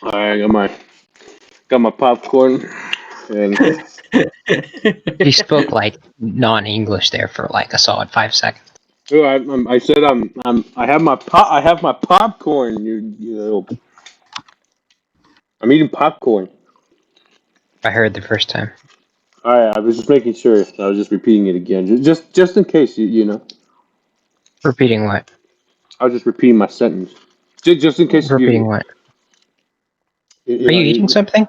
Alright, got my popcorn. And You spoke like non-English there for like a solid 5 seconds. I said I have my popcorn. I'm eating popcorn. I heard the first time. Alright, I was just making sure. I was just repeating it again, just in case you know. Repeating what? I was just repeating my sentence, just in case. Repeating what? Are you eating something?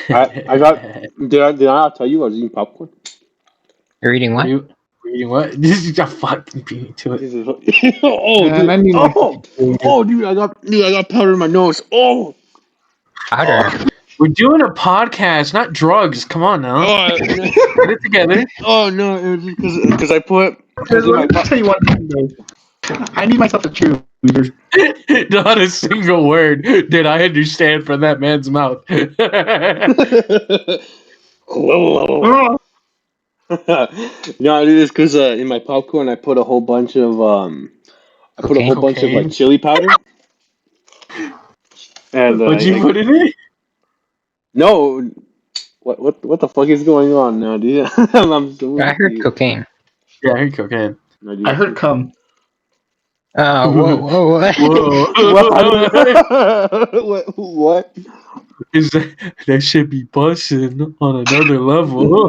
I got. Did I not tell you I was eating popcorn? You're eating what? You're eating what? This is a fucking beat me to it. Dude, I got powder in my nose. Oh, Powder. We're doing a podcast, not drugs. Come on now. Get it together. Oh no, it was just because I put. Let me tell you one thing, though. I need myself a cheerleader. Not a single word did I understand from that man's mouth. No, it is because in my popcorn I put a whole bunch of bunch of like chili powder. And what'd you put in it? No, what the fuck is going on now, dude? I heard cocaine. Yeah, I heard cocaine. No, I heard cum. Whoa, what? What? Is that should be busting on another level.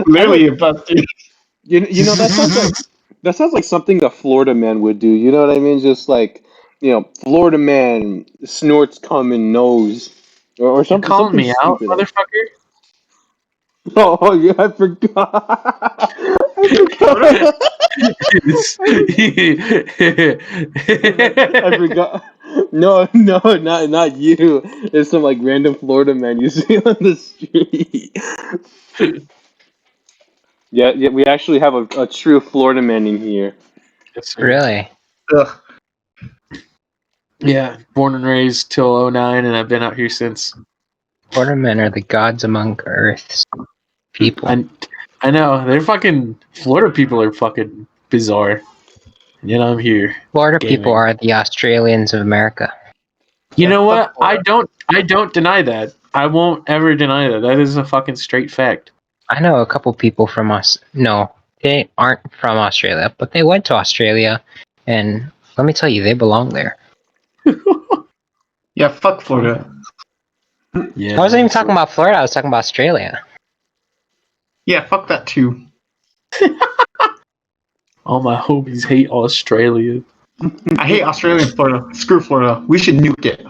Literally busted. You know that sounds like something a Florida man would do. You know what I mean? Just like, Florida man snorts cum and nose or something. You calling something me out, stupid. motherfucker? Oh yeah, I forgot. I forgot. No, not you. It's some like random Florida man you see on the street. Yeah, we actually have a true Florida man in here. Really? Ugh. Yeah, born and raised till 2009, and I've been out here since. Florida men are the gods among Earth's people. I know, they're fucking... Florida people are fucking bizarre. And yet I'm here. Florida gaming. people are the Australians of America. You know what? I don't deny that. I won't ever deny that. That is a fucking straight fact. I know a couple people from us. No, they aren't from Australia, but they went to Australia, and let me tell you, they belong there. Yeah, fuck Florida. Yeah, I wasn't even talking about Florida. I was talking about Australia. Yeah, fuck that too. All my homies hate Australia. I hate Australia and Florida. Screw Florida. We should nuke it.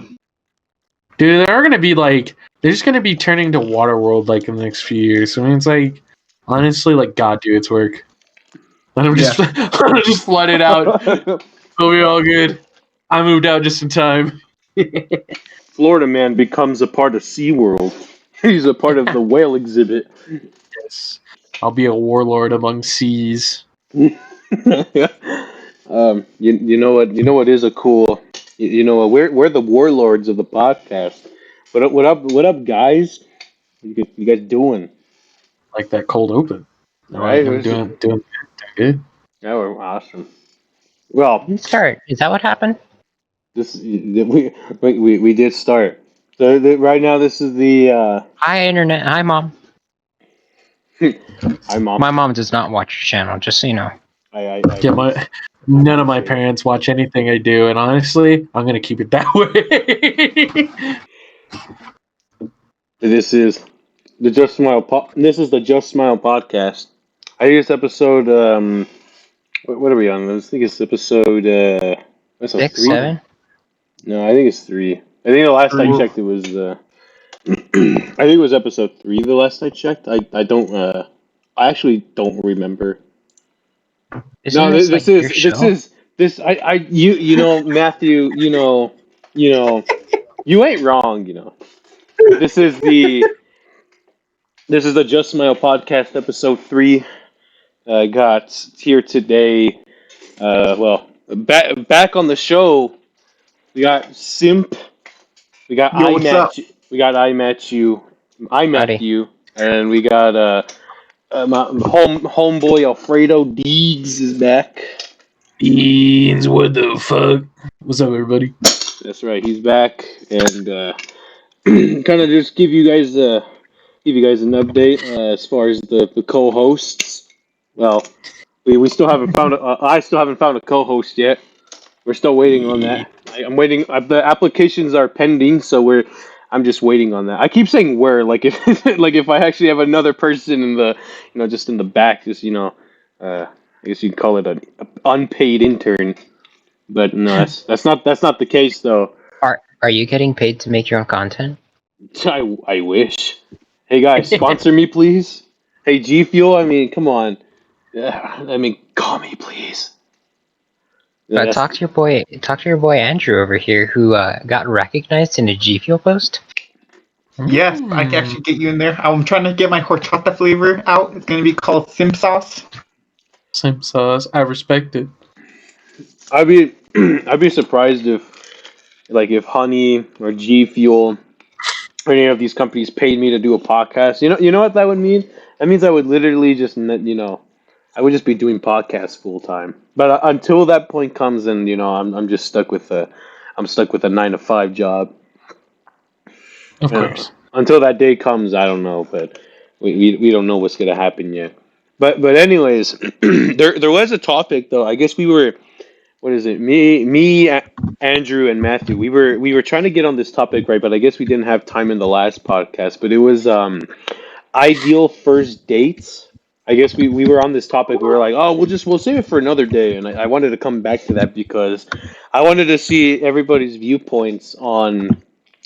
Dude, they're gonna be like... They're just gonna be turning to Waterworld like in the next few years. I mean, it's like... Honestly, like, God do its work. Let him just, let him just flood it out. We'll be all good. I moved out just in time. Florida man becomes a part of SeaWorld. He's a part of the whale exhibit. Yes. I'll be a warlord among seas. You know what is a cool. We're the warlords of the podcast. What up, guys? You guys doing? Like that cold open. Right? I'm doing good. Yeah, we're awesome. Well, You start. Is that what happened? We did start. So right now, this is the. Hi, Internet. Hi, Mom. Hi, Mom. My mom does not watch your channel, just so you know. Yeah, none of my parents watch anything I do, and honestly, I'm gonna keep it that way. This is the JustSmile Podcast. I think it's episode. What are we on? I think it's episode. 6, 3? 7? No, I think it's 3. I think the last I checked, it was. I think it was episode 3. The last I checked, I don't. I actually don't remember. Isn't this Matthew, you ain't wrong, This is the Just Smile Podcast episode 3. Got here today. Back on the show, we got Simp, We got Yo, what's up? I met you, Howdy. and we got my homeboy Alfredo Deegs is back. Beans, what the fuck? What's up, everybody? That's right, he's back, and kind of just give you guys an update as far as the co-hosts. Well, we still haven't found I still haven't found a co-host yet. We're still waiting on that. I'm waiting. The applications are pending, so I'm just waiting on that. I keep saying we're like if like if I actually have another person in the just in the back, just I guess you'd call it an unpaid intern. But no, that's not the case though. Are you getting paid to make your own content? I wish. Hey guys, sponsor me please. Hey G Fuel, I mean, come on. I mean, call me please. That's- Talk to your boy Andrew over here, who got recognized in a G Fuel post. Yes, I can actually get you in there. I'm trying to get my horchata flavor out. It's going to be called Simp Sauce. Simp sauce. I respect it. I'd be surprised if Honey or G Fuel or any of these companies paid me to do a podcast. You know what that would mean? That means I would literally just I would just be doing podcasts full time. But until that point comes, and I'm just stuck with a 9-to-5 job. Of course. Until that day comes, I don't know, but we don't know what's gonna happen yet. But anyways, there was a topic though. I guess we were, what is it? Me, Andrew, and Matthew. We were trying to get on this topic, right? But I guess we didn't have time in the last podcast. But it was ideal first dates. I guess we were on this topic. We were like, oh, we'll save it for another day. And I wanted to come back to that because I wanted to see everybody's viewpoints on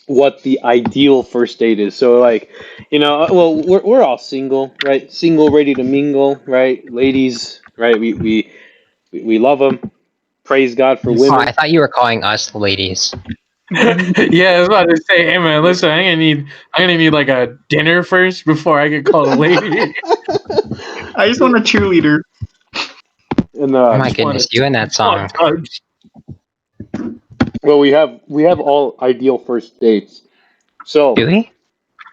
what the ideal first date is. So like, well, we're all single, right? Single, ready to mingle, right? Ladies, right? We love them. Praise God for Oh, women. I thought you were calling us the ladies. Yeah, I was about to say, hey man, listen, I'm gonna need like a dinner first before I get called a lady. I just want a cheerleader. And Oh my goodness, you and that song. well, we have all ideal first dates. So, Do we?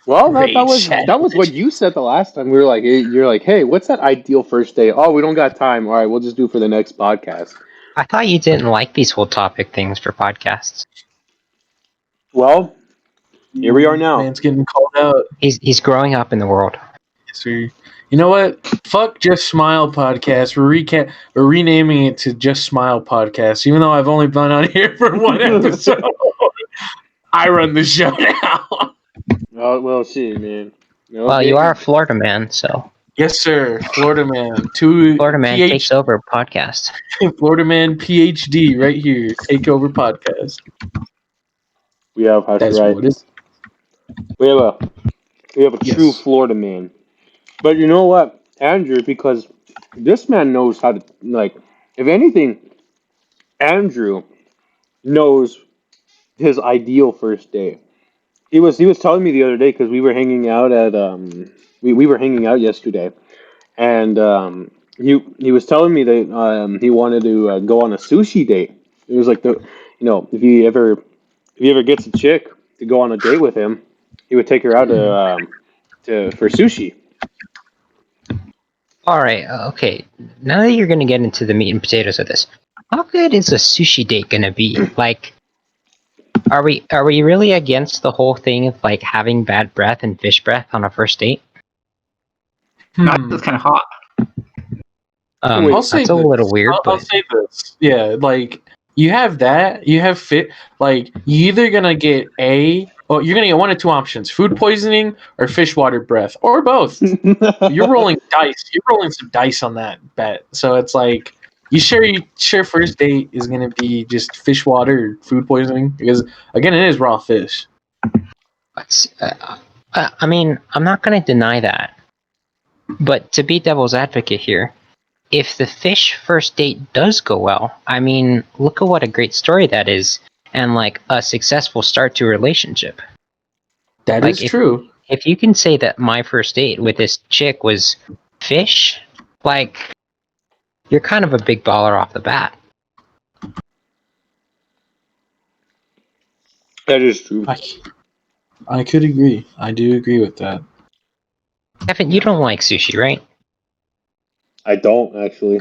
well, Great that was what you said the last time. We were like, you're like, hey, what's that ideal first date? Oh, we don't got time. All right, we'll just do it for the next podcast. I thought you didn't like these whole topic things for podcasts. Well, here we are now. Man's getting called out. He's growing up in the world. So, you know what? Fuck Just Smile Podcast. We're renaming it to Just Smile Podcast. Even though I've only been on here for one episode, I run the show now. Oh, well, shit, man. Okay. Well, you are a Florida man, so Yes, sir. Florida man. Florida man takes over podcast. Florida man PhD right here. Take over podcast. We have That's right. what it is. We have a true Florida man. But you know what, Andrew? Because this man knows how to, like, if anything, Andrew knows his ideal first day. He was telling me the other day because we were hanging out at we were hanging out yesterday, and he was telling me that he wanted to go on a sushi date. It was like if he ever gets a chick to go on a date with him, he would take her out for sushi. All right, okay. Now that you're gonna get into the meat and potatoes of this, how good is a sushi date gonna be? Like, are we really against the whole thing of like having bad breath and fish breath on a first date? That's kind of hot. I'll say That's a this. little weird. I'll say this. Yeah, like you have that. You have fit. Like you either gonna get you're gonna get one of two options: food poisoning or fish water breath, or both. You're rolling dice. You're rolling some dice on that bet. So it's like you sure first date is gonna be just fish water or food poisoning because again it is raw fish. I mean, I'm not gonna deny that, but to be devil's advocate here, if the fish first date does go well, I mean, look at what a great story that is, and like a successful start to a relationship. That is true. If you can say that my first date with this chick was fish, like, you're kind of a big baller off the bat. That is true. I could agree. I do agree with that. Kevin, you don't like sushi, right? I don't actually.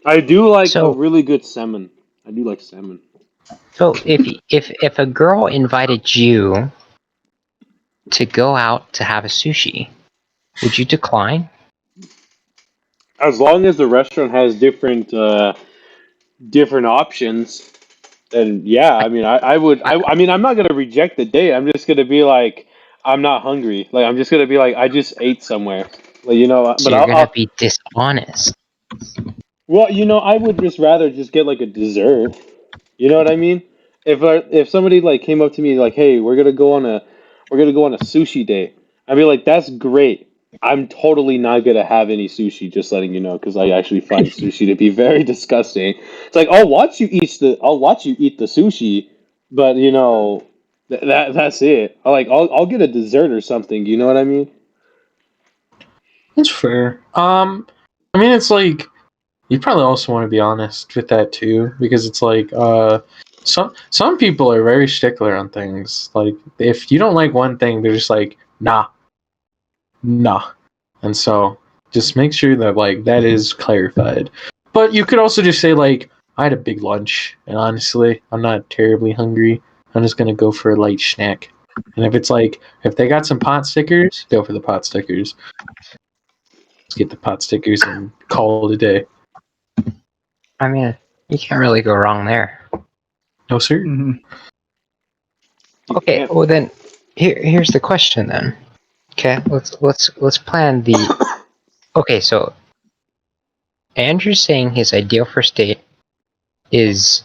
I do like a So, really good salmon. I do like salmon. so if a girl invited you to go out to have a sushi, would you decline? As long as the restaurant has different options, then yeah. I mean, I would. I mean, I'm not gonna reject the date. I'm just gonna be like, I'm not hungry. Like, I'm just gonna be like, I just ate somewhere. Like, So but you're gonna be dishonest. well, I would just rather just get like a dessert. You know what I mean? If somebody like came up to me like, "Hey, we're gonna go on a sushi date," I'd be like, "That's great. I'm totally not gonna have any sushi. Just letting you know, because I actually find sushi to be very disgusting. It's like I'll watch you eat the sushi, but that's it. I'll get a dessert or something. You know what I mean? That's fair. I mean, it's like you probably also want to be honest with that too, because it's like some people are very stickler on things. Like if you don't like one thing, they're just like nah, and so just make sure that like that is clarified. But you could also just say like I had a big lunch, and honestly, I'm not terribly hungry. I'm just gonna go for a light snack. And if they got some pot stickers, go for the pot stickers. Let's get the pot stickers and call it a day. I mean, you can't really go wrong there. No, sir. Mm-hmm. Okay, well then, here's the question then. Okay, let's plan the. Okay, so Andrew's saying his ideal first date is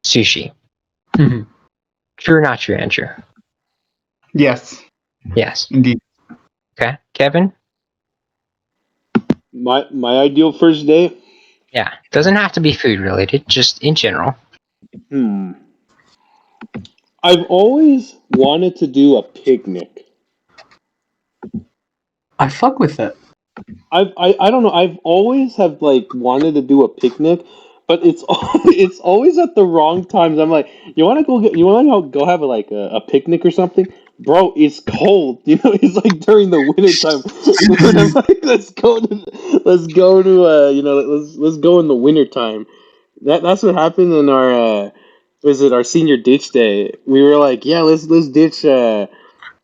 sushi. Mhm. True or not true, Andrew? Yes, Yes. indeed. Okay, Kevin. My ideal first date. Yeah, doesn't have to be food related, just in general. I've always wanted to do a picnic. I fuck with that. I don't know. I've always have like wanted to do a picnic, but it's always at the wrong times. I'm like, you want to go have a picnic or something, bro? It's cold. It's like during the winter time. And I'm like, let's go in the winter time. That's what happened in our was it our senior ditch day? We were like, yeah, let's ditch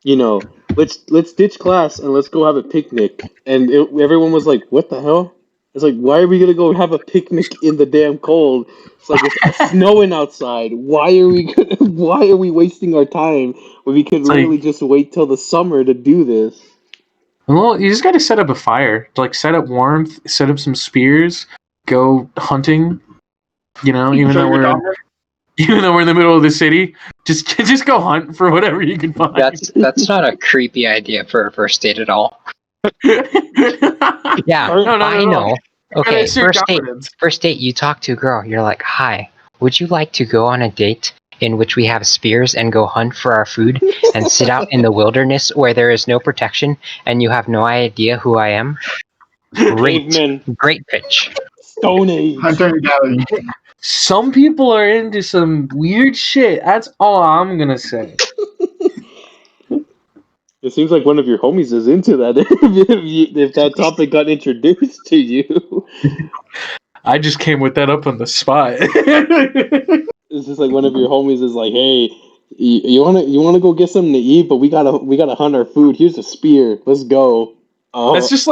you know, let's ditch class and let's go have a picnic. And everyone was like, "What the hell?" It's like, why are we gonna go have a picnic in the damn cold? It's like it's snowing outside. Why are we wasting our time when we could It's like, literally just wait till the summer to do this? well, you just got to set up a fire, like set up warmth, set up some spears, go hunting. Even Show though your we're daughter. in the middle of the city, just go hunt for whatever you can find. That's not a creepy idea for a first date at all. Yeah, No, I know. Okay, That's your first date. confidence. First date, you talk to a girl. You're like, "Hi, would you like to go on a date in which we have spears and go hunt for our food and sit out in the wilderness where there is no protection and you have no idea who I am?" Great, Cavemen, great pitch. Stone Age. Hunter and Gathering. Some people are into some weird shit. That's all I'm gonna say. It seems like one of your homies is into that. If that topic got introduced to you, I just came with that up on the spot. it's just like one of your homies is like, "Hey, you wanna go get something to eat, but we gotta hunt our food. Here's a spear. Let's go." That's just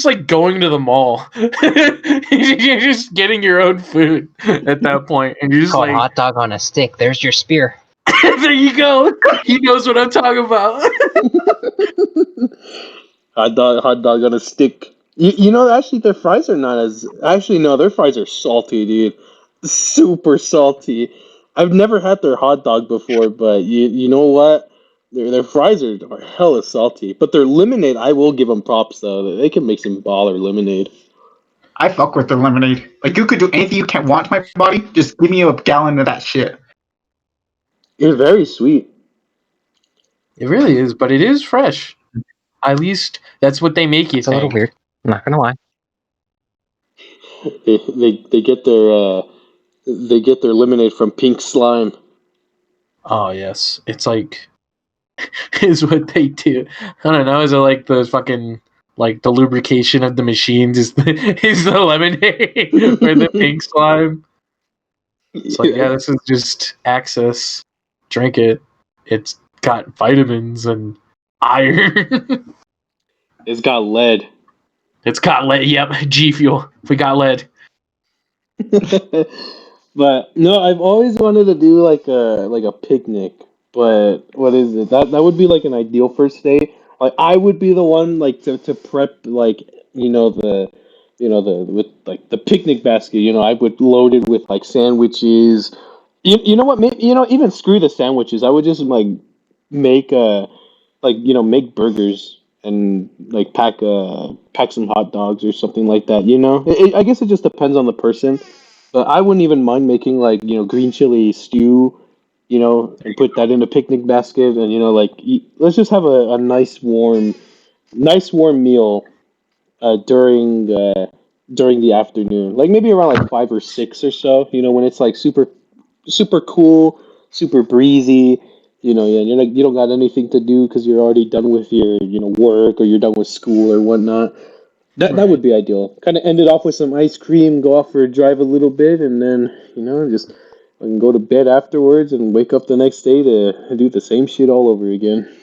like going to the mall. You're just getting your own food at that point, and you're just Called like, hot dog on a stick. There's your spear. there you go. He knows what I'm talking about. hot dog on a stick. Actually, their fries are not as. Actually, no, their fries are salty, dude. Super salty. I've never had their hot dog before, but you know what? Their fries are hella salty. But their lemonade, I will give them props though. They can make some baller lemonade. I fuck with their lemonade. Like you could do anything you can want to my body. Just give me a gallon of that shit. It's very sweet. It really is, but it is fresh. At least that's what they make you It's a little think. weird. I'm not gonna lie. They get their lemonade from pink slime. Oh yes, it's like is what they do. I don't know. Is it like the fucking like the lubrication of the machines is the lemonade or the pink slime? It's like yeah, this is just access. Drink it. It's got vitamins and iron. It's got lead. It's got lead. Yep, G Fuel. We got lead. But no, I've always wanted to do like a picnic. But what is it? That would be like an ideal first date. Like I would be the one like to prep like the with like the picnic basket. I would load it with like sandwiches. You know what? Maybe, even screw the sandwiches. I would just like make make burgers and like pack some hot dogs or something like that. I guess it just depends on the person. But I wouldn't even mind making like green chili stew, and put that in a picnic basket, and like let's just have a nice warm meal during the afternoon, like maybe around like 5 or 6 or so. When it's like super cool, super breezy. Yeah, you don't got anything to do because you're already done with your work, or you're done with school or whatnot. That would be ideal. Kind of end it off with some ice cream, go off for a drive a little bit, and then just I can go to bed afterwards and wake up the next day to do the same shit all over again.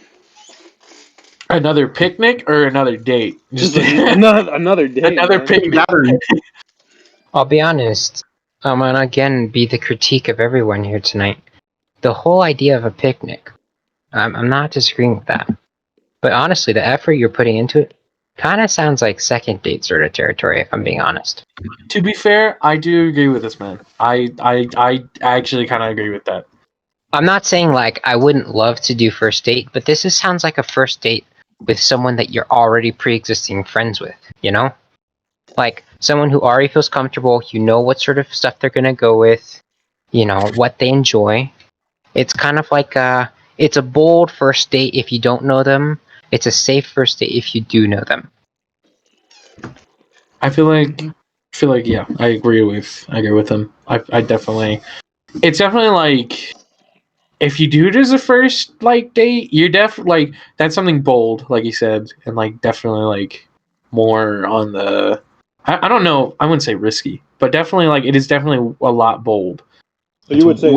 Another picnic or another date? Just another day. Another Man. picnic. I'll be honest. I'm gonna again be the critique of everyone here tonight. The whole idea of a picnic, I'm not disagreeing with that. But honestly, the effort you're putting into it kind of sounds like second date sort of territory, if I'm being honest. To be fair, I do agree with this man. I actually kind of agree with that. I'm not saying like I wouldn't love to do first date, but this sounds like a first date with someone that you're already pre-existing friends with, Like someone who already feels comfortable, what sort of stuff they're gonna go with, what they enjoy. It's kind of like it's a bold first date if you don't know them. It's a safe first date if you do know them. I feel like yeah, I agree with him. I definitely, it's definitely like if you do it as a first like date, you're like that's something bold, like you said, and like definitely like more on the I don't know, I wouldn't say risky, but definitely like it is definitely a lot bold. So you would say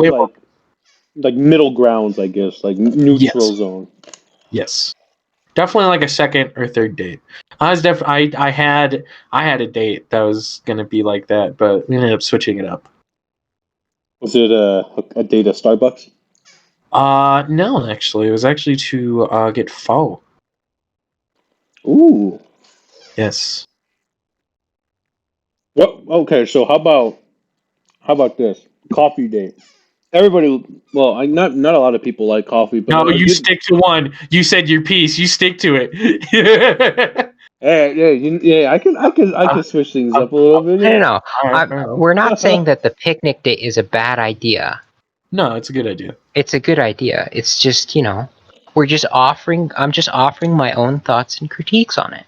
like middle grounds, I guess, like neutral zone. Yes. Definitely like a second or third date. I had a date that was gonna be like that, but we ended up switching it up. Was it a date at Starbucks? No, actually, it was actually to get pho. Ooh. Yes. Well, okay. So how about this coffee date? Everybody, well, not a lot of people like coffee, but No, you stick to one. You said your piece. You stick to it. Yeah. I can switch things up a little bit. No. We're not saying that the picnic date is a bad idea. No, it's a good idea. It's a good idea. It's just, I'm just offering my own thoughts and critiques on it.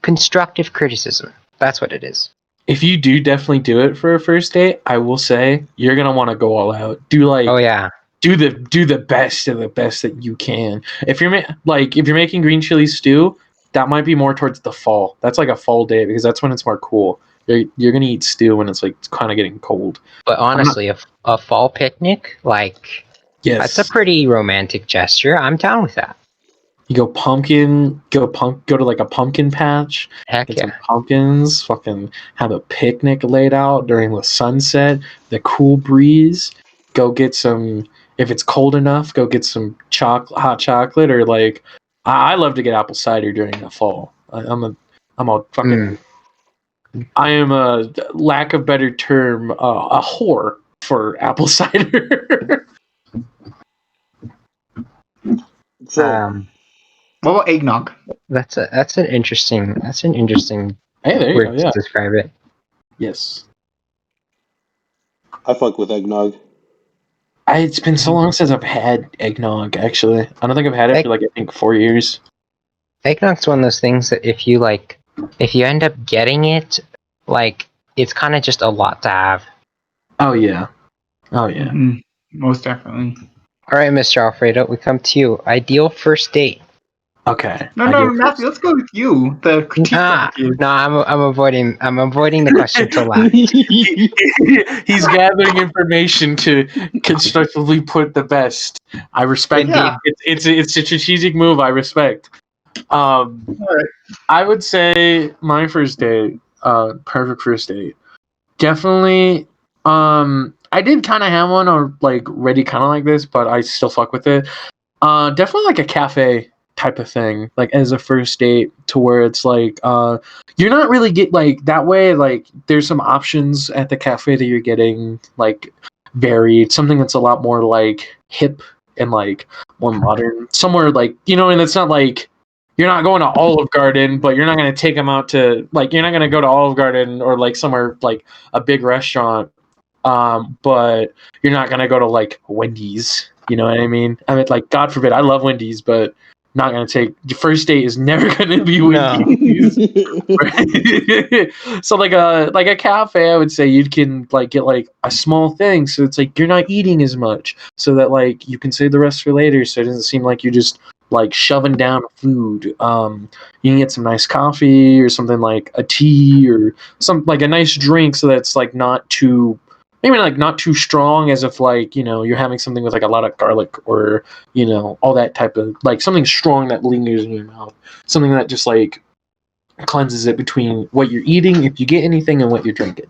Constructive criticism. That's what it is. If you do definitely do it for a first date, I will say you're gonna want to go all out. Do the best of the best that you can. If you're making green chili stew, that might be more towards the fall. That's like a fall date because that's when it's more cool. You're gonna eat stew when it's like kind of getting cold. But honestly, a fall picnic, that's a pretty romantic gesture. I'm down with that. You go to like a pumpkin patch, Heck get yeah. some pumpkins, fucking have a picnic laid out during the sunset, the cool breeze. Go get some, if it's cold enough, go get some hot chocolate, or like, I love to get apple cider during the fall. I am a lack of better term, a whore for apple cider. What about eggnog? That's an interesting Hey, there you word go. Yeah. to describe it. Yes. I fuck with eggnog. It's been so long since I've had eggnog. Actually, I don't think I've had it for I think 4 years. Eggnog's one of those things that if you end up getting it, it's kind of just a lot to have. Oh yeah. Most definitely. All right, Mr. Alfredo, we come to you. Ideal first date. Okay. No, Matthew, let's go with you. The critique Ah, of you. no, I'm avoiding the question till last. He's gathering information to constructively put the best. I respect Indeed. it. It's a strategic move. I respect. Alright. I would say my first date, perfect first date. Definitely. I did kind of have one or like ready kind of like this, but I still fuck with it. Definitely like a cafe type of thing, like as a first date, to where it's like you're not really get like that way. Like there's some options at the cafe that you're getting like varied, something that's a lot more like hip and like more modern, somewhere like and it's not like you're not going to Olive Garden, but you're not going to take them out to like you're not going to go to Olive Garden or like somewhere like a big restaurant. But you're not going to go to like Wendy's. You know what I mean? I mean, like, God forbid, I love Wendy's, but not going to take your first date is never going to be Wendy's. So like a cafe, I would say you can like get like a small thing, so it's like you're not eating as much, so that like you can save the rest for later, so it doesn't seem like you're just like shoving down food. You can get some nice coffee or something like a tea or some like a nice drink, so that's like not too maybe like not too strong, as if like you're having something with like a lot of garlic or all that type of like something strong that lingers in your mouth, something that just like cleanses it between what you're eating, if you get anything, and what you're drinking.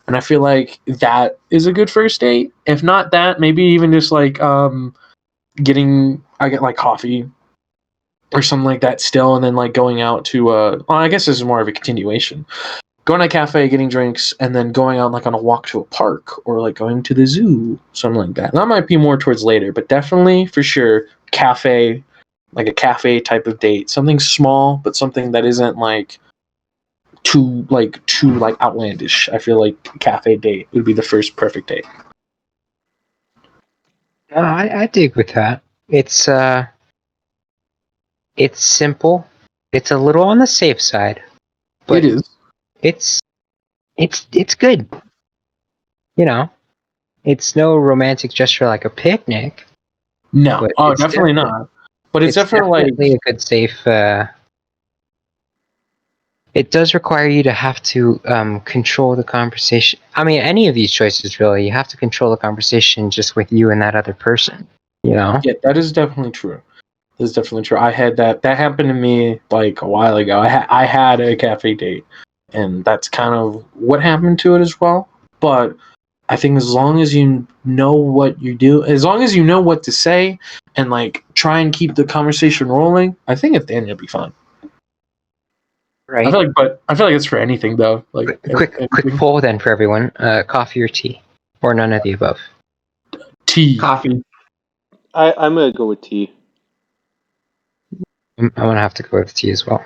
And I feel like that is a good first date. If not that, maybe even just like I get like coffee or something like that still, and then like going out to I guess this is more of a continuation, going to a cafe, getting drinks, and then going out like on a walk to a park or like going to the zoo, something like that. That might be more towards later, but definitely for sure cafe, like a cafe type of date, something small but something that isn't like too outlandish. I feel like cafe date would be the first perfect date. I dig with that. It's simple. It's a little on the safe side, but It is. it's good. It's no romantic gesture like a picnic. No, But oh, it's definitely not. But it's definitely a good safe. It does require you to have to control the conversation. I mean, any of these choices really, you have to control the conversation just with you and that other person. Yeah, that is definitely true. That's definitely true. I had that happened to me like a while ago. I had a cafe date, and that's kind of what happened to it as well. But I think as long as you know what you do, as long as you know what to say, and like try and keep the conversation rolling, I think at the end you'll be fine. Right. I feel like it's for anything though. Like quick poll then for everyone: coffee or tea, or none of the above. tea. Coffee. I'm gonna go with tea. I'm gonna have to go with tea as well.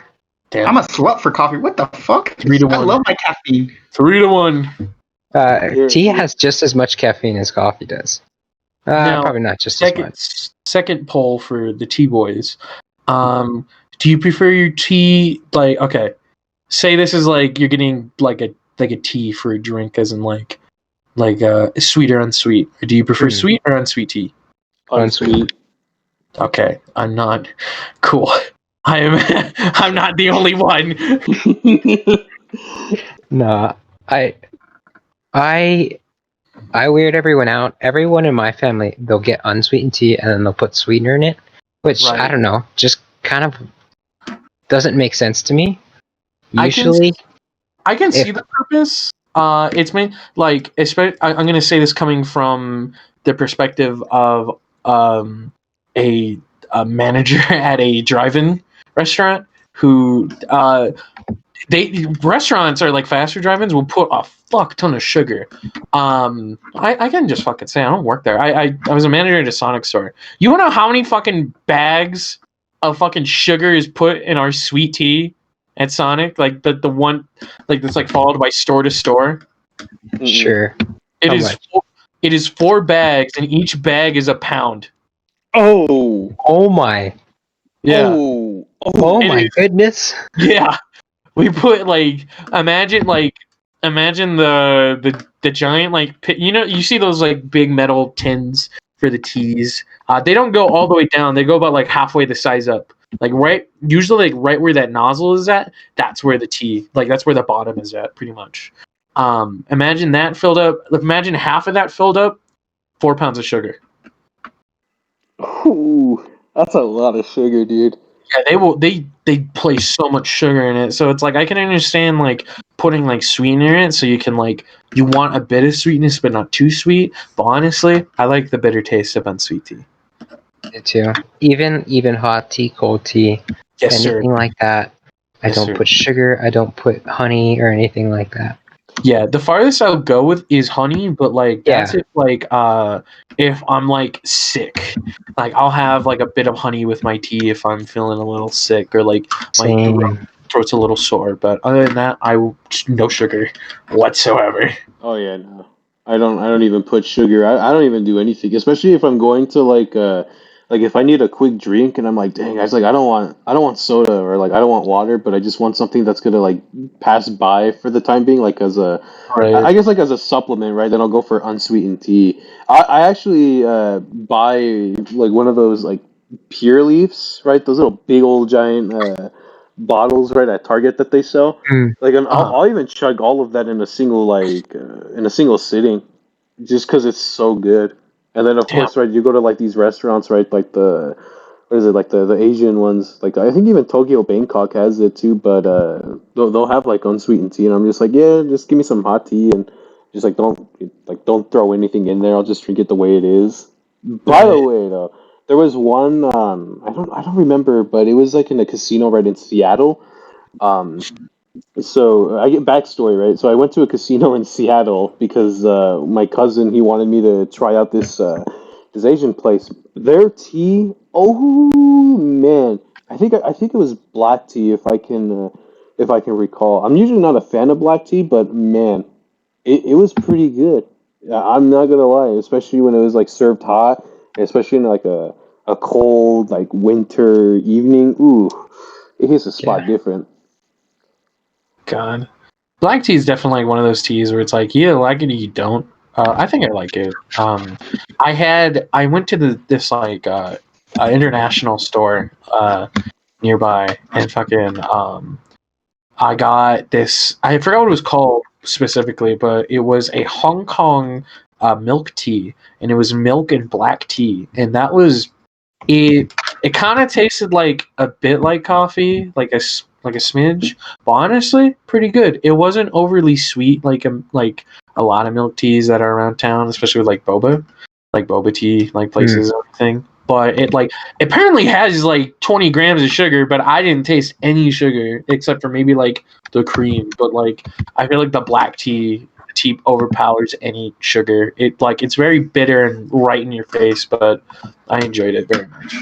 Damn. I'm a slut for coffee. What the fuck? 3-1. I love my caffeine. 3-1. Tea has just as much caffeine as coffee does. Now, probably not just as much. Second poll for the tea boys. Do you prefer your tea like okay? Say this is like you're getting like a tea for a drink, as in like sweet or unsweet. Or do you prefer sweet or unsweet tea? Unsweet. Okay, I'm not cool. I'm not the only one. No, I weird everyone out. Everyone in my family, they'll get unsweetened tea and then they'll put sweetener in it, which Right. I don't know, just kind of doesn't make sense to me. Usually, I can see the purpose. It's made like I'm going to say this coming from the perspective of a manager at a drive-in restaurant who restaurants are like fast food drive-ins will put a fuck ton of sugar. I can just fucking say I don't work there. I was a manager at a Sonic store. You wanna know how many fucking bags of fucking sugar is put in our sweet tea at Sonic? Like the one like that's like followed by store to store. sure. It is 4 bags, and each bag is a pound. Oh my. Yeah. Oh my goodness. Yeah. We put like imagine the giant like pit, you see those like big metal tins for the teas. They don't go all the way down. They go about like halfway the size up. Like usually like right where that nozzle is at, that's where the tea, like that's where the bottom is at, pretty much. Imagine that filled up. Imagine half of that filled up, 4 pounds of sugar. Ooh, that's a lot of sugar, dude. Yeah, they place so much sugar in it. So it's like I can understand like putting like sweetener in it, so you can like you want a bit of sweetness but not too sweet. But honestly, I like the bitter taste of unsweet tea. Me too. Even hot tea, cold tea, Yes, sir. anything like that. I Yes, don't sir. put sugar. I don't put honey or anything like that. Yeah, the farthest I'll go with is honey, but like that's if I'm like sick. Like I'll have like a bit of honey with my tea if I'm feeling a little sick or like my Same. throat's a little sore. But other than that, no sugar whatsoever. Oh yeah, no. I don't even put sugar. I don't even do anything, especially if I'm going to like if I need a quick drink and I'm like, dang, guys, like I don't want soda or like I don't want water, but I just want something that's gonna like pass by for the time being, like as a Right. I guess like as a supplement, right? Then I'll go for unsweetened tea. I actually buy like one of those like pure leaves, right? Those little big old giant bottles, right, at Target that they sell. Mm. Like, and Uh-huh. I'll even chug all of that in a single in a single sitting, just because it's so good. And then of Damn. course, right, you go to like these restaurants, right, like the what is it, like the Asian ones, like I think even Tokyo Bangkok has it too, but they'll have like unsweetened tea, and I'm just like, yeah, just give me some hot tea, and just don't throw anything in there. I'll just drink it the way it is. By the Right. way, though, there was one I don't remember, but it was like in a casino right in Seattle. Um, so I get backstory, right? So I went to a casino in Seattle because my cousin he wanted me to try out this Asian place. Their tea, oh man, I think it was black tea if I can recall. I'm usually not a fan of black tea, but man, it was pretty good. I'm not gonna lie, especially when it was like served hot, especially in like a cold like winter evening. Ooh, it hits a spot Yeah. different. God. Black tea is definitely like one of those teas where it's like you either like it or you don't. I think I like it. I went to this like international store nearby and fucking I got this. I forgot what it was called specifically, but it was a Hong Kong milk tea, and it was milk and black tea, and that was it. It kind of tasted like a bit like coffee, like a smidge, but honestly, pretty good. It wasn't overly sweet like a lot of milk teas that are around town, especially with like boba tea, like places and everything. But it like apparently has like 20 grams of sugar, but I didn't taste any sugar except for maybe like the cream. But like I feel like the black tea overpowers any sugar. It's very bitter and right in your face, but I enjoyed it very much.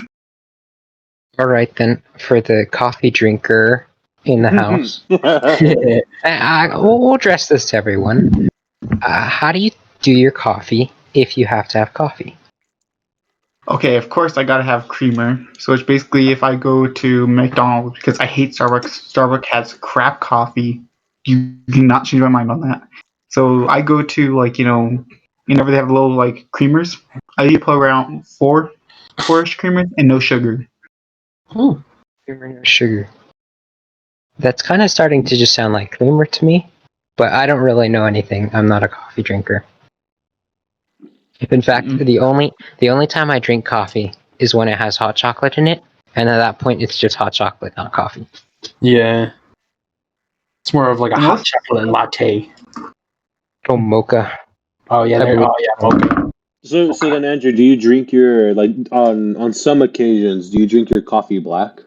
All right then, for the coffee drinker in the house, we'll address this to everyone. How do you do your coffee if you have to have coffee? Okay, of course I gotta have creamer. So it's basically if I go to McDonald's because I hate Starbucks. Starbucks has crap coffee. You cannot change my mind on that. So I go to like whenever they have little like creamers, I usually put around four-ish creamers and no sugar. Hmm. Creamer, no sugar. That's kind of starting to just sound like creamer to me, but I don't really know anything. I'm not a coffee drinker. In fact, Mm-mm. the only time I drink coffee is when it has hot chocolate in it, and at that point, it's just hot chocolate, not coffee. Yeah. It's more of like a hot Most chocolate latte. Oh, mocha. Oh yeah, mocha. So then, Andrew, do you drink your like on some occasions? Do you drink your coffee black?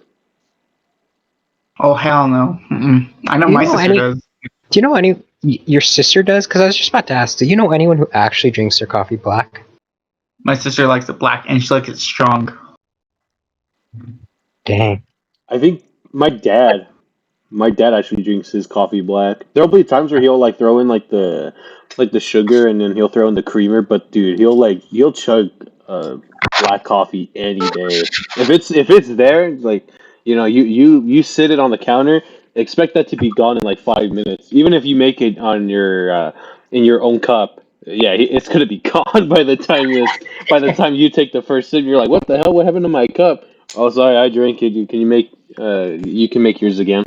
oh hell no. Mm-mm. I know Do you my know sister does. Do you know your sister does? Because I was just about to ask. Do you know anyone who actually drinks their coffee black? My sister likes it black and she likes it strong. Dang. I think my dad actually drinks his coffee black. There'll be times where he'll like throw in like the sugar and then he'll throw in the creamer. But dude, he'll chug black coffee any day. If it's there, like you sit it on the counter. Expect that to be gone in like 5 minutes. Even if you make it on your in your own cup, yeah, it's gonna be gone by the time you take the first sip. You're like, what the hell? What happened to my cup? Oh, sorry, I drank it. You can make yours again.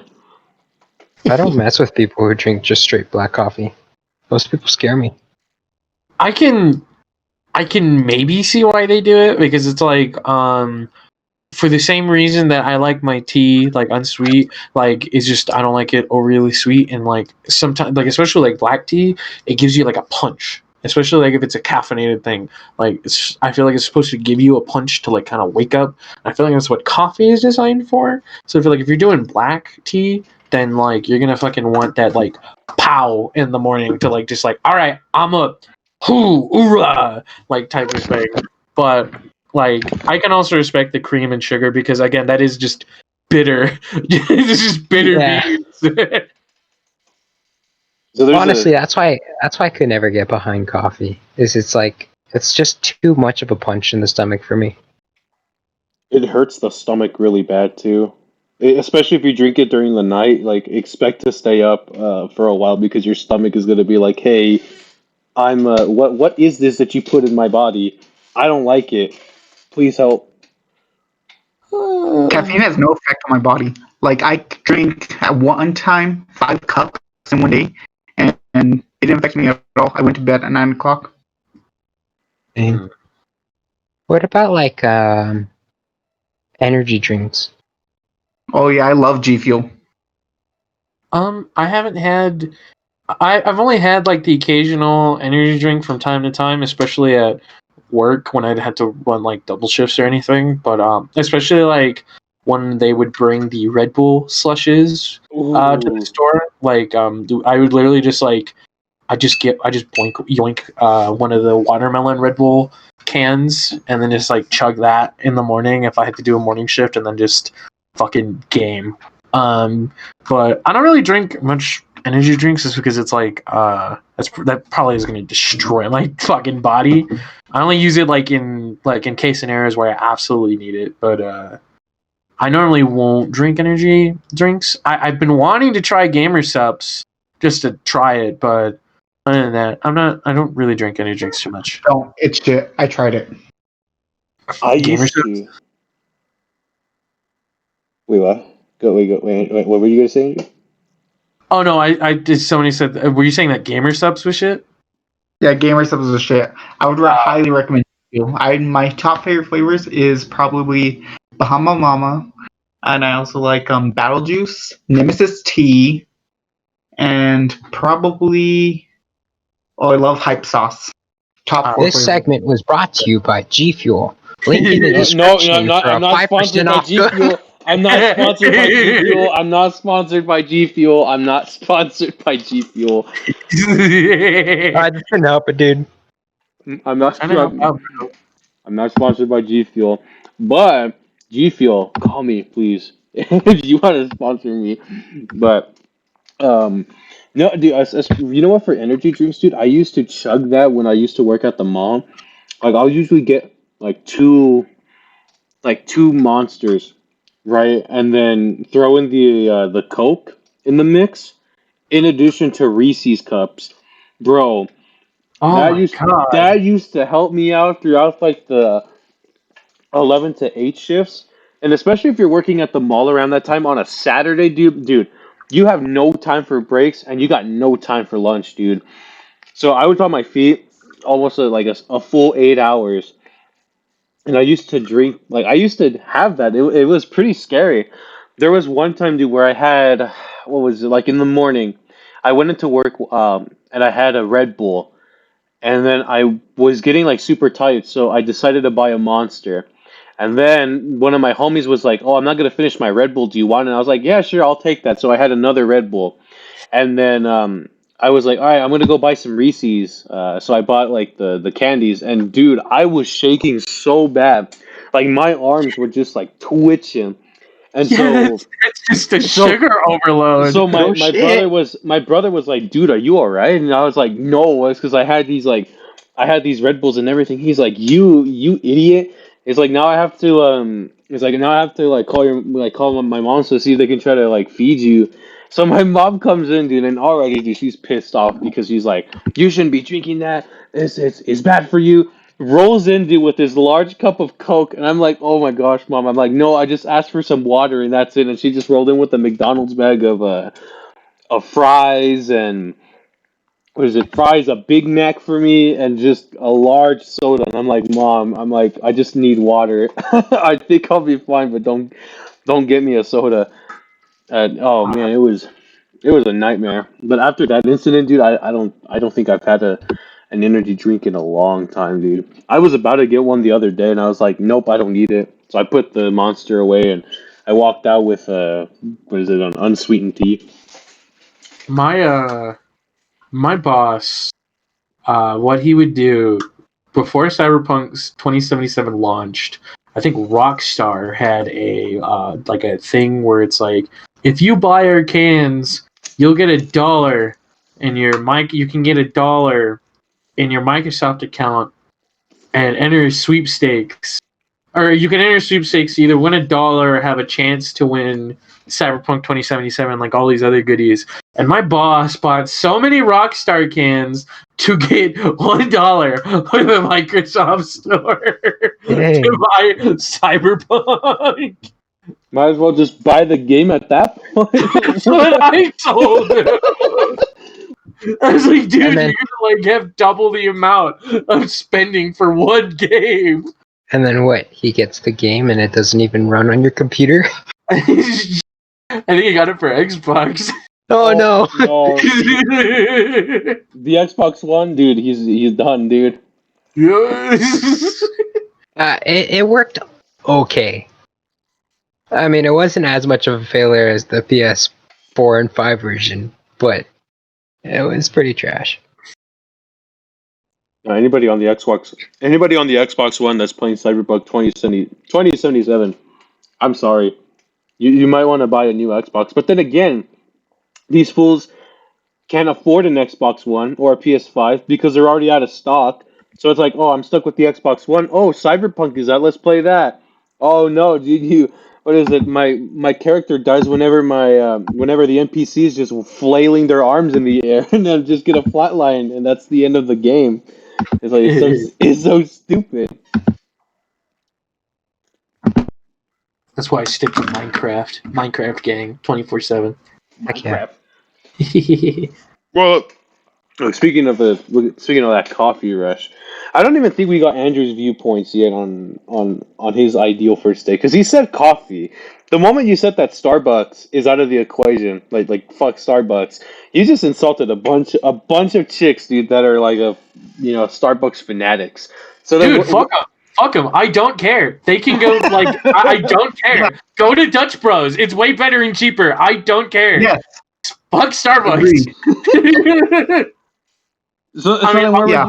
I don't mess with people who drink just straight black coffee. Those people scare me. I can maybe see why they do it, because it's like for the same reason that I like my tea like unsweet, like it's just I don't like it overly sweet, and like sometimes like especially like black tea, it gives you like a punch. Especially like if it's a caffeinated thing, like I feel like it's supposed to give you a punch to like kind of wake up. I feel like that's what coffee is designed for. So I feel like if you're doing black tea, then like you're gonna fucking want that like pow in the morning to like just like, all right, I'm a hoo oorah like type of thing. But like I can also respect the cream and sugar, because again that is just bitter. It's just bitter Yeah. beans. So there's Honestly, that's why I could never get behind coffee. It's like it's just too much of a punch in the stomach for me. it hurts the stomach really bad too. Especially if you drink it during the night, like expect to stay up for a while because your stomach is gonna be like, "Hey, I'm what is this that you put in my body? I don't like it. Please help." Caffeine has no effect on my body. Like I drink at one time 5 cups in one day, and it didn't affect me at all. I went to bed at 9 o'clock. And what about like energy drinks? Oh yeah, I love G Fuel. I haven't had. I've only had like the occasional energy drink from time to time, especially at work when I'd had to run like double shifts or anything. But especially like when they would bring the Red Bull slushes to the Ooh. store, like I would literally just like I just boink yoink one of the watermelon Red Bull cans, and then just like chug that in the morning if I had to do a morning shift, and then just fucking game. But I don't really drink much energy drinks, just because it's like that probably is going to destroy my fucking body. I only use it like in case scenarios where I absolutely need it, but I normally won't drink energy drinks. I've been wanting to try Gamer Subs just to try it, but other than that, I don't really drink energy drinks too much. Don't. It's shit. I tried it. I Gamer used Subs? to. Wait, what? Wait. What were you gonna say? Oh no, I did. Somebody said. Were you saying that Gamer Subs was shit? Yeah, Gamer Subs is a shit. I would highly recommend you. My top favorite flavors is probably Bahama Mama, and I also like Battle Juice, Nemesis Tea, and probably I love Hype Sauce. Top four This flavors. segment was brought to you by G Fuel. Link in the No, description I'm not. for a I'm not 5% sponsored by off G code. Fuel. I'm not sponsored by G Fuel. I'm not sponsored by G Fuel. I'm not sponsored by G Fuel. I just couldn't help it, dude. I'm not. Trying to help out, bro. I'm not sponsored by G Fuel, but G Fuel, call me please if you want to sponsor me. But no, dude, you know what? For energy drinks, dude, I used to chug that when I used to work at the mall. Like I'll usually get like two monsters, right, and then throw in the Coke in the mix, in addition to Reese's cups, bro. Oh That my used god. that used to help me out throughout like the 11 to 8 shifts, and especially if you're working at the mall around that time on a Saturday, dude, you have no time for breaks and you got no time for lunch, dude. So I was on my feet almost like a full 8 hours, and I used to have that. It was pretty scary. There was one time, dude, where I had, what was it, like in the morning, I went into work, and I had a Red Bull, and then I was getting like super tired, so I decided to buy a Monster. And then one of my homies was like, "Oh, I'm not gonna finish my Red Bull. Do you want it?" And I was like, "Yeah, sure, I'll take that." So I had another Red Bull, and then I was like, "All right, I'm gonna go buy some Reese's." So I bought like the candies, and dude, I was shaking so bad, like my arms were just like twitching, and Yes, it's just a so sugar overload. so my No my shit. brother was like, "Dude, are you all right?" And I was like, "No," it's because I had these Red Bulls and everything. He's like, "You idiot!" It's like now I have to It's like now I have to like call my mom to see if they can try to like feed you. So my mom comes in, dude, and already, dude, she's pissed off because she's like, "You shouldn't be drinking that. It's bad for you." Rolls in, dude, with this large cup of Coke, and I'm like, "Oh my gosh, mom!" I'm like, "No, I just asked for some water, and that's it." And she just rolled in with a McDonald's bag of fries and what is it? Fries, a Big Mac for me, and just a large soda. And I'm like, Mom, I just need water. I think I'll be fine, but don't get me a soda. And oh man, it was a nightmare. But after that incident, dude, I don't think I've had an energy drink in a long time, dude. I was about to get one the other day, and I was like, nope, I don't need it. So I put the Monster away, and I walked out with what is it, an unsweetened tea. My boss, what he would do before Cyberpunk 2077 launched, I think Rockstar had a thing where it's like, if you buy our cans, you'll get $1 in your mic. You can get $1 in your Microsoft account and enter sweepstakes. Or you can enter sweepstakes to either win $1 or have a chance to win Cyberpunk 2077, like all these other goodies. And my boss bought so many Rockstar cans to get $1 from the Microsoft store Dang. to buy Cyberpunk. Might as well just buy the game at that That's point. what I told him. I was like, dude, And then- you're gonna have double the amount of spending for one game. And then what? He gets the game and it doesn't even run on your computer? I think he got it for Xbox. Oh no! No. The Xbox One, dude, he's done, dude. Yes. It worked okay. I mean, it wasn't as much of a failure as the PS4 and 5 version, but it was pretty trash. Anybody on the Xbox One that's playing Cyberpunk 2077, I'm sorry. You might want to buy a new Xbox. But then again, these fools can't afford an Xbox One or a PS5 because they're already out of stock. So it's like, oh, I'm stuck with the Xbox One. Oh, Cyberpunk is out. Let's play that. Oh no, what is it? My character dies whenever whenever the NPC is just flailing their arms in the air and then just get a flatline, and that's the end of the game. It's like it's so stupid. That's why I stick to Minecraft. Minecraft gang, 24/7. Heck yeah. Well, look, speaking of that coffee rush, I don't even think we got Andrew's viewpoints yet on his ideal first date, because he said coffee. The moment you said that Starbucks is out of the equation, like fuck Starbucks, you just insulted a bunch of chicks, dude, that are like Starbucks fanatics. So then, Dude, fuck them. Fuck them. I don't care. They can go, like, I don't care. Go to Dutch Bros. It's way better and cheaper. I don't care. Yeah. Fuck Starbucks. I mean, yeah.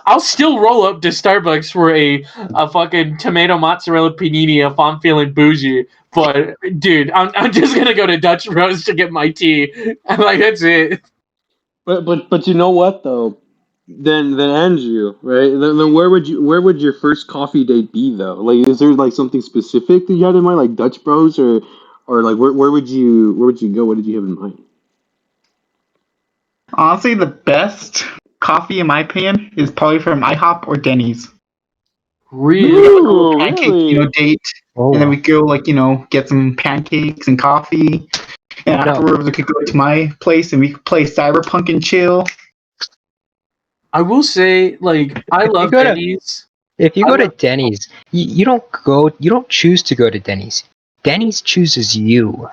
I'll still roll up to Starbucks for a fucking tomato mozzarella panini if I'm feeling bougie. But, dude, I'm just going to go to Dutch Bros to get my tea. And, like, that's it. But you know what though? Then Andrew, right? Then where would your first coffee date be though? Like, is there like something specific that you had in mind, like Dutch Bros, or like where would you go? What did you have in mind? Honestly, the best coffee, in my opinion, is probably from IHOP or Denny's. Really? Ooh, Pancake, really? date, Oh, and then we go get some pancakes and coffee, and afterwards we could go to my place and we could play Cyberpunk and chill. I will say, like, I love go to- Denny's. if you go to Denny's, you don't choose to go to Denny's. Denny's chooses you.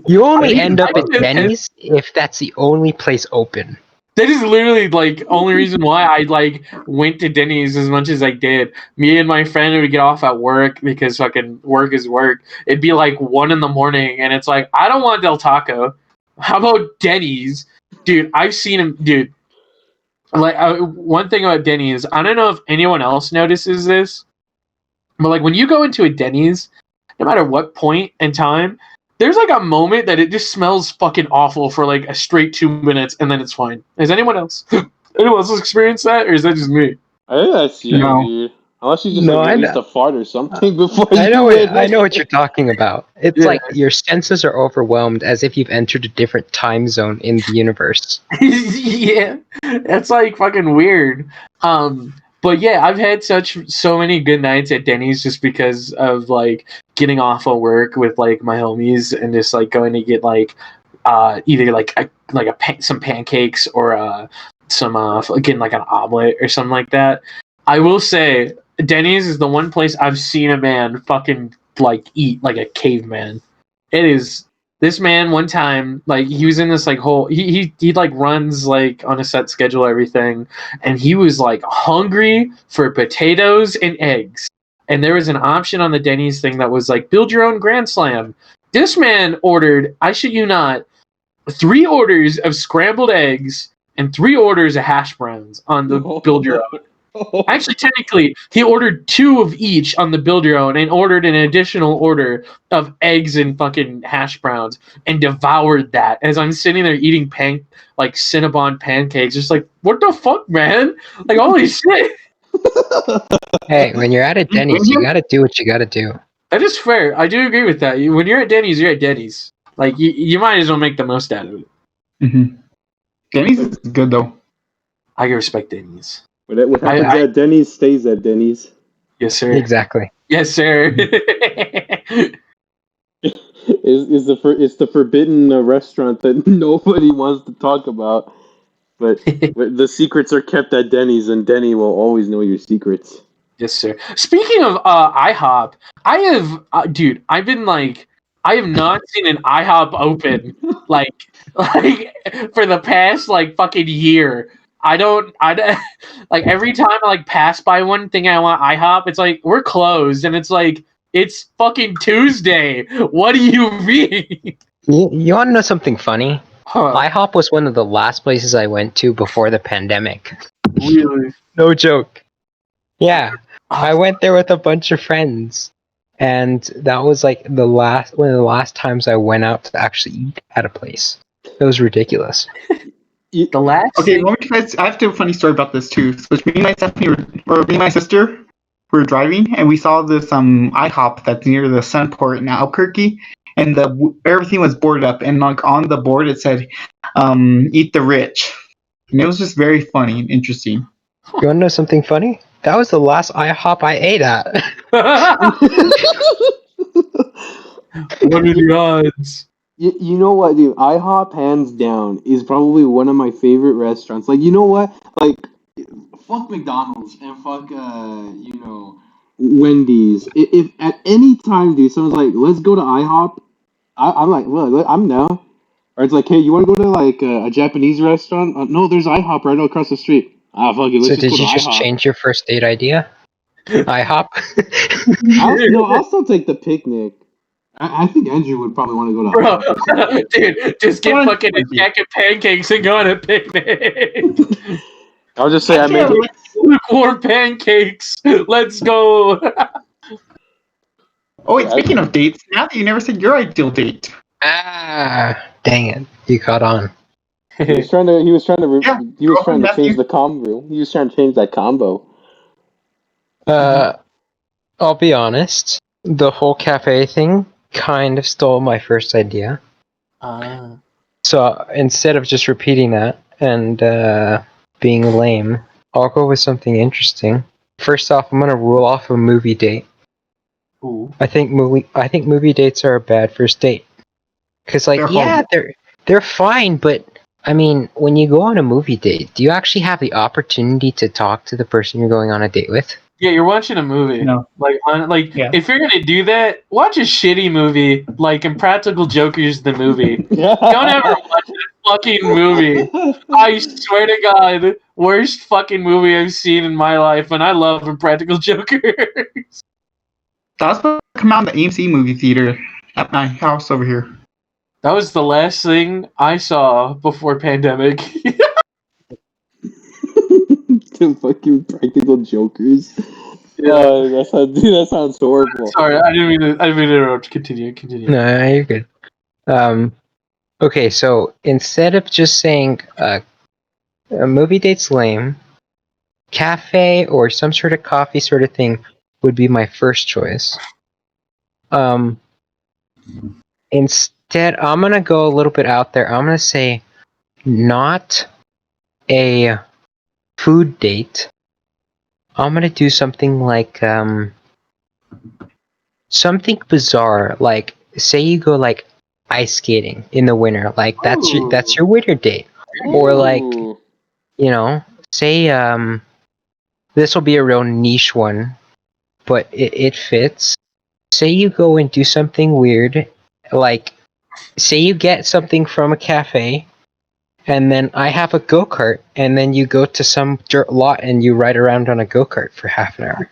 You only end up at Denny's if that's the only place open. That is literally, like, only reason why I, like, went to Denny's as much as I did. Me and my friend would get off at work because fucking work is work. It'd be like 1 a.m, and it's like, I don't want Del Taco. How about Denny's? Dude, I've seen him, dude. Like, one thing about Denny's, I don't know if anyone else notices this, but, like, when you go into a Denny's, no matter what point in time, there's, like, a moment that it just smells fucking awful for, like, a straight 2 minutes, and then it's fine. Has anyone else experienced that, or is that just me? I think that's you, No. dude. Unless you just No, like I released know. a fart or something before I you know went. I know what you're talking about. It's Yeah. like your senses are overwhelmed as if you've entered a different time zone in the universe. Yeah, that's like fucking weird. But yeah, I've had so many good nights at Denny's just because of like getting off of work with like my homies and just like going to get like either like some pancakes or some again like an omelet or something like that. I will say Denny's is the one place I've seen a man fucking like eat like a caveman. It is this man one time like he was in this like whole he like runs like on a set schedule everything, and he was like hungry for potatoes and eggs, and there was an option on the Denny's thing that was like build your own Grand Slam. This man ordered, I shit you not, 3 orders of scrambled eggs and 3 orders of hash browns on the build your own. Actually, technically, he ordered 2 of each on the build your own and ordered an additional order of eggs and fucking hash browns and devoured that as I'm sitting there eating like Cinnabon pancakes. Just like, what the fuck, man? Like, holy shit. Hey, when you're at a Denny's, you gotta do what you gotta do. That is fair. I do agree with that. When you're at Denny's, you're at Denny's. Like, you might as well make the most out of it. Mm-hmm. Denny's is good though. I respect Denny's. What happens at Denny's stays at Denny's. Yes, sir. Exactly. Yes, sir. It's the forbidden restaurant that nobody wants to talk about, but the secrets are kept at Denny's, and Denny will always know your secrets. Yes, sir. Speaking of IHOP, I have, dude, I've been like, I have not seen an IHOP open like for the past like fucking year. I like every time I like pass by one thing I want IHOP, it's like we're closed, and it's like it's fucking Tuesday. What do you mean? You want to know something funny? Huh, IHOP was one of the last places I went to before the pandemic. really? No joke. Yeah, I went there with a bunch of friends, and that was like one of the last times I went out to actually eat at a place. It was ridiculous. The last Okay, thing. well, guys, I have to do a funny story about this too. So me and my Stephanie me and my sister were driving, and we saw this IHOP that's near the Sunport in Albuquerque, and everything was boarded up, and like on the board it said, "Eat the rich," and it was just very funny and interesting. You want to know something funny? That was the last IHOP I ate at. What are the odds? You know what, dude? IHOP, hands down, is probably one of my favorite restaurants. Like, you know what? Like, fuck McDonald's and fuck, Wendy's. If at any time, dude, someone's like, let's go to IHOP, I'm like, well, I'm down. Or it's like, hey, you want to go to, like, a Japanese restaurant? No, there's IHOP right across the street. Ah, fuck it, let's So just did go to you just IHOP. change your first date idea? IHOP? I'll still take the picnic. I think Andrew would probably want to go to Bro, IHOP or something. dude, just get Come on, fucking a Mikey. jack of pancakes and go on a picnic. I'll just say I made it. Lukewarm pancakes. Let's go. Oh, wait, Yeah, speaking of dates, now that you never said your ideal date. Dang it. You caught on. He was trying to Matthew. change the combo. He was trying to change that combo. I'll be honest. The whole cafe thing kind of stole my first idea. So instead of just repeating that and being lame, I'll go with something interesting. First off, I'm gonna rule off a movie date. Ooh. I think movie dates are a bad first date. Cause like, They're yeah, they're fine, but I mean, when you go on a movie date, do you actually have the opportunity to talk to the person you're going on a date with? Yeah, you're watching a movie. No. Yeah. If you're gonna do that, watch a shitty movie, like Impractical Jokers, the movie. Don't ever watch a fucking movie. I swear to God, worst fucking movie I've seen in my life, and I love Impractical Jokers. That was supposed to come out in the AMC movie theater at my house over here. That was the last thing I saw before pandemic. The fucking practical jokers. Yeah. That sounds horrible. Sorry, I didn't mean to interrupt. Continue. No, you're good. Okay, so instead of just saying a movie date's lame, cafe or some sort of coffee sort of thing would be my first choice. Instead, I'm gonna go a little bit out there. I'm gonna say not a food date. I'm gonna do something like something bizarre. Like, say you go like ice skating in the winter. Like that's your winter date. Or like, Ooh. you know, say this will be a real niche one, but it fits. Say you go and do something weird, like say you get something from a cafe, and then I have a go-kart, and then you go to some dirt lot and you ride around on a go-kart for half an hour.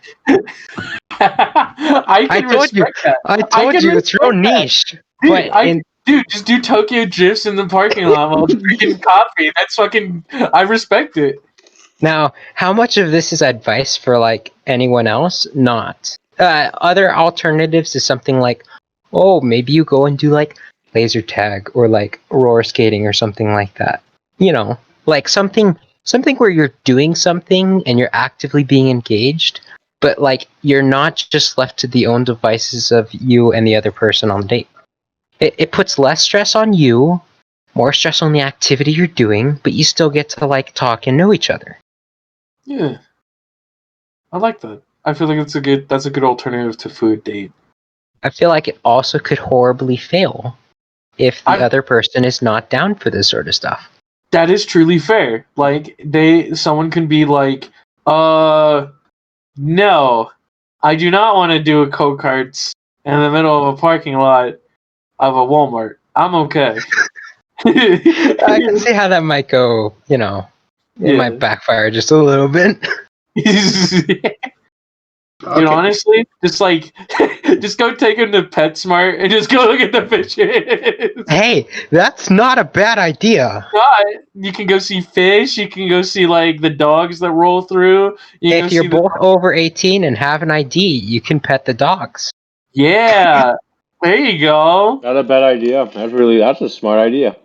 I told you, respect that. I told can you, it's real respect that. niche. Dude, dude, just do Tokyo drifts in the parking lot while drinking coffee. That's fucking. I respect it. Now, how much of this is advice for like anyone else? Not. Other alternatives is something like, oh, maybe you go and do like laser tag or like roller skating or something like that. You know, like something where you're doing something and you're actively being engaged, but like you're not just left to the own devices of you and the other person on the date. It puts less stress on you, more stress on the activity you're doing, but you still get to like talk and know each other. Yeah, I like that. I feel like that's a good alternative to food date. I feel like it also could horribly fail if the other person is not down for this sort of stuff. That is truly fair. Like someone can be like, no, I do not want to do a go-karts in the middle of a parking lot of a Walmart. I'm okay. I can see how that might go, you know, it might backfire just a little bit. Dude, honestly, just go take him to PetSmart and just go look at the fishes. Hey, that's not a bad idea. You can go see fish. You can go see like the dogs that roll through. If you're both over 18 and have an ID, you can pet the dogs. Yeah, there you go. Not a bad idea. That's a smart idea.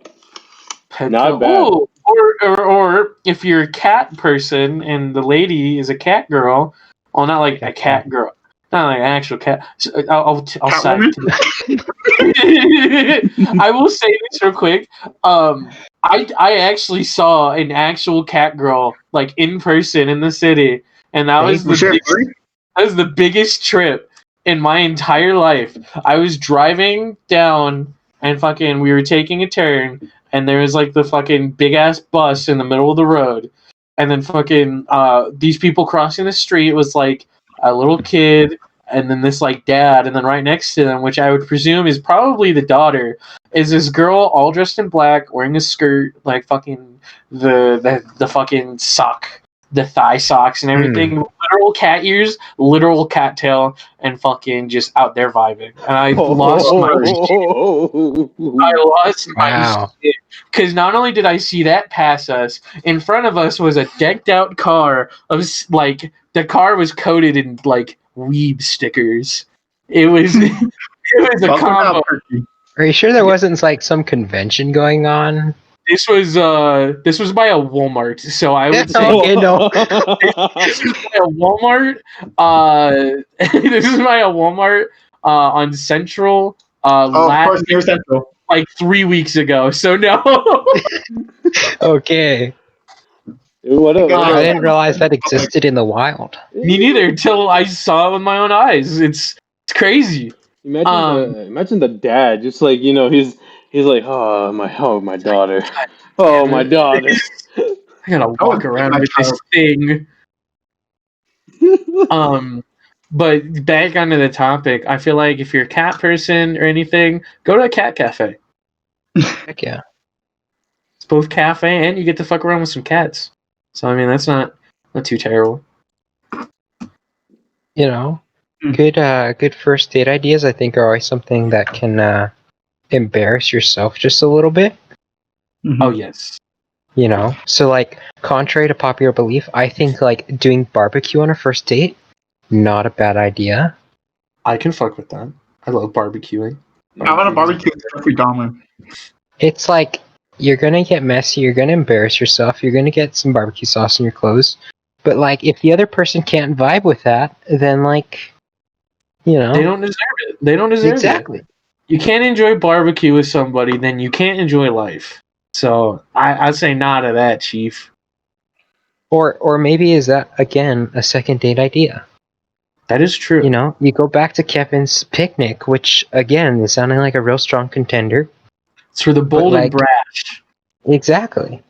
Not bad. Ooh, or if you're a cat person and the lady is a cat girl, well, not like a cat girl, not like an actual cat. I'll side. I will say this real quick. I actually saw an actual cat girl like in person in the city, and that was the biggest trip in my entire life. I was driving down and fucking we were taking a turn, and there was like the fucking big ass bus in the middle of the road, and then fucking these people crossing the street was like a little kid, and then this like dad, and then right next to them, which I would presume is probably the daughter, is this girl all dressed in black, wearing a skirt, like fucking the fucking sock, the thigh socks and everything, literal cat ears, literal cat tail, and fucking just out there vibing. And I lost my shit. Because not only did I see that pass us, in front of us was a decked out car of like the car was coated in like weeb stickers. It was a combo. Are you sure there wasn't like some convention going on? This was by a Walmart, so I would say okay, no. this is by a Walmart. This is by a Walmart on Central. Of course, near Central. Like 3 weeks ago. So no. Okay. I didn't realize that existed in the wild. Me neither, until I saw it with my own eyes. It's crazy. Imagine the dad, just like, you know, he's like, my daughter, my daughter. I gotta walk around with this thing. But back onto the topic, I feel like if you're a cat person or anything, go to a cat cafe. Heck yeah. It's both cafe and you get to fuck around with some cats. So I mean, that's not too terrible. You know, good first date ideas I think are always something that can embarrass yourself just a little bit. Mm-hmm. Oh yes. You know, so like contrary to popular belief, I think like doing barbecue on a first date, not a bad idea. I can fuck with that. I love barbecuing. I want to barbecue with Jeffrey Dahmer. It's like you're gonna get messy, you're gonna embarrass yourself, you're gonna get some barbecue sauce in your clothes, But like, if the other person can't vibe with that, then like, They don't deserve it. They don't deserve exactly. it. You can't enjoy barbecue with somebody, then you can't enjoy life. So I say nah to that, Chief. Or maybe is that again a second date idea? That is true. You know, you go back to Kevin's picnic, which again is sounding like a real strong contender. It's for the bold like- and brash. Exactly.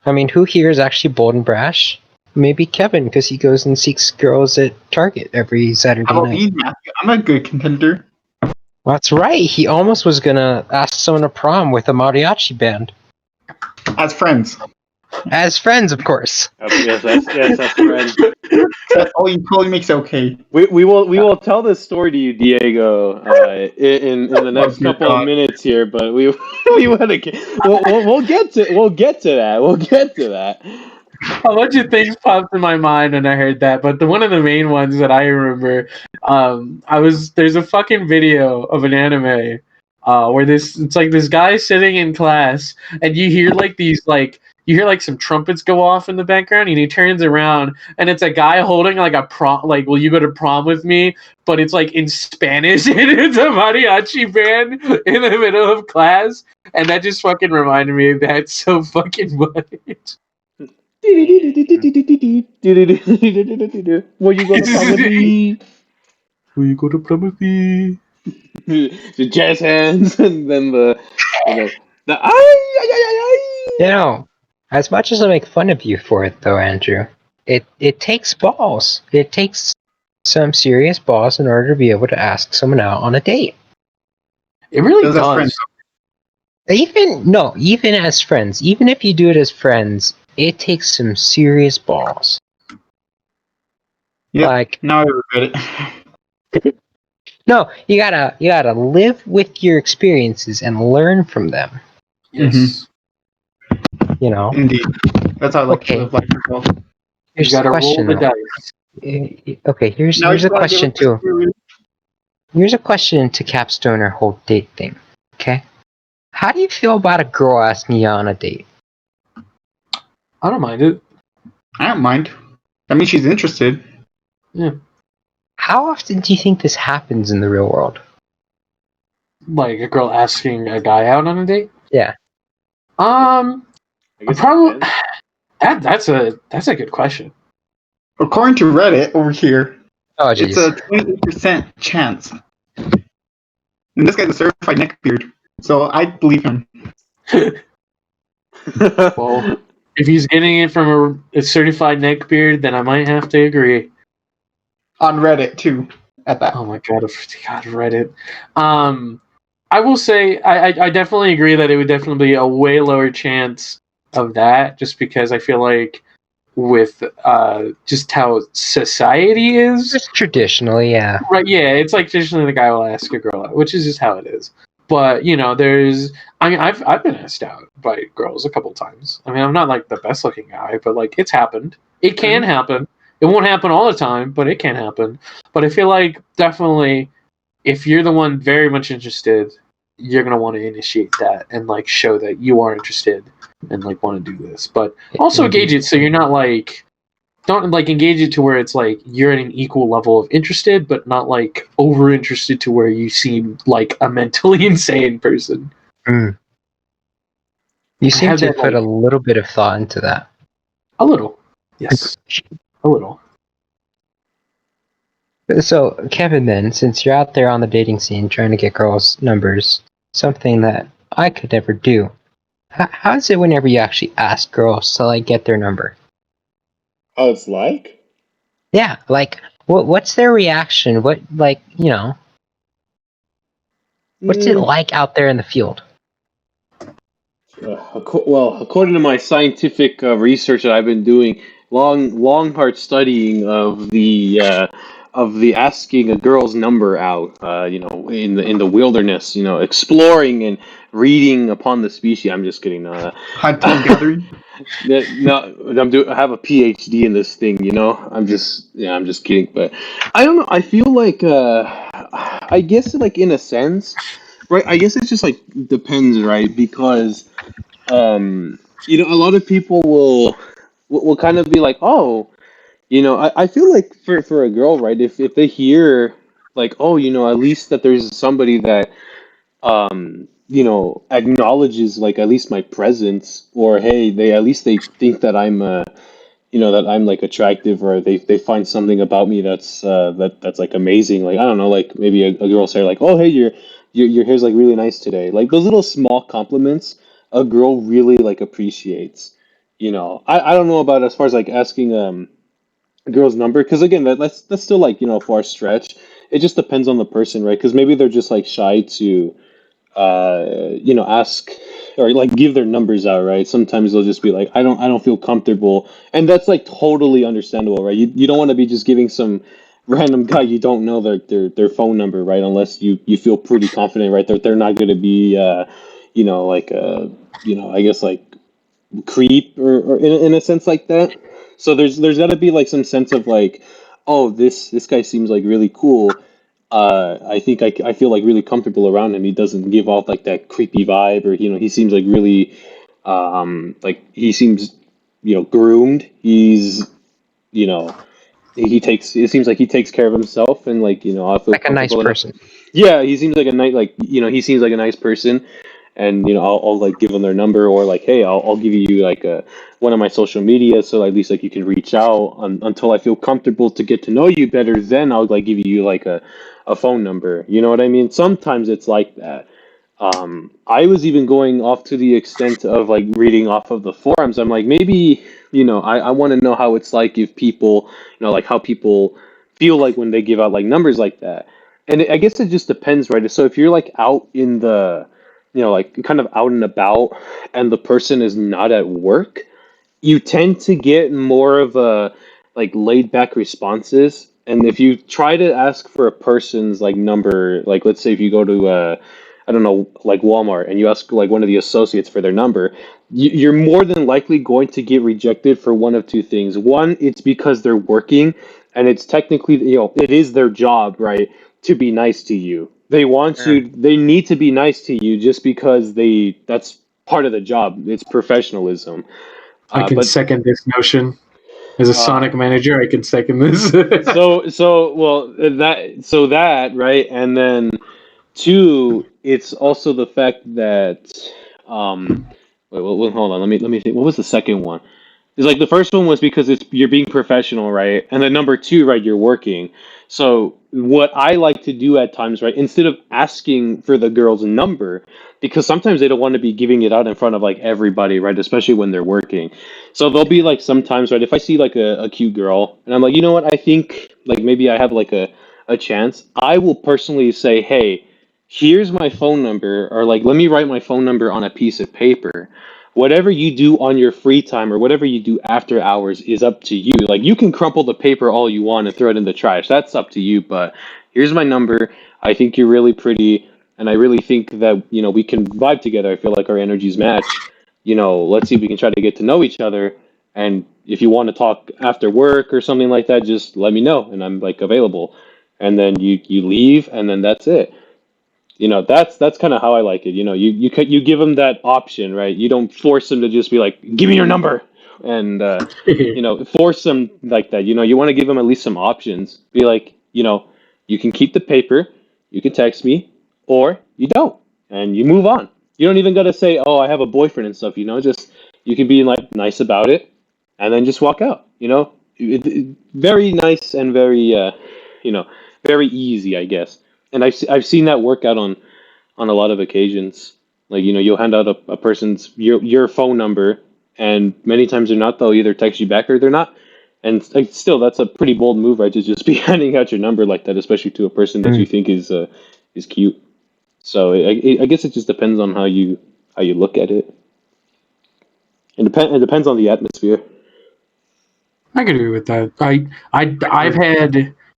I mean, who here is actually bold and brash? Maybe Kevin, because he goes and seeks girls at Target every Saturday How about night. me, Matthew? I'm a good contender. That's right. He almost was gonna ask someone to prom with a mariachi band. As friends. As friends, of course. Yes, that's friends. That's all you totally makes it okay. We will tell this story to you, Diego, in the next dear couple of God. minutes here. But we want to we'll get to that. We'll get to that. A bunch of things popped in my mind when I heard that, but one of the main ones that I remember, there's a fucking video of an anime, where it's like this guy sitting in class, and you hear some trumpets go off in the background, and he turns around, and it's a guy holding like a prom, like, will you go to prom with me? But it's like in Spanish, and it's a mariachi band in the middle of class, and that just fucking reminded me of that so fucking much. Will you go to prom with me? Will you go to prom with me? The jazz hands, and then the ay. You know, as much as I make fun of you for it, though, Andrew, it takes balls. It takes some serious balls in order to be able to ask someone out on a date. It really Those are does. friends. Even as friends, even if you do it as friends, it takes some serious balls. Yep. Like, Now I regret it. no, you gotta live with your experiences and learn from them. Yes. You know, Indeed. That's how I like Okay. to live life as well. here's You the gotta question. roll the though. dice. Okay, here's Now a you gotta question give us too. Here's a question to capstone our whole date thing. Okay, how do you feel about a girl asking you on a date? I don't mind it. I don't mind. I mean, she's interested. How often do you think this happens in the real world? Like a girl asking a guy out on a date. Yeah. I guess it Probably. depends. That's a good question. According to Reddit over here, Oh, it's jeez. a 28% chance. And this guy's a certified neckbeard, so I believe him. Well, if he's getting it from a certified neckbeard, then I might have to agree. On Reddit, too, at that. Oh my god, God, Reddit. I will say I definitely agree that it would definitely be a way lower chance of that, just because I feel like with just how society is, Just traditionally, yeah. right? Yeah, it's like traditionally the guy will ask a girl out, which is just how it is. But you know, I've been asked out by girls a couple times. I mean, I'm not like the best looking guy, but like it's happened. It can happen. It won't happen all the time, but it can happen. But I feel like definitely, if you're the one very much interested, you're gonna want to initiate that and like show that you are interested and like want to do this. But also engage it so you're not like, don't like engage it to where it's like you're at an equal level of interested, but not like over interested to where you seem like a mentally insane person. You seem have to that, put like- a little bit of thought into that. A little, yes, a little. So, Kevin, then, since you're out there on the dating scene trying to get girls' numbers, something that I could never do, how is it whenever you actually ask girls to like get their number? How it's like? Yeah, like what's their reaction? What, like, you know, what's it like out there in the field? Well, according to my scientific research that I've been doing, long hard studying of the asking a girl's number out, in the wilderness, exploring and reading upon the species. I'm just kidding. Hunt gathering. No, I have a PhD in this thing. I'm just kidding. But I don't know. I feel like I guess like in a sense, right? I guess it just like depends, right? Because a lot of people will kind of be like, oh, I feel like for a girl, right? If they hear like, oh, at least that there's somebody that acknowledges like at least my presence, or hey, they think that I'm like attractive, or they find something about me that's like amazing. Like I don't know, like maybe a girl say like, oh hey, your hair's like really nice today. Like those little small compliments, a girl really like appreciates. I don't know about as far as like asking a girl's number, because again that's still like a far stretch. It just depends on the person, right? Because maybe they're just like shy to ask or like give their numbers out, right? Sometimes they'll just be like, I don't feel comfortable, and that's like totally understandable, right? You don't want to be just giving some random guy you don't know their phone number, right? Unless you feel pretty confident, right? They're not going to be, like I guess like creep or in a sense like that. So there's got to be like some sense of like, oh, this guy seems like really cool. I think I feel like really comfortable around him. He doesn't give off like that creepy vibe, or he seems like really, like he seems, groomed. He's, you know, he takes. It seems like he takes care of himself, and like I feel Like a nice comfortable enough. person. Yeah, he seems like a nice, like he seems like a nice person, and I'll like give him their number, or like hey, I'll give you like one of my social media, so at least like you can reach out until I feel comfortable to get to know you better. Then I'll like give you like a phone number. You know what I mean? Sometimes it's like that. I was even going off to the extent of like reading off of the forums. I'm like, maybe, I want to know how it's like if people, like how people feel like when they give out like numbers like that. And I guess it just depends, right? So if you're like out in the, like kind of out and about, and the person is not at work, you tend to get more of a like laid back responses. And if you try to ask for a person's like number, like let's say if you go to I don't know, like Walmart, and you ask like one of the associates for their number, you're more than likely going to get rejected for one of two things. One, it's because they're working, and it's technically, it is their job, right, to be nice to you. They need to be nice to you just because that's part of the job. It's professionalism. I can But second this notion. As a uh, Sonic manager, I can second this. well, that right, and then two, it's also the fact that wait, hold on, let me think. What was the second one? It's like the first one was because you're being professional, right? And then number two, right, you're working. So what I like to do at times, right, instead of asking for the girl's number, because sometimes they don't want to be giving it out in front of like everybody, right? Especially when they're working. So there'll be like sometimes, right, if I see like a cute girl and I'm like, you know what, I think like maybe I have like a chance, I will personally say, hey, here's my phone number, or like let me write my phone number on a piece of paper. Whatever you do on your free time or whatever you do after hours is up to you. Like you can crumple the paper all you want and throw it in the trash. That's up to you. But here's my number. I think you're really pretty, and I really think that we can vibe together. I feel like our energies match. Let's see if we can try to get to know each other. And if you want to talk after work or something like that, just let me know, and I'm like available. And then you leave, and then that's it. That's kind of how I like it. You give them that option, right? You don't force them to just be like, give me your number, and force them like that. You want to give them at least some options. Be like, you can keep the paper, you can text me, or you don't, and you move on. You don't even got to say, oh, I have a boyfriend and stuff. Just you can be like nice about it, and then just walk out. Very nice and very, you know, very easy, I guess. And I've seen that work out on a lot of occasions. Like you'll hand out a person's your phone number, and many times they're not. They'll either text you back or they're not. And like, still, that's a pretty bold move, right? To just be handing out your number like that, especially to a person that you think is cute. So I guess it just depends on how you look at it. It depends on the atmosphere. I can agree with that.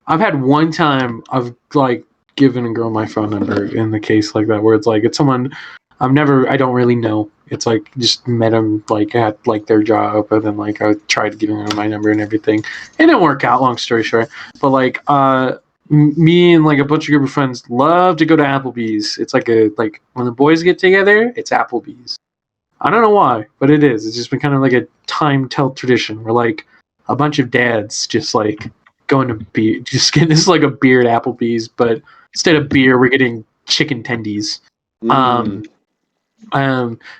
I've had one time I've like given a girl my phone number in the case like that where it's like it's someone I don't really know. It's like just met them like at like their job, and then like I tried giving them my number and everything. It didn't work out. Long story short, but like me and like a bunch of group of friends love to go to Applebee's. It's like when the boys get together, it's Applebee's. I don't know why, but it is. It's just been kind of like a time-telled tradition. We're like, a bunch of dads just like going to beer, just getting this is like a beer at Applebee's, but instead of beer, we're getting chicken tendies. Mm.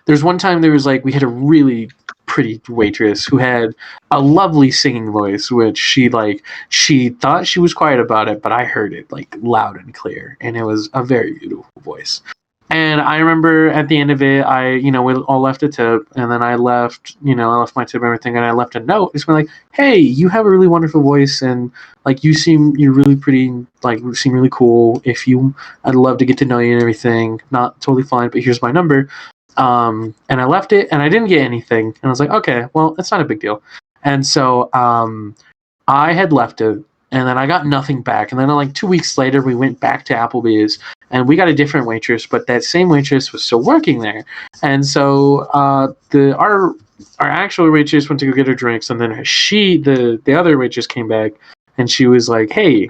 There's one time there was like we had a really pretty waitress who had a lovely singing voice, which she thought she was quiet about it, but I heard it like loud and clear, and it was a very beautiful voice. And I remember at the end of it, we all left a tip, and then I left my tip and everything, and I left a note. It's been like, hey, you have a really wonderful voice, and like you're really pretty, like you seem really cool. I'd love to get to know you and everything. Not totally fine, but here's my number. And I left it, and I didn't get anything, and I was like, okay, well, it's not a big deal. And so I had left it, and then I got nothing back. And then like 2 weeks later, we went back to Applebee's, and we got a different waitress, but that same waitress was still working there. And so our actual waitress went to go get her drinks, and then the other waitress came back, and she was like, hey,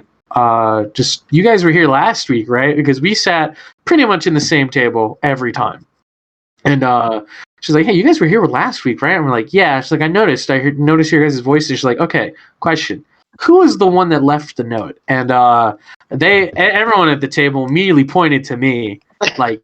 just you guys were here last week, right? Because we sat pretty much in the same table every time. And she's like, hey, you guys were here last week, right? And we're like, yeah. She's like, I noticed your guys' voices. She's like, okay, question. Who was the one that left the note? And everyone at the table immediately pointed to me, like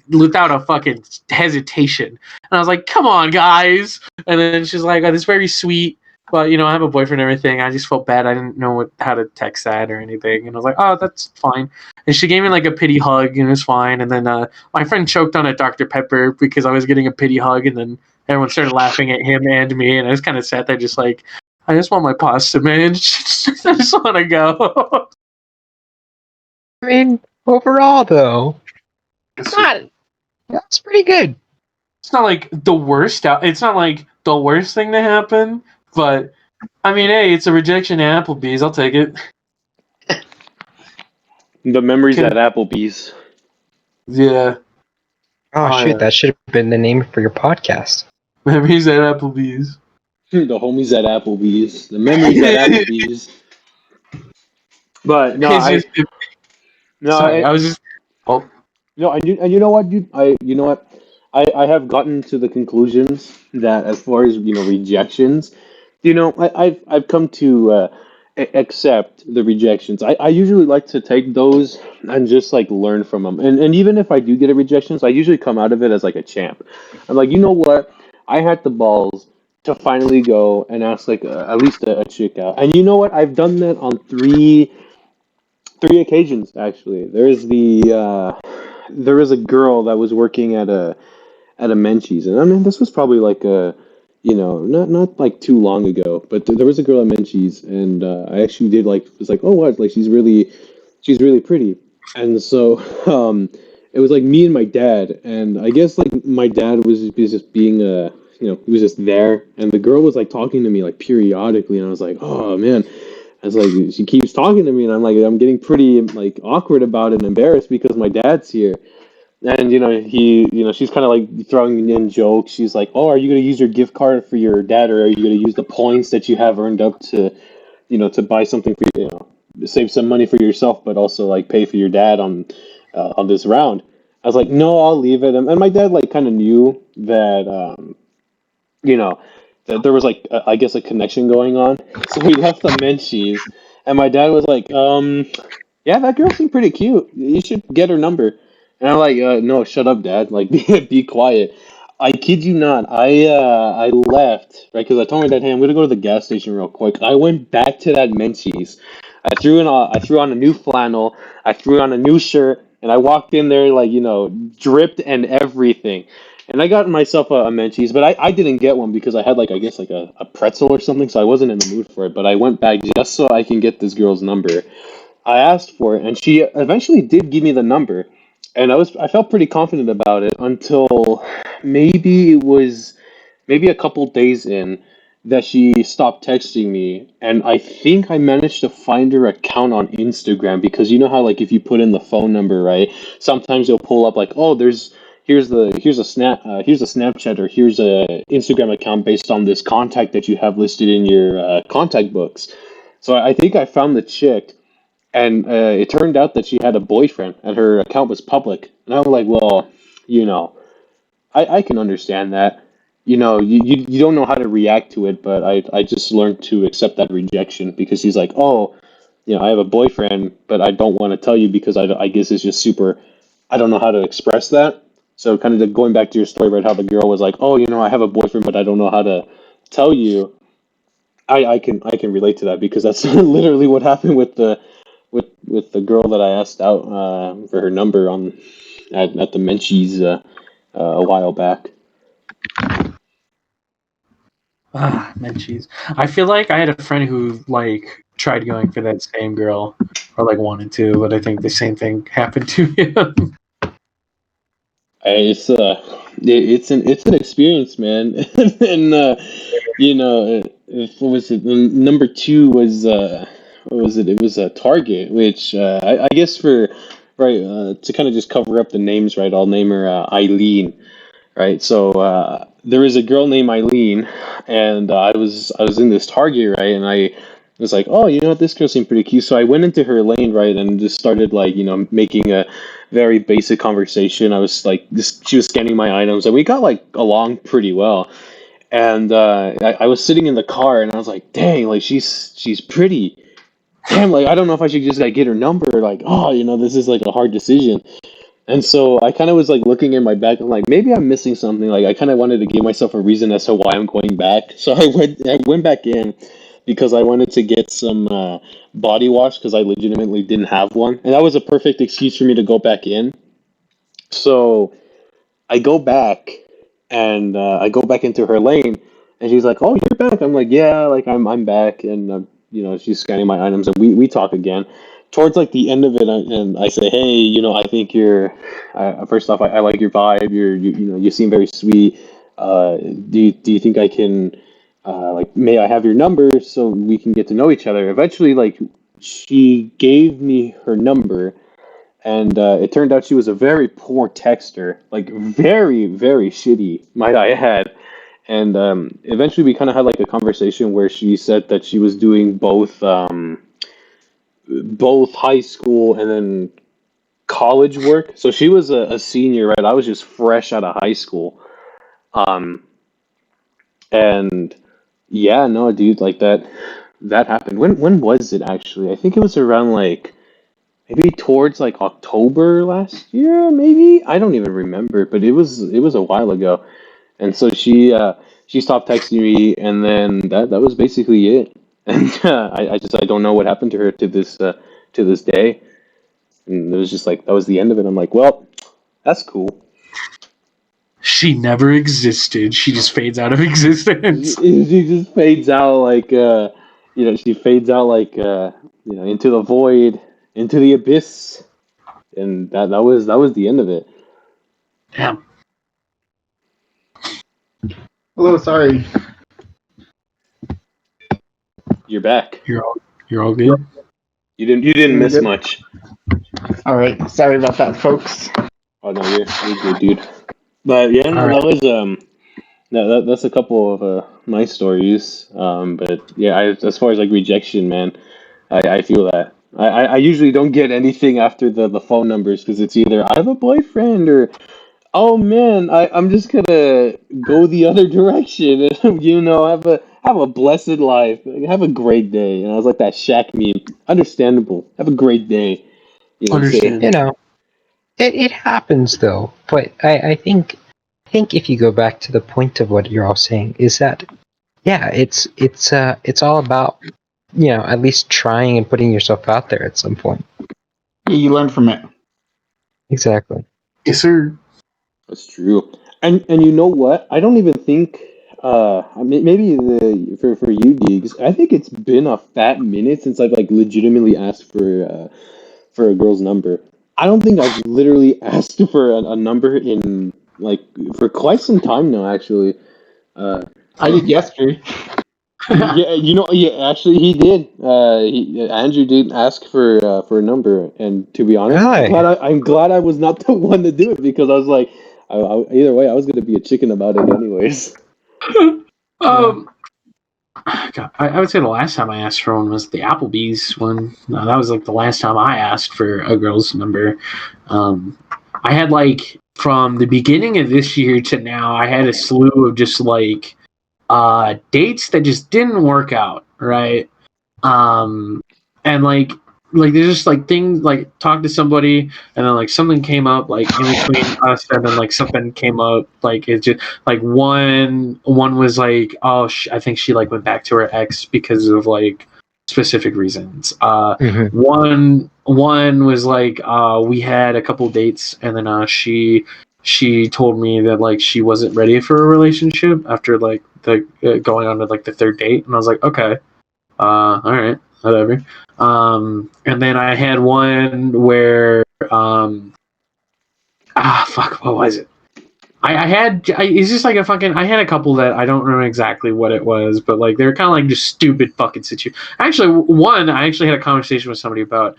without a fucking hesitation. And I was like, come on, guys. And then she's like, oh, this is very sweet. But, I have a boyfriend and everything. I just felt bad. I didn't know how to text that or anything. And I was like, oh, that's fine. And she gave me like a pity hug, and it was fine. And then my friend choked on a Dr. Pepper because I was getting a pity hug. And then everyone started laughing at him and me. And I was kind of sad there, just like, I just want my pasta, man. I just want to go. I mean, overall, though, that's pretty good. It's not like the worst it's not like the worst thing to happen, but I mean, hey, it's a rejection at Applebee's. I'll take it. The memories at Applebee's. Yeah. Oh, shoot, yeah. that should have been the name for your podcast. Memories at Applebee's. The homies at Applebee's. The memories at Applebee's. But no, I was just. Oh. No, and you know what, dude? I have gotten to the conclusions that as far as rejections, I've come to accept the rejections. I usually like to take those and just like learn from them. And even if I do get a rejections, I usually come out of it as like a champ. I'm like, you know what? I had the balls to finally go and ask like at least a chick out. And you know what? I've done that on three occasions actually. There was a girl that was working at a Menchie's, and I mean this was probably like not like too long ago, but there was a girl at Menchie's, and I actually did was like, oh what, like she's really pretty, and so it was like me and my dad, and I guess like my dad was just being he was just there, and the girl was like talking to me like periodically, and I was like, oh man. I was like, she keeps talking to me, and I'm getting pretty like awkward about it and embarrassed because my dad's here. And she's kind of like throwing in jokes. She's like, "Oh, are you going to use your gift card for your dad, or are you going to use the points that you have earned up to, to buy something for save some money for yourself, but also like pay for your dad on this round?" I was like, "No, I'll leave it." And my dad like kind of knew that that there was like I guess a connection going on. So we left the Menchie's, and my dad was like, yeah, that girl seemed pretty cute. You should get her number." And I'm like, no, shut up, Dad. Like, be quiet. I kid you not. I left right because I told my dad, hey, I'm gonna go to the gas station real quick. I went back to that Menchie's. I threw on a new flannel. I threw on a new shirt, and I walked in there like dripped and everything. And I got myself a Menchie's, but I didn't get one because I had like I guess like a pretzel or something, so I wasn't in the mood for it. But I went back just so I can get this girl's number. I asked for it, and she eventually did give me the number. And I felt pretty confident about it until maybe a couple days in that she stopped texting me, and I think I managed to find her account on Instagram because you know how like if you put in the phone number, right, sometimes you'll pull up like, oh, here's a Snapchat, or here's a Instagram account based on this contact that you have listed in your contact books. So I think I found the chick. And it turned out that she had a boyfriend, and her account was public. And I was like, well, I can understand that. you know, you don't know how to react to it, but I just learned to accept that rejection because he's like, oh, you know, I have a boyfriend, but I don't want to tell you because I guess it's just super, I don't know how to express that. So kind of going back to your story, right, how the girl was like, oh, you know, I have a boyfriend, but I don't know how to tell you. I can relate to that because that's literally what happened with the girl that I asked out for her number on at the Menchie's a while back. Menchies. I feel like I had a friend who like tried going for that same girl, or like wanted to, but I think the same thing happened to him. It's an experience, man, and you know, what was it? Number two was what was it? It was a Target, which I guess for right to kind of just cover up the names, right? I'll name her Eileen, right? So there was a girl named Eileen, and I was in this Target, right? And I was like, oh, you know what, this girl seemed pretty cute. So I went into her lane, right, and just started like, you know, making a very basic conversation. I was like, just she was scanning my items, and we got like along pretty well. And I was sitting in the car, and I was like, dang, like she's pretty. Damn, like I don't know if I should just like get her number. Like, oh, you know, this is like a hard decision. And so I kind of was like looking in my back. I'm like, maybe I'm missing something. Like I kind of wanted to give myself a reason as to why I'm going back. So I went back in because I wanted to get some body wash because I legitimately didn't have one, and that was a perfect excuse for me to go back in. So I go back and I go back into her lane, and she's like, "Oh, you're back." I'm like, "Yeah, like I'm back," and you know, she's scanning my items, and we talk again. Towards like the end of it, and I say, "Hey, you know, I think you're. First off, I like your vibe. You know, you seem very sweet. Do you think I can, like, may I have your number so we can get to know each other?" Eventually, like, she gave me her number, and it turned out she was a very poor texter, like very, very shitty, might I add. And eventually, we kind of had like a conversation where she said that she was doing both high school and then college work. So she was a senior, right? I was just fresh out of high school. Um, and yeah, no, dude, like that happened. When was it actually? I think it was around like maybe towards like October last year, maybe. I don't even remember, but it was a while ago. And so she stopped texting me, and then that was basically it. And I don't know what happened to her to this day. And it was just like that was the end of it. I'm like, well, that's cool. She never existed. She just fades out of existence. She just fades out like you know, she fades out like you know, into the void, into the abyss, and that was the end of it. Damn. Hello, sorry. You're back. You're all good. You didn't miss Good. much. All right, sorry about that, folks. Oh no, you're good, dude. But yeah, no, All right. that was no, that's a couple of nice stories. But yeah, as far as like rejection, man, I feel that. I usually don't get anything after the phone numbers because it's either I have a boyfriend or oh man, I'm just gonna go the other direction and you know have a blessed life, have a great day. And I was like that Shaq meme, understandable. Have a great day. You know, say You Understand. know, it happens though. But I think if you go back to the point of what you're all saying is that yeah, it's all about at least trying and putting yourself out there at some point. Yeah, you learn from it. Exactly. Yes, sir. that's true. And you know what? I don't even think maybe for you Deegs, I think it's been a fat minute since I've like legitimately asked for a girl's number. I don't think I've literally asked for a number in like for quite some time now actually. Uh I did yesterday. yeah, yeah, actually he did. Andrew did ask for a number, and to be honest, I'm Really? glad I'm glad I was not the one to do it because I was like either way I was going to be a chicken about it anyways. um, God, I would say the last time I asked for one was the Applebee's one. No, that was like the last time I asked for a girl's number. I had like from the beginning of this year to now, I had a slew of just like dates that just didn't work out, right? And like there's just like things like talk to somebody and then like something came up like in between us and then like something came up like it's just like one was like I think she like went back to her ex because of like specific reasons. One was like we had a couple dates and then she told me that like she wasn't ready for a relationship after like the going on to like the third date, and I was like, okay, all right, whatever. And then I had one where fuck, what was it? It's just like I had a couple that I don't remember exactly what it was, but like they were kind of like just stupid fucking situations. Actually, one I actually had a conversation with somebody about.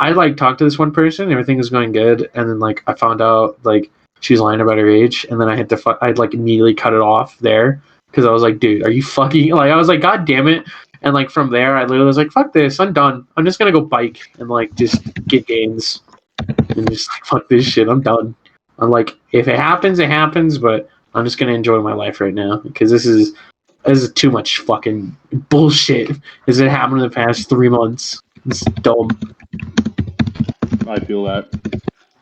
I like talked to this one person, everything was going good, and then like I found out like she was lying about her age, and then I'd like immediately cut it off there because I was like, dude, are you fucking like? I was like, god damn it. And like from there, I literally was like, "Fuck this! I'm done. I'm just gonna go bike and like just get games and just like fuck this shit. I'm done. I'm like, if it happens, it happens. But I'm just gonna enjoy my life right now because this is too much fucking bullshit. As it happened in the past 3 months. It's dumb. I feel that.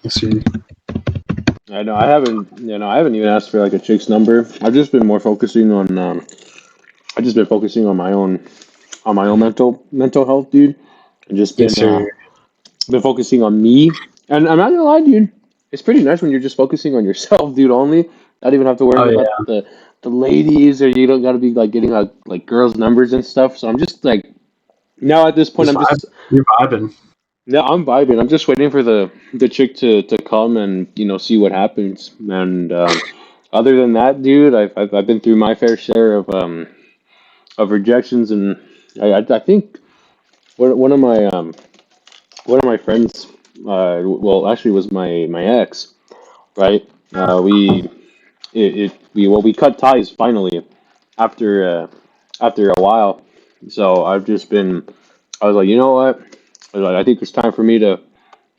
Yes, sir. I know. I haven't even asked for like a chick's number. I've just been more focusing on. I've just been focusing on my own mental health, dude. And just been been focusing on me. And I'm not gonna lie, dude. It's pretty nice when you're just focusing on yourself, dude. Only not even have to worry about the ladies, or you don't gotta be like getting like girls' numbers and stuff. So I'm just like now at this point, You're vibing. no, I'm vibing. I'm just waiting for the chick to come and see what happens. And other than that, dude, I've been through my fair share of rejections, and I think one of my friends, well, actually was my ex, right? We cut ties finally after a while. So I was like, you know what? I was like, I think it's time for me to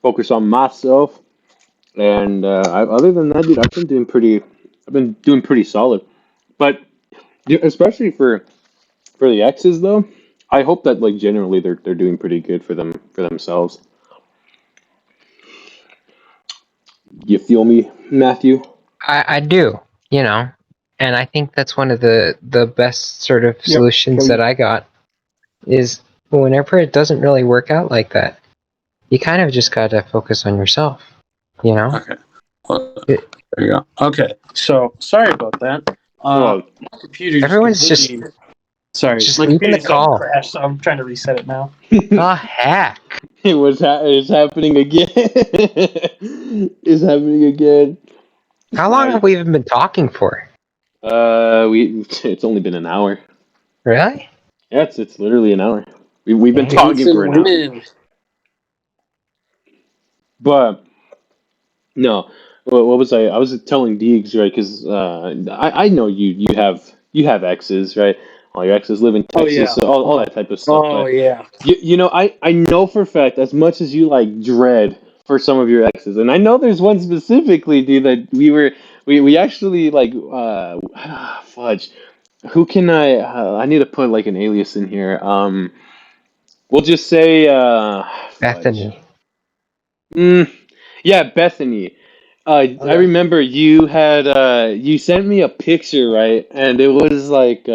focus on myself. And other than that, dude, I've been doing pretty solid. But especially for the exes, though, I hope that like generally they're doing pretty good for themselves. You feel me, Matthew? I do, and I think that's one of the best sort of solutions that I got is whenever it doesn't really work out like that, you kind of just gotta focus on yourself, Okay. Well, there you go. Okay. So sorry about that. Well, My computer's Everyone's completely... Sorry, just my leaving the computer call. crashed, so I'm trying to reset it now. Oh heck! it's happening again. It's happening again. How long have we even been talking for? It's only been an hour. Really? Yeah, it's literally an hour. We've been talking for an hour. But no, what was I? I was telling Deegs, right? Because I know you have exes, right? All your exes live in Texas, so all that type of stuff. Oh But yeah. I know for a fact, as much as you like dread for some of your exes, and I know there's one specifically, dude, that we actually like fudge. Who can I need to put like an alias in here. We'll just say fudge. Bethany. Yeah, Bethany. I remember you had you sent me a picture, right? And it was like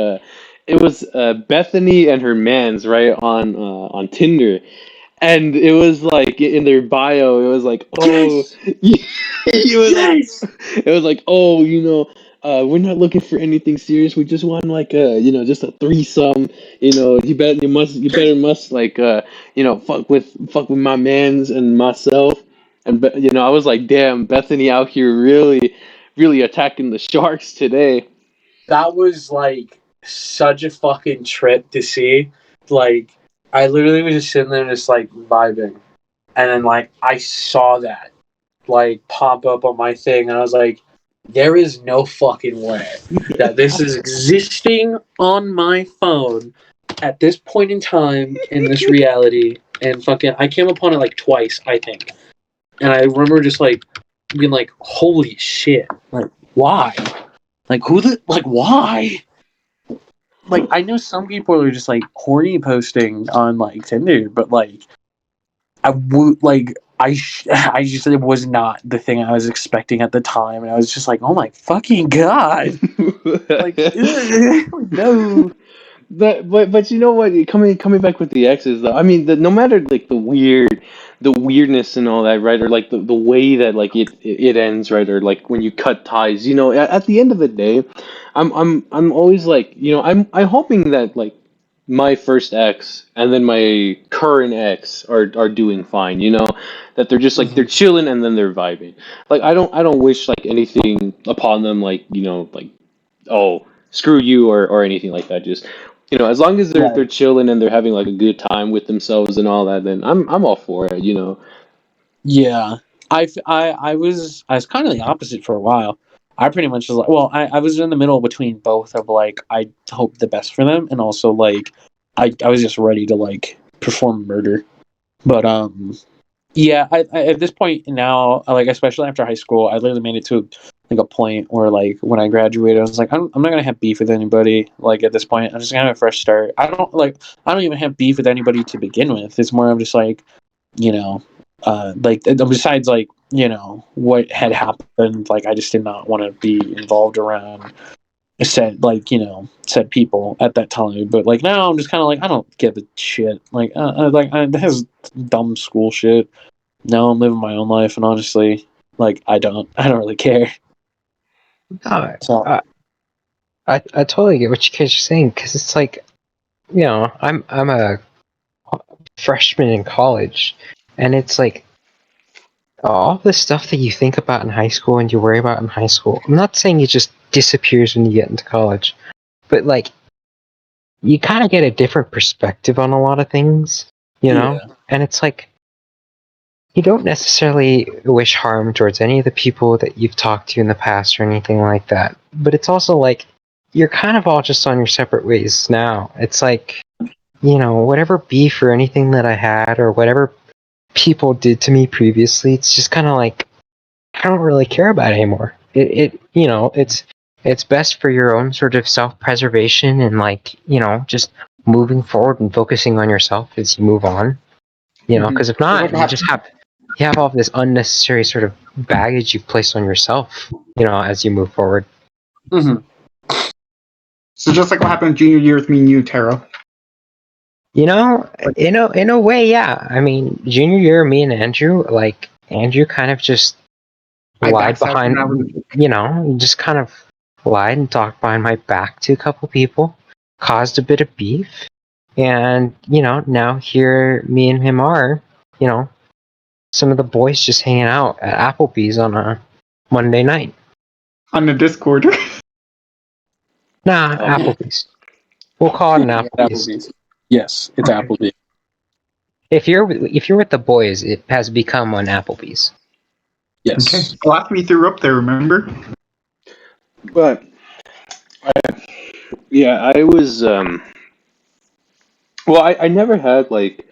Bethany and her man's right on Tinder, and it was like in their bio, it was like, oh, it was like, oh, we're not looking for anything serious. We just want like just a threesome. You better must like fuck with my mans and myself. And I was like, damn, Bethany out here really, really attacking the Sharks today. That was like such a fucking trip to see. Like, I literally was just sitting there just like vibing. And then like I saw that like pop up on my thing, and I was like, there is no fucking way that this is existing on my phone at this point in time in this reality. And fucking I came upon it like twice, I think. And I remember just like being like, holy shit, like why? Like why? Like I know some people are just like horny posting on like Tinder, but like I would like I just it was not the thing I was expecting at the time, and I was just like, oh my fucking god, like no. But you know what? Coming back with the exes though. I mean, no matter like the weirdness and all that, right? Or like the way that like it ends, right? Or like when you cut ties, you know, at the end of the day, I'm always like, you know, I'm hoping that like my first ex and then my current ex are doing fine, you know, that they're just like they're chilling and then they're vibing. Like I don't wish like anything upon them, like, you know, like, oh, screw you or anything like that. Just, you know, as long as they're Right. chilling and they're having like a good time with themselves and all that, then I'm all for it, you know. Yeah, I was kind of the opposite for a while. I pretty much was like, well, I was in the middle between both of like I hope the best for them, and also like I was just ready to like perform murder. But yeah, I at this point now, like especially after high school, I literally made it to like a point where like when I graduated, I was like, I'm not gonna have beef with anybody. Like at this point, I'm just gonna have a fresh start. I don't even have beef with anybody to begin with. It's more of just like, you know, like besides like, you know, what had happened, like I just did not want to be involved around said, like, you know, said people at that time. But like now I'm just kind of like, I don't give a shit. Like this is dumb school shit. Now I'm living my own life, and honestly, like I don't really care. No, So I totally get what you guys are saying, because it's like, you know, I'm a freshman in college, and it's like all the stuff that you think about in high school and you worry about in high school. I'm not saying it just disappears when you get into college, but like you kind of get a different perspective on a lot of things, you know? yeah, And it's like you don't necessarily wish harm towards any of the people that you've talked to in the past or anything like that. But it's also like you're kind of all just on your separate ways now. It's like, you know, whatever beef or anything that I had or whatever people did to me previously, it's just kind of like I don't really care about it anymore. It you know, it's best for your own sort of self-preservation and like, you know, just moving forward and focusing on yourself as you move on. You know, because if So what not, happened? you have all this unnecessary sort of baggage you've placed on yourself, you know, as you move forward. hmm So just like what happened junior year with me and you, Taro. You know, in a way, yeah. I mean, junior year, me and Andrew, like Andrew kind of just I lied backstabbed when I was. behind, you know, he just kind of lied and talked behind my back to a couple people, caused a bit of beef, and you know, now here me and him are, you know, some of the boys just hanging out at Applebee's on a Monday night. On the Discord. Nah, Applebee's. We'll call it an Applebee's. Applebee's. Yes, it's Okay. Applebee's. If you're with the boys, it has become an Applebee's. Yes. Okay. Last we threw up there, remember? But yeah, I was well, I never had like,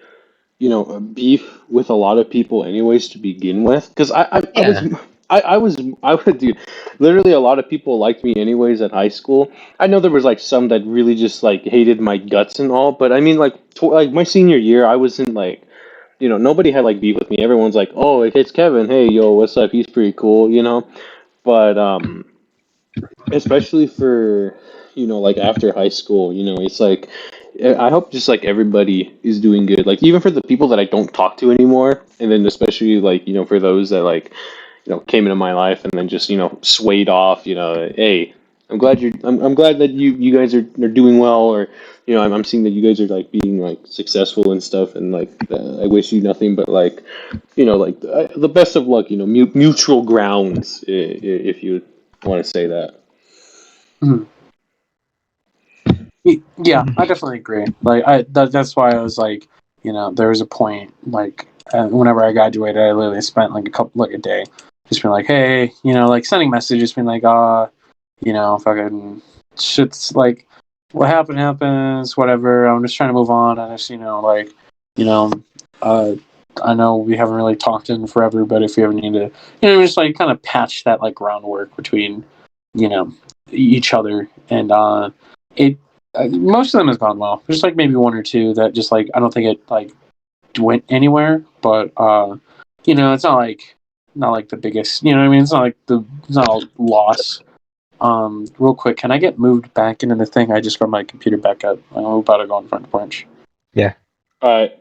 you know, a beef with a lot of people anyways to begin with, because Yeah, I would, dude, literally a lot of people liked me anyways at high school. I know there was like some that really just like hated my guts and all, but I mean like like my senior year I wasn't like, you know, nobody had like beef with me. Everyone's like, oh, it's Kevin, hey, yo, what's up, he's pretty cool, you know. But especially for, you know, like after high school, you know, it's like I hope just like everybody is doing good, like even for the people that I don't talk to anymore, and then especially like, you know, for those that like, you know, came into my life and then just, you know, swayed off, you know, hey, I'm glad that you guys are doing well, or, you know, I'm seeing that you guys are like being like successful and stuff, and like I wish you nothing but like, you know, like the best of luck, you know, mutual grounds, if you want to say that. Mhm. Yeah, I definitely agree. Like that's why I was like, you know, there was a point like whenever I graduated, I literally spent like a day, just being like, hey, you know, like sending messages, being like, you know, fucking shit's like, what happened happens, whatever. I'm just trying to move on, and just, you know, like, you know, uh, I know we haven't really talked in forever, but if you ever need to, just like kind of patch that like groundwork between, each other, and it most of them has gone well. There's like maybe one or two that just like I don't think it like went anywhere, but it's not like the biggest. You know what I mean? It's not a loss. Real quick, can I get moved back into the thing? I just got my computer back up. I'm about to go on front porch. Yeah. All right.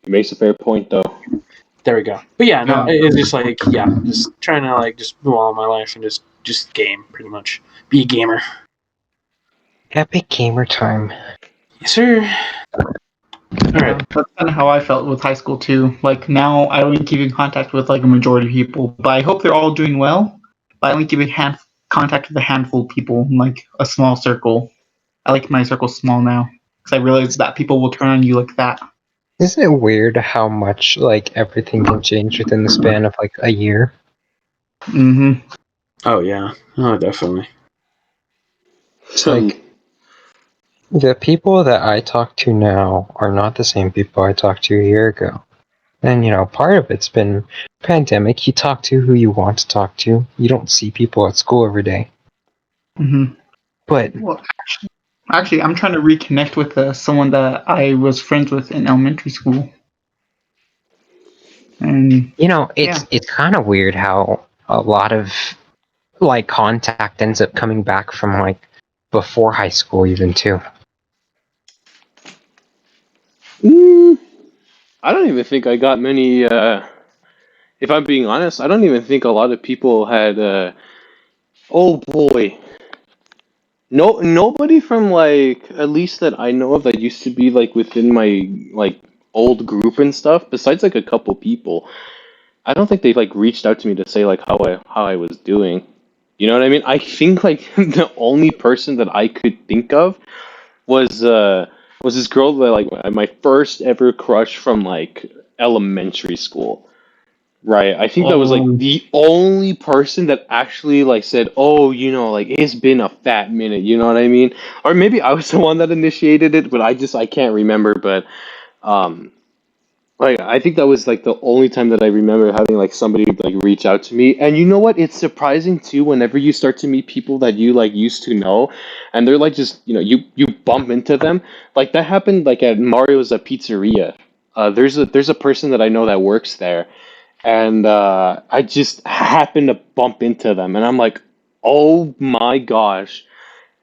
He makes a fair point, though. There we go. But yeah, no, it's just like just trying to like just move on my life and just game pretty much. Be a gamer. Epic gamer time. Yes, sir. All right. That's kind of how I felt with high school too. Like now, I only keep in contact with like a majority of people, but I hope they're all doing well. But I only keep in contact with a handful of people, like a small circle. I like my circle small now because I realize that people will turn on you like that. Isn't it weird how much like everything can change within the span of like a year? Mm-hmm. Oh yeah. Oh, definitely. Like the people that I talk to now are not the same people I talked to a year ago. And part of it's been pandemic. You talk to who you want to talk to. You don't see people at school every day. Mm-hmm. But well, actually, I'm trying to reconnect with someone that I was friends with in elementary school. And it's kind of weird how a lot of like contact ends up coming back from like before high school even too. I don't even think I got many. If I'm being honest, I don't even think a lot of people had. Oh boy, nobody from like at least that I know of that used to be like within my like old group and stuff. Besides like a couple people, I don't think they like reached out to me to say like how I was doing. You know what I mean? I think like the only person that I could think of was this girl that like my first ever crush from like elementary school. Right. I think that was like the only person that actually like said, "Oh, like it's been a fat minute." You know what I mean? Or maybe I was the one that initiated it, but I can't remember. But um, like I think that was like the only time that I remember having like somebody like reach out to me. And you know what? It's surprising too whenever you start to meet people that you like used to know, and they're like just you bump into them. Like that happened like at Mario's Pizzeria. There's a person that I know that works there, and I just happened to bump into them, and I'm like, oh my gosh,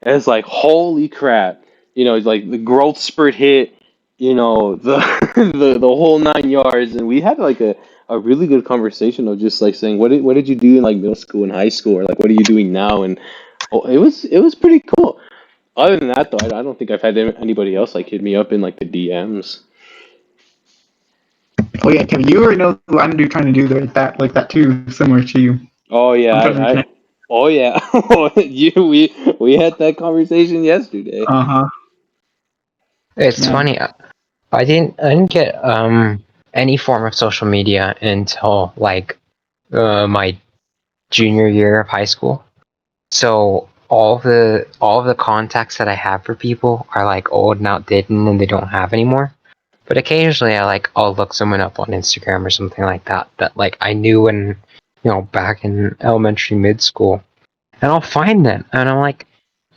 and it's like holy crap, like the growth spurt hit, the the whole 9 yards, and we had like a really good conversation of just like saying what did you do in like middle school and high school, or like what are you doing now, and it was pretty cool. Other than that, though, I don't think I've had anybody else like hit me up in like the DMs. oh yeah, Kevin, you already know what I'm trying to do like that too, similar to you. Oh yeah, I'm trying to reconnect. oh yeah, we had that conversation yesterday. Uh-huh. It's Yeah. funny. I didn't get any form of social media until like my junior year of high school. So all of the contacts that I have for people are like old and outdated and they don't have anymore. But occasionally I'll look someone up on Instagram or something like that like I knew when back in elementary, mid school, and I'll find them and I'm like,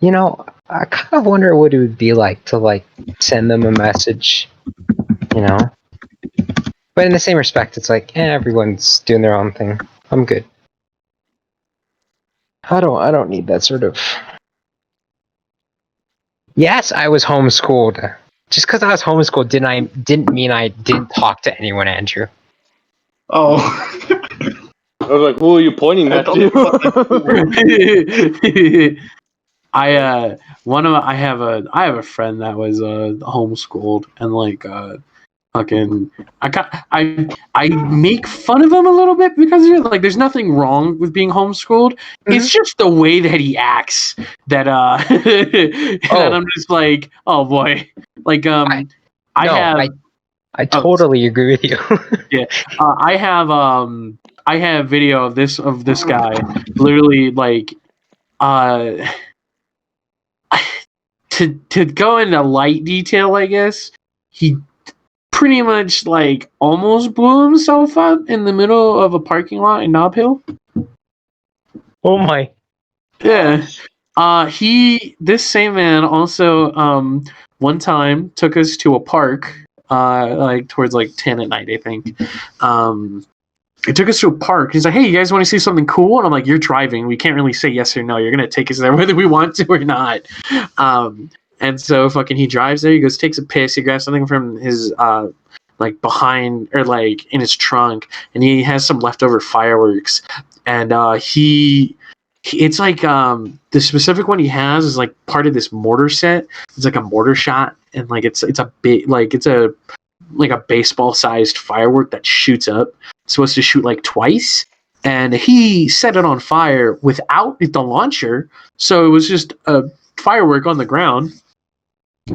I kind of wonder what it would be like to like send them a message, But in the same respect, it's like everyone's doing their own thing. I'm good. I don't need that sort of. Yes, I was homeschooled. Just because I was homeschooled didn't mean I didn't talk to anyone, Andrew. Oh. I was like, who are you pointing at? I have a friend that was homeschooled, and like fucking I make fun of him a little bit because like there's nothing wrong with being homeschooled. Mm-hmm. It's just the way that he acts that that I'm just like, oh boy. Like I totally agree with you. Yeah. I have video of this guy literally like to go into light detail, I guess. pretty much like almost blew himself up in the middle of a parking lot in Nob Hill. Oh my. Yeah. This same man also one time took us to a park like towards like 10 at night, I think. He took us to a park. He's like, "Hey, you guys want to see something cool?" And I'm like, "You're driving. We can't really say yes or no. You're gonna take us there whether we want to or not." And so fucking he drives there. He goes, takes a piss. He grabs something from his like behind or like in his trunk, and he has some leftover fireworks. And it's like the specific one he has is like part of this mortar set. It's like a mortar shot, and like it's a big like it's a like a baseball sized firework that shoots up. It's supposed to shoot like twice, and he set it on fire without the launcher, so it was just a firework on the ground,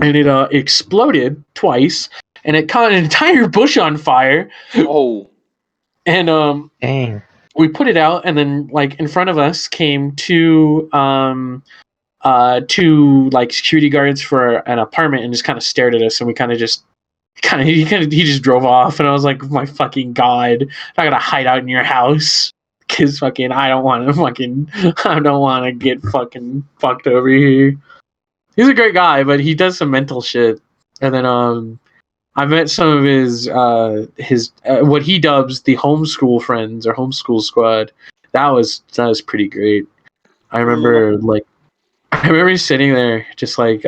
and it exploded twice, and it caught an entire bush on fire. Oh. And Dang. we put it out, and then like in front of us came two like security guards for an apartment and just kind of stared at us, and we he just drove off, and I was like, my fucking god, I gotta hide out in your house because fucking I don't want to get fucking fucked over here. He's a great guy, but he does some mental shit. And then I met some of his what he dubs the homeschool friends or homeschool squad. That was pretty great. I remember sitting there just like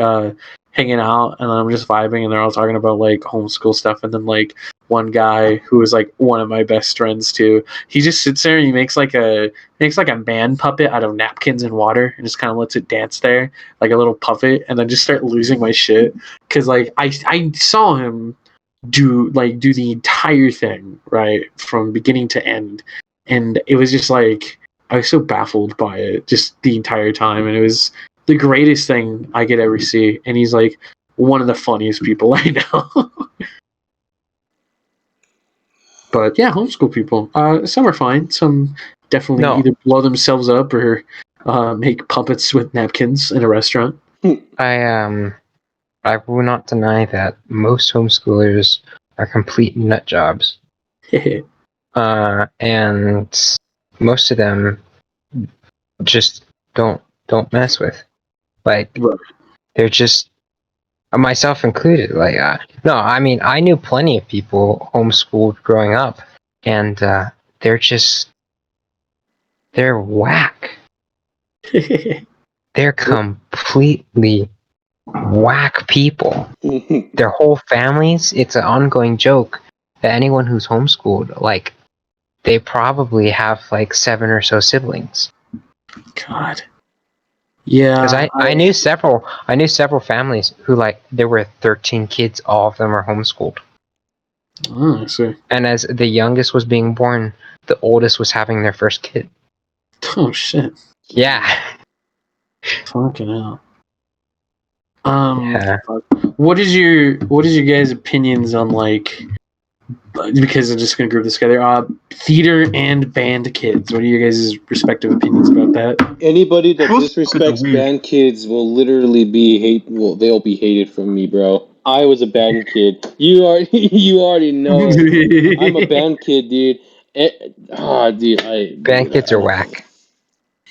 hanging out, and I'm just vibing, and they're all talking about like homeschool stuff. And then like one guy who was like one of my best friends too, he just sits there and he makes like a man puppet out of napkins and water, and just kind of lets it dance there like a little puppet, and then just start losing my shit because like I saw him do the entire thing right from beginning to end, and it was just like I was so baffled by it just the entire time, and it was the greatest thing I could ever see. And he's like one of the funniest people I know. But yeah, homeschool people. Some are fine. Some definitely either blow themselves up or make puppets with napkins in a restaurant. I will not deny that most homeschoolers are complete nut jobs. And most of them just don't mess with. Like, Right. they're just, myself included. Like, no, I mean, I knew plenty of people homeschooled growing up, and they're whack. They're completely whack people. Their whole families, it's an ongoing joke that anyone who's homeschooled, like, they probably have like 7 or so siblings. God. Yeah. Because I knew several families who, like, there were 13 kids, all of them are homeschooled. Oh, I see. And as the youngest was being born, the oldest was having their first kid. Oh shit. Yeah. Fucking hell. Yeah. What is your guys' opinions on, like, because I'm just gonna group this together, theater and band kids? What are your guys' respective opinions about that? Anybody that Most disrespects of the band kids will literally they'll be hated from me, bro. I was a band kid. You already know it. I'm a band kid, dude. Band kids are whack.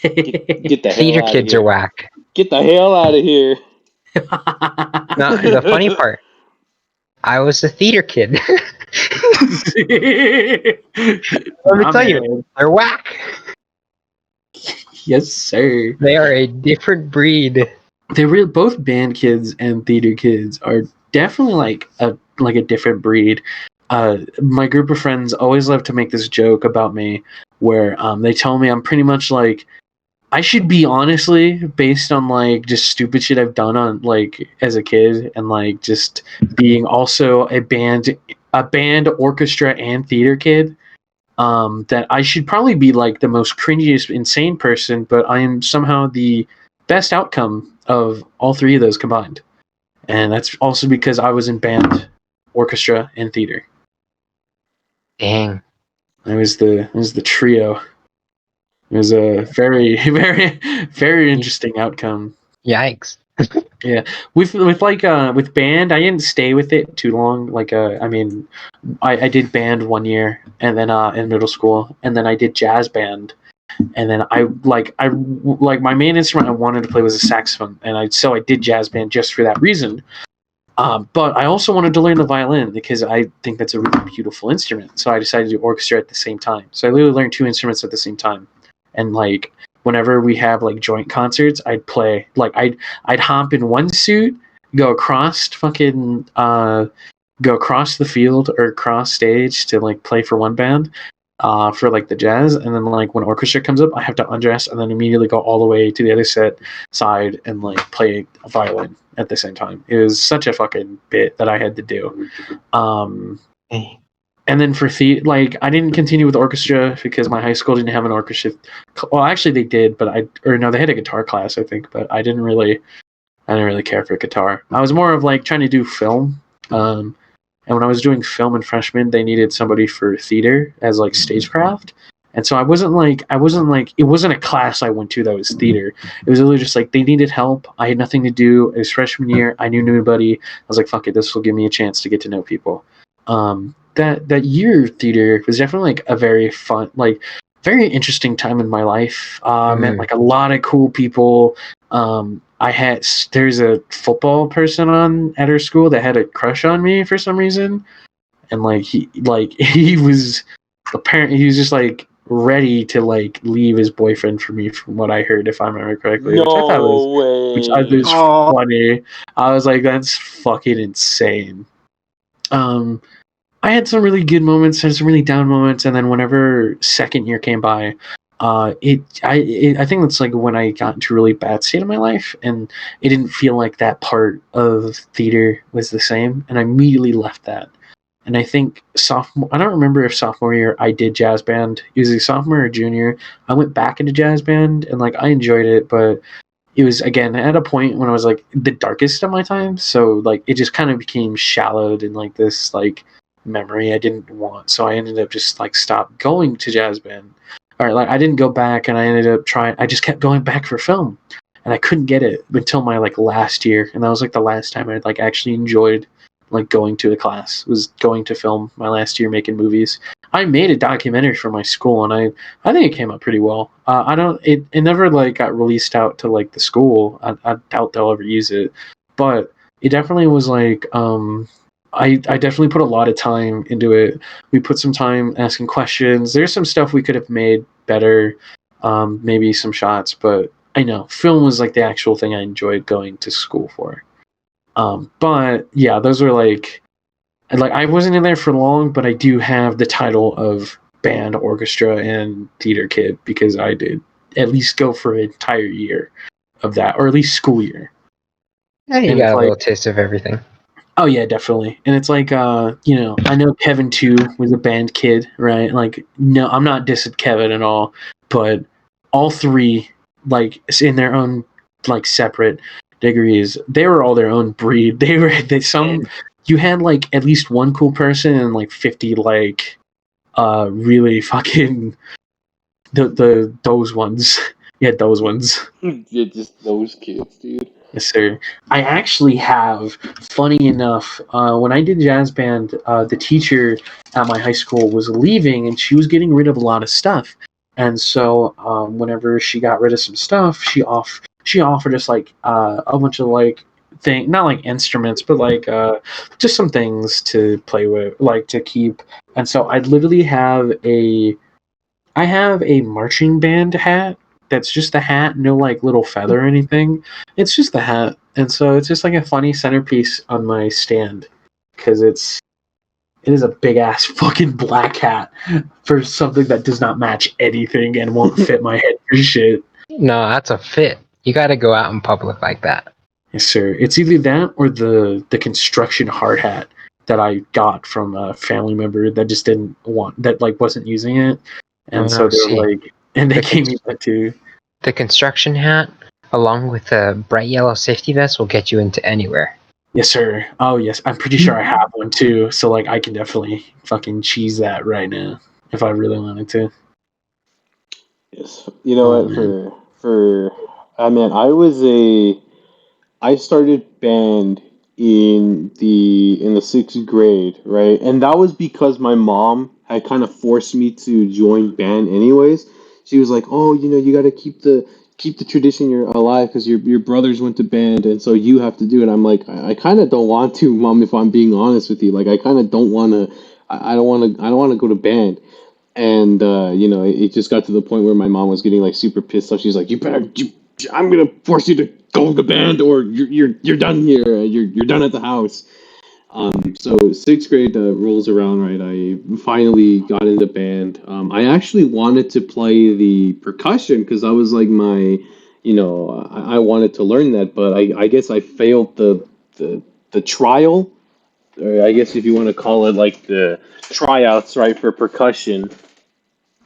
Get the hell Theater out kids of are here. whack. Get the hell out of here. No, the funny part, I was a theater kid. Let me tell you, they're whack. Yes, sir. They are a different breed. Both band kids and theater kids are definitely like a different breed. My group of friends always love to make this joke about me, where they tell me I'm pretty much like, I should be, honestly, based on like just stupid shit I've done on like as a kid, and like just being also a band, orchestra, and theater kid. That I should probably be like the most cringiest, insane person, but I am somehow the best outcome of all three of those combined. And that's also because I was in band, orchestra, and theater. Dang. I was the trio. It was a very, very, very interesting outcome. Yikes. Yeah, with band, I didn't stay with it too long. I mean, I did band 1 year, and then in middle school, and then I did jazz band, and then I my main instrument I wanted to play was a saxophone, and I did jazz band just for that reason. But I also wanted to learn the violin because I think that's a really beautiful instrument. So I decided to do orchestra at the same time. So I literally learned two instruments at the same time. And like whenever we have like joint concerts, I'd play I'd hop in one suit, go across go across the field or across stage to like play for one band for like the jazz, and then like when orchestra comes up I have to undress and then immediately go all the way to the other side and like play a violin at the same time. It was such a fucking bit that I had to do. And then for like I didn't continue with orchestra because my high school didn't have an orchestra. Well, actually they did, but they had a guitar class I think, but I didn't really care for guitar. I was more of like trying to do film. And when I was doing film in freshman, they needed somebody for theater as like stagecraft. And so it wasn't a class I went to that was theater. It was literally just like they needed help. I had nothing to do. It was freshman year. I knew nobody. I was like, fuck it, this will give me a chance to get to know people. That year of theater was definitely like a very fun, like very interesting time in my life. Met like a lot of cool people. There's a football person at our school that had a crush on me for some reason, and he was just like ready to like leave his boyfriend for me, from what I heard, if I remember correctly. Which I thought was Aw. funny. I was like, that's fucking insane. I had some really good moments and some really down moments, and then whenever second year came by, I think that's like when I got into a really bad state of my life, and it didn't feel like that part of theater was the same, and I immediately left that. And I think I don't remember if sophomore year I did jazz band. It was a sophomore or junior. I went back into jazz band, and like I enjoyed it, but it was again at a point when I was like the darkest of my time, so like it just kind of became shallowed in like this like memory I didn't want. So I ended up just like stopped going to jazz band. Or like I didn't go back, and I ended up I just kept going back for film, and I couldn't get it until my like last year, and that was like the last time I like actually enjoyed like going to a class, was going to film my last year making movies. I made a documentary for my school, and I think it came out pretty well. It never like got released out to like the school. I doubt they'll ever use it, but it definitely was like I definitely put a lot of time into it. We put some time asking questions. There's some stuff we could have made better, maybe some shots, but I know film was like the actual thing I enjoyed going to school for. But yeah, those were like I wasn't in there for long, but I do have the title of band, orchestra, and theater kid because I did at least go for an entire year of that, or at least school year. Yeah, you got a little taste of everything. Oh yeah, definitely. And it's like I know Kevin too was a band kid, right? Like no, I'm not dissing Kevin at all, but all three, like in their own like separate degrees, they were all their own breed. You had like at least one cool person and like 50 like really fucking those ones. Yeah, those ones. Yeah, just those kids, dude. Yes, sir. I actually have, funny enough, when I did jazz band, the teacher at my high school was leaving, and she was getting rid of a lot of stuff. And so, whenever she got rid of some stuff, she offered us like a bunch of like not like instruments, but like just some things to play with, like to keep. And so, I have a marching band hat. That's just the hat, no like little feather or anything. It's just the hat, and so it's just like a funny centerpiece on my stand because it is a big ass fucking black hat for something that does not match anything and won't fit my head for shit. No, that's a fit. You got to go out in public like that. Yes, sir. It's either that or the construction hard hat that I got from a family member that just didn't want that, like wasn't using it, and so they're like. And they gave me that too. The construction hat, along with a bright yellow safety vest, will get you into anywhere. Yes, sir. Oh, yes. I'm pretty sure I have one too. So, like, I can definitely fucking cheese that right now if I really wanted to. Yes. You know what? I I started band in the sixth grade, right? And that was because my mom had kind of forced me to join band anyways. She was like, "Oh, you got to keep the tradition you're alive because your brothers went to band and so you have to do it." I'm like, I kind of don't want to, mom, if I'm being honest with you. Like I kind of don't want to I don't want to go to band. And it just got to the point where my mom was getting like super pissed off. She's like, I'm gonna force you to go to band, or you're done here. You're done at the house." So sixth grade rolls around, right? I finally got into band. I actually wanted to play the percussion because I was like I wanted to learn that, but I guess I failed the trial, or I guess if you want to call it like the tryouts, right, for percussion,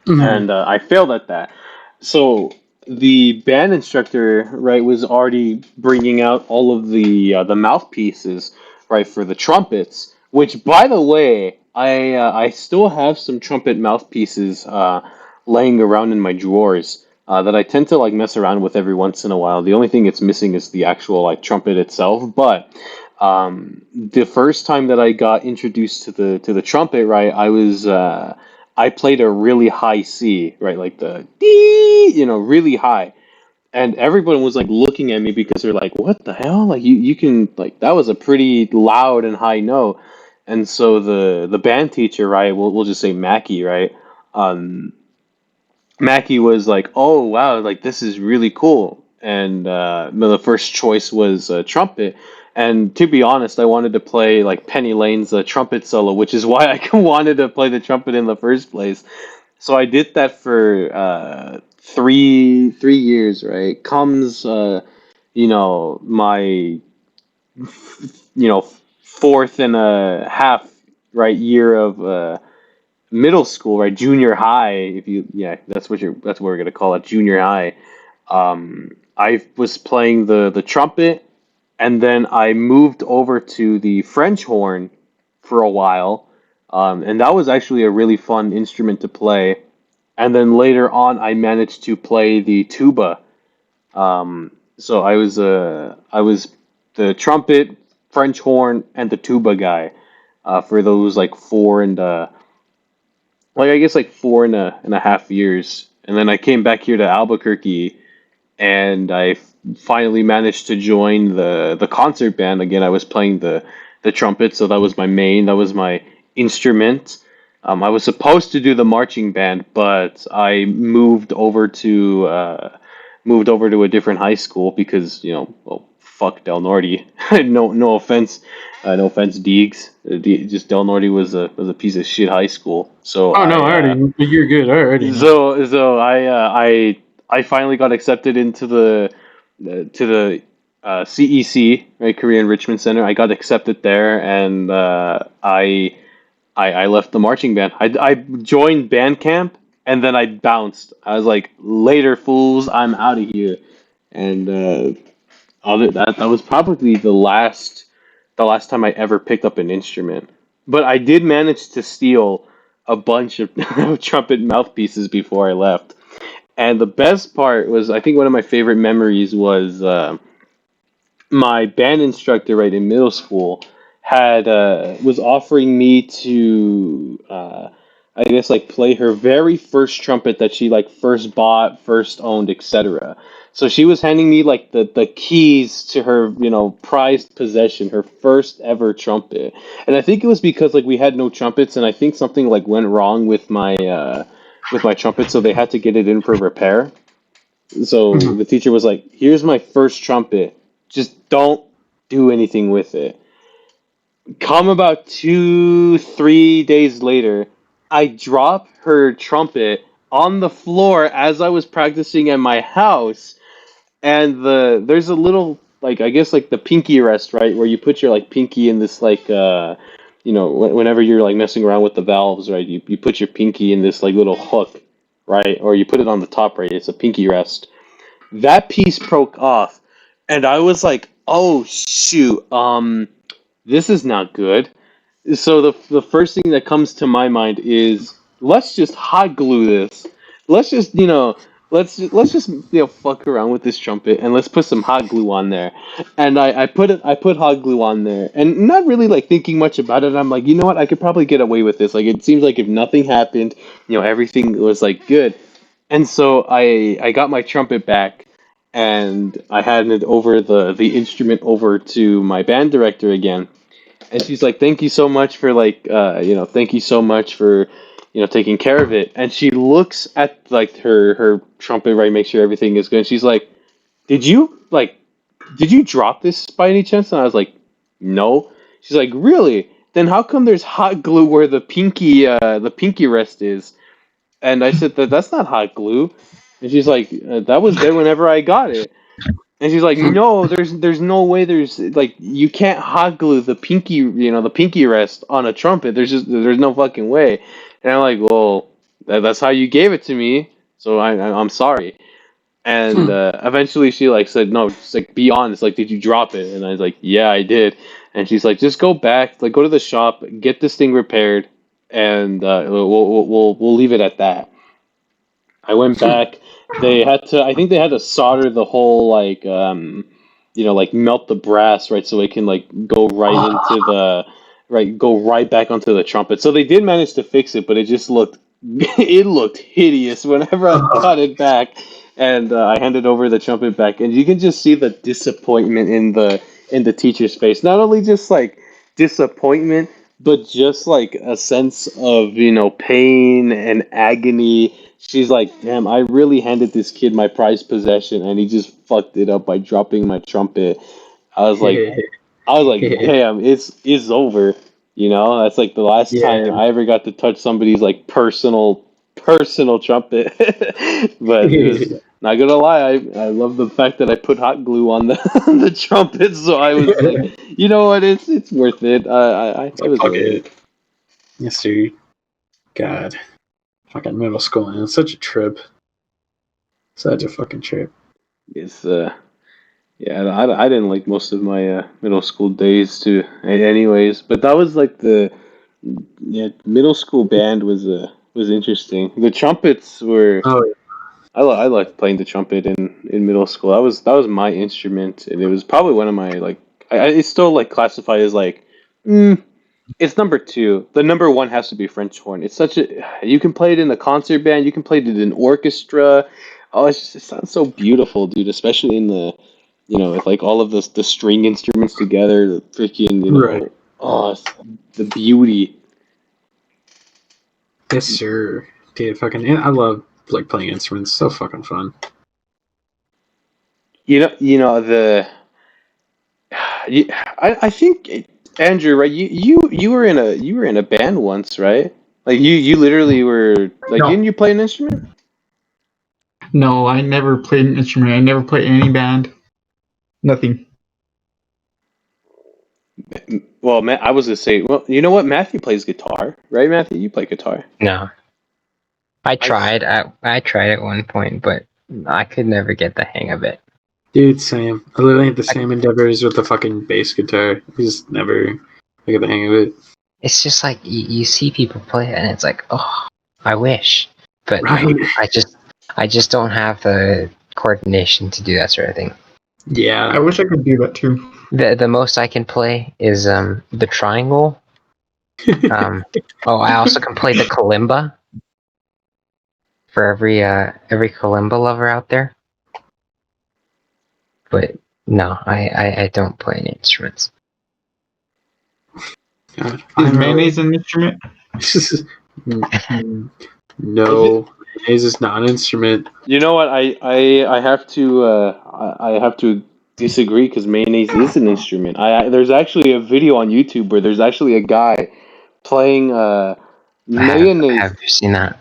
Mhm. and I failed at that. So the band instructor, right, was already bringing out all of the mouthpieces, right, for the trumpets. Which, by the way, I still have some trumpet mouthpieces laying around in my drawers that I tend to like mess around with every once in a while. The only thing it's missing is the actual like trumpet itself, but. The first time that I got introduced to the trumpet, right, I played a really high C, right, like the dee, really high, and everyone was like looking at me because they're like, "What the hell? Like you can like that was a pretty loud and high note." And so the band teacher, right, we'll just say Mackie, right, um, Mackie was like, "Oh wow, like this is really cool." And the first choice was trumpet. And to be honest, I wanted to play like Penny Lane's trumpet solo, which is why I wanted to play the trumpet in the first place. So I did that for 3 years, right? Comes my fourth and a half, right, year of middle school, right, junior high, if you yeah, that's what we're gonna call it, junior high. I was playing the trumpet, and then I moved over to the French horn for a while, and that was actually a really fun instrument to play. And then later on, I managed to play the tuba. So I was the trumpet, French horn, and the tuba guy for those like I guess like 4.5 years, and then I came back here to Albuquerque, and I finally managed to join the concert band again. I was playing the trumpet, so that was my instrument. I was supposed to do the marching band, but I moved over to a different high school because well, fuck Del Norte. No offense, no offense, Deegs. Just Del Norte was a piece of shit high school. So Oh no, I already. You're good. I already know. I finally got accepted into the CEC, right, Korean Enrichment Center. I got accepted there, and I left the marching band. I joined band camp, and then I bounced. I was like, "Later, fools! I'm out of here." And other that was probably the last time I ever picked up an instrument. But I did manage to steal a bunch of trumpet mouthpieces before I left. And the best part was, I think one of my favorite memories was my band instructor, right, in middle school had was offering me to I guess like play her very first trumpet that she like first bought, first owned, etc. So she was handing me like the keys to her, prized possession, her first ever trumpet. And I think it was because like we had no trumpets, and I think something like went wrong with my trumpet, so they had to get it in for repair. So Mhm. the teacher was like, "Here's my first trumpet. Just don't do anything with it." Come about 2, 3 days later, I drop her trumpet on the floor as I was practicing at my house, and there's a little like I guess like the pinky rest, right, where you put your like pinky in this like whenever you're like messing around with the valves, right, you put your pinky in this like little hook, right, or you put it on the top, right, it's a pinky rest. That piece broke off, and I was like, "Oh shoot, this is not good." So the first thing that comes to my mind is let's just hot glue this. Let's just let's just fuck around with this trumpet and let's put some hot glue on there. And I put hot glue on there and not really like thinking much about it. I'm like, you know what, I could probably get away with this. Like it seems like if nothing happened, everything was like good. And so I got my trumpet back and I handed over the instrument over to my band director again. And she's like, "Thank you so much for thank you so much for, taking care of it." And she looks at like her trumpet, right, make sure everything is good. And she's like, did you drop this by any chance?" And I was like, "No." She's like, "Really? Then how come there's hot glue where the pinky rest is?" And I said that's not hot glue. And she's like, "That was there whenever I got it." And she's like, "No, there's no way. There's like you can't hot glue the pinky rest on a trumpet. There's no fucking way." And I'm like, "Well, that's how you gave it to me, so I'm sorry." And eventually she like said, "No, just like be honest. Like, did you drop it?" And I was like, "Yeah, I did." And she's like, "Just go back, like go to the shop, get this thing repaired, and we'll leave it at that." I went back. They had to. I think they had to solder the whole like melt the brass, right, so it can like go right back onto the trumpet. So they did manage to fix it, but it just looked it looked hideous whenever I got it back, and I handed over the trumpet back, and you can just see the disappointment in the teacher's face. Not only just like disappointment, but just like a sense of pain and agony. She's like, "Damn, I really handed this kid my prized possession, and he just fucked it up by dropping my trumpet." I was like, "Damn, it's over." That's like the last time Yeah. I ever got to touch somebody's like personal trumpet. But it was not gonna lie, I love the fact that I put hot glue on the on the trumpet, so I was like, you know what, it's worth it. It was Fuck worth it. it. Yes, dude. God. Fucking middle school, man. It's such a trip. Such a fucking trip. It's Yeah, I didn't like most of my middle school days too, anyways. But that was like middle school band was interesting. The trumpets were Oh, yeah. I liked playing the trumpet in middle school. That was my instrument, and it was probably one of my like it's still like classified as like it's number two. The number one has to be French horn. It's such a you can play it in the concert band, you can play it in orchestra. Oh, it sounds so beautiful, dude. Especially in the with like all of the string instruments together, the freaking Right. the beauty. Yes, sir. Dude, fucking, I love like playing instruments. So fucking fun. I think Andrew, right? You were in a band once, right? Like you literally were like, No. didn't you play an instrument? No, I never played an instrument. I never played any band. Nothing. Well, Matt, I was gonna say, well, you know what? Matthew plays guitar, right? Matthew, you play guitar. No, I tried. I tried at one point, but I could never get the hang of it. Dude, same. I literally had the same endeavors with the fucking bass guitar. I just never get the hang of it. It's just like you see people play it, and it's like, oh, I wish, but Right. no, I just don't have the coordination to do that sort of thing. Yeah. I wish I could do that too. The most I can play is the triangle. I also can play the kalimba. For every kalimba lover out there. But no, I don't play any instruments. God, Is mayonnaise an instrument? No, mayonnaise is not an instrument. You know what? I have to I have to disagree because mayonnaise is an instrument. There's actually a video on YouTube where there's actually a guy playing mayonnaise. I have seen that.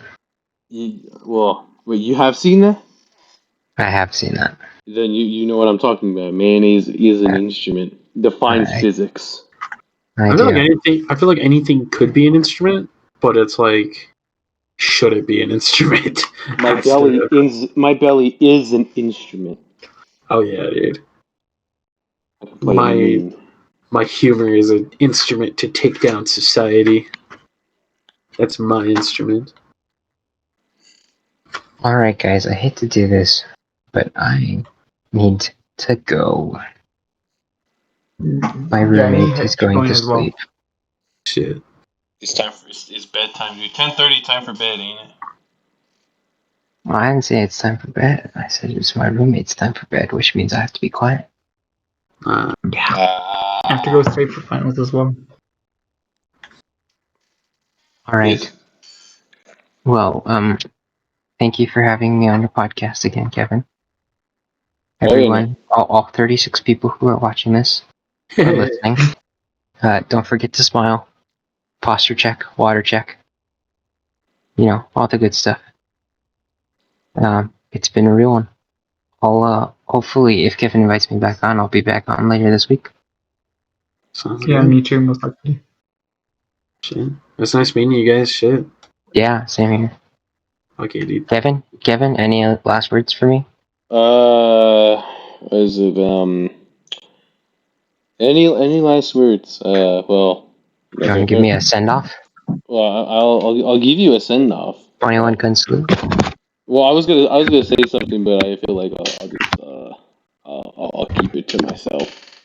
Wait, you have seen that? I have seen that. Then you know what I'm talking about. Mayonnaise is an instrument. Defines physics. I feel like anything could be an instrument, but it's like, should it be an instrument? My belly is an instrument. Oh yeah, dude. My My humor is an instrument to take down society. That's my instrument. Alright, guys, I hate to do this, but I need to go. My roommate is going to sleep. Shit. It's time for it's bedtime, dude. 10:30, time for bed, ain't it? Well, I didn't say it's time for bed. I said it's my roommate's time for bed, which means I have to be quiet. Uh, Yeah. I have to go straight for finals as well. Alright. Yes. Well, thank you for having me on your podcast again, Kevin. Oh, yeah, Everyone, all 36 people who are watching this or listening, don't forget to smile. Posture check, water check. You know, all the good stuff. It's been a real one. I'll, hopefully, if Kevin invites me back on, I'll be back on later this week. Sounds Yeah, good. me too, most likely. Shit. It's nice meeting you guys. Shit. Yeah, same here. Okay, dude. Kevin, any last words for me? What is it? Any last words? Well, You want to give me a send-off? well, I'll give you a send off. 21 gun salute? Well, I was gonna say something, but I feel like I'll keep it to myself.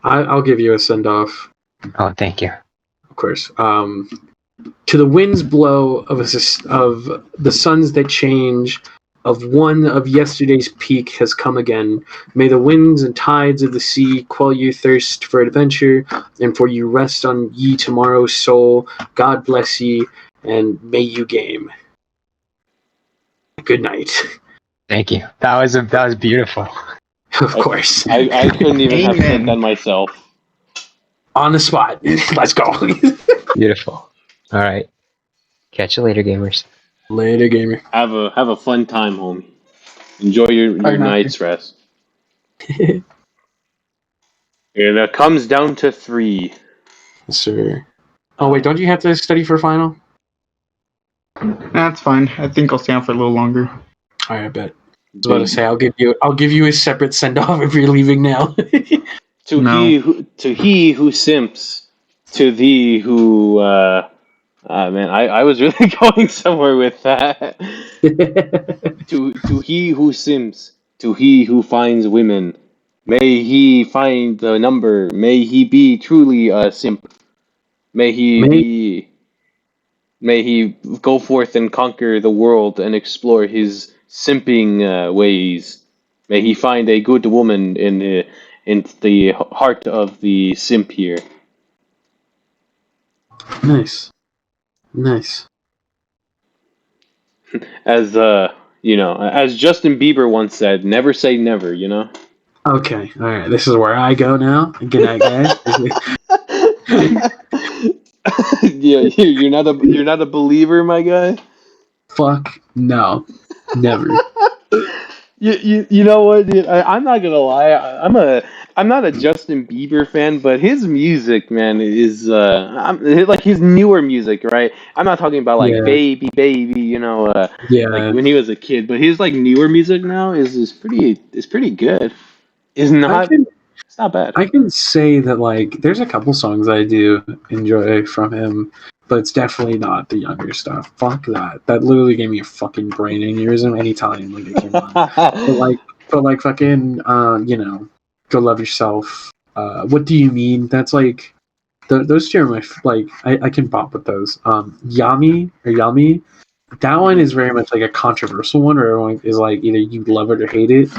I'll give you a send off. Oh, thank you. Of course. To the winds blow of the suns that change, of one of yesterday's peak has come again. May the winds and tides of the sea quell your thirst for adventure, and for you rest on ye tomorrow's soul. God bless ye, and may you game. Good night. Thank you. That was beautiful. Of course. I couldn't even have said Amen. that myself. On the spot. Let's go. Beautiful. All right. Catch you later, gamers. Later, gamer. Have a fun time, homie. Enjoy your Bye, night's rest. And it comes down to 3. Yes, sir. Oh wait, don't you have to study for final? That's fine. I think I'll stay on for a little longer. All right, I bet. I was about to say I'll give you a separate send off if you're leaving now. To No. he who simps, to thee who man, I was really going somewhere with that. To he who simps, to he who finds women, may he find the number, may he be truly a simp. May he go forth and conquer the world and explore his simping ways. May he find a good woman in the heart of the simp here. Nice. As as Justin Bieber once said, never say never, you know? Okay, all right. This is where I go now. Good night, guys. Yeah, you're not a believer, my guy. Fuck no, never. You know what, dude? I'm not gonna lie. I'm not a Justin Bieber fan, but his music, man, is like his newer music, right? I'm not talking about like Yeah. baby, Yeah, like when he was a kid. But his like newer music now is pretty good. It's not bad. I can say that like there's a couple songs I do enjoy from him, but it's definitely not the younger stuff. Fuck that. That literally gave me a fucking brain aneurysm anytime like it came on. But like fucking Go Love Yourself. What Do You Mean? That's like those two are my I can bop with those. Yami. That one is very much like a controversial one where everyone is like either you love it or hate it.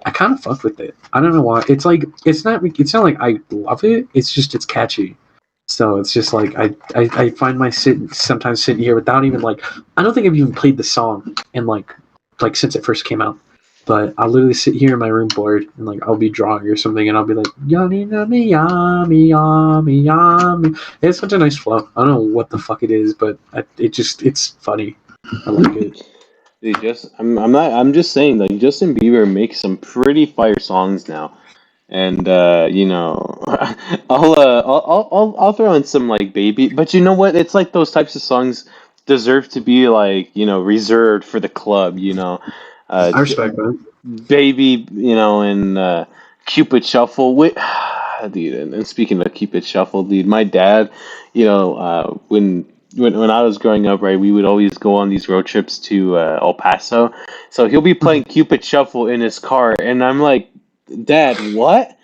I kind of fuck with it. I don't know why. It's like it's not like I love it. It's just it's catchy. So it's just like I find sometimes sitting here without even like I don't think I've even played the song in like since it first came out. But I'll literally sit here in my room bored and like I'll be drawing or something and I'll be like yummy yummy yummy yummy yummy. It's such a nice flow. I don't know what the fuck it is, but it's funny. I like it. I'm just saying, like Justin Bieber makes some pretty fire songs now, and I'll throw in some like baby, but you know what? It's like those types of songs deserve to be like reserved for the club, I respect that. baby, and Cupid Shuffle. Dude, and speaking of Cupid Shuffle, dude, my dad, when when I was growing up, right, we would always go on these road trips to El Paso. So he'll be playing Cupid Shuffle in his car, and I'm like, Dad, what?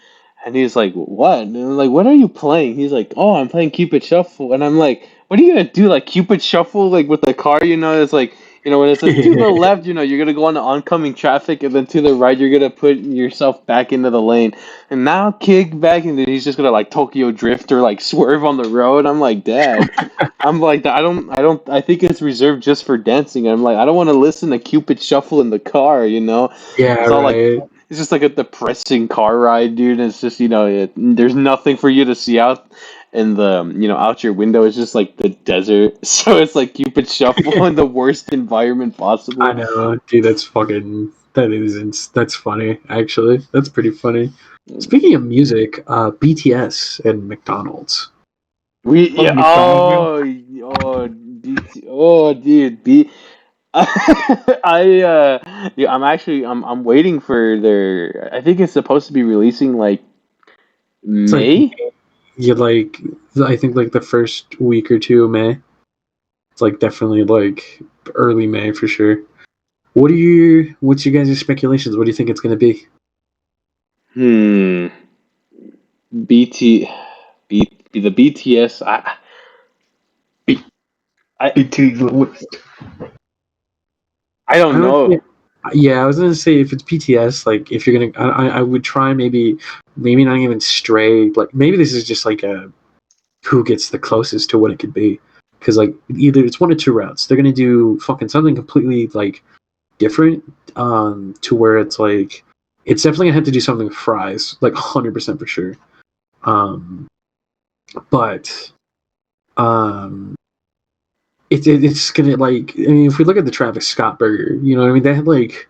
And he's like, what? And I'm like, what are you playing? He's like, oh, I'm playing Cupid Shuffle. And I'm like, what are you gonna do? Like Cupid Shuffle, like with the car, it's like, when it says to the left, you're gonna go on the oncoming traffic, and then to the right, you're gonna put yourself back into the lane. And now kick back, and then he's just gonna like Tokyo drift or like swerve on the road. I'm like, Dad. I'm like, I think it's reserved just for dancing. I'm like, I don't want to listen to Cupid Shuffle in the car, Yeah, It's all like, right. it's just like a depressing car ride, dude. It's just, there's nothing for you to see out in the, out your window. It's just like the desert. So it's like Cupid Shuffle in the worst environment possible. I know, dude. That's funny. Actually, that's pretty funny. Speaking of music, BTS and McDonald's. Yeah, dude, I'm waiting for their. I think it's supposed to be releasing like It's like May. I think like the first week or two of May. It's like definitely like early May for sure. What's your guys' speculations? What do you think it's gonna be? BT, the BTS. BT's lowest. I don't know. Yeah, I was gonna say if it's BTS, like if you're gonna, I would try maybe not even Stray. Like maybe this is just like a who gets the closest to what it could be. Because like either it's one of two routes. They're gonna do fucking something completely like different, to where it's like it's definitely gonna have to do something with fries, like 100% for sure. But it's gonna like I mean if we look at the Travis Scott burger, you know what I mean? They had like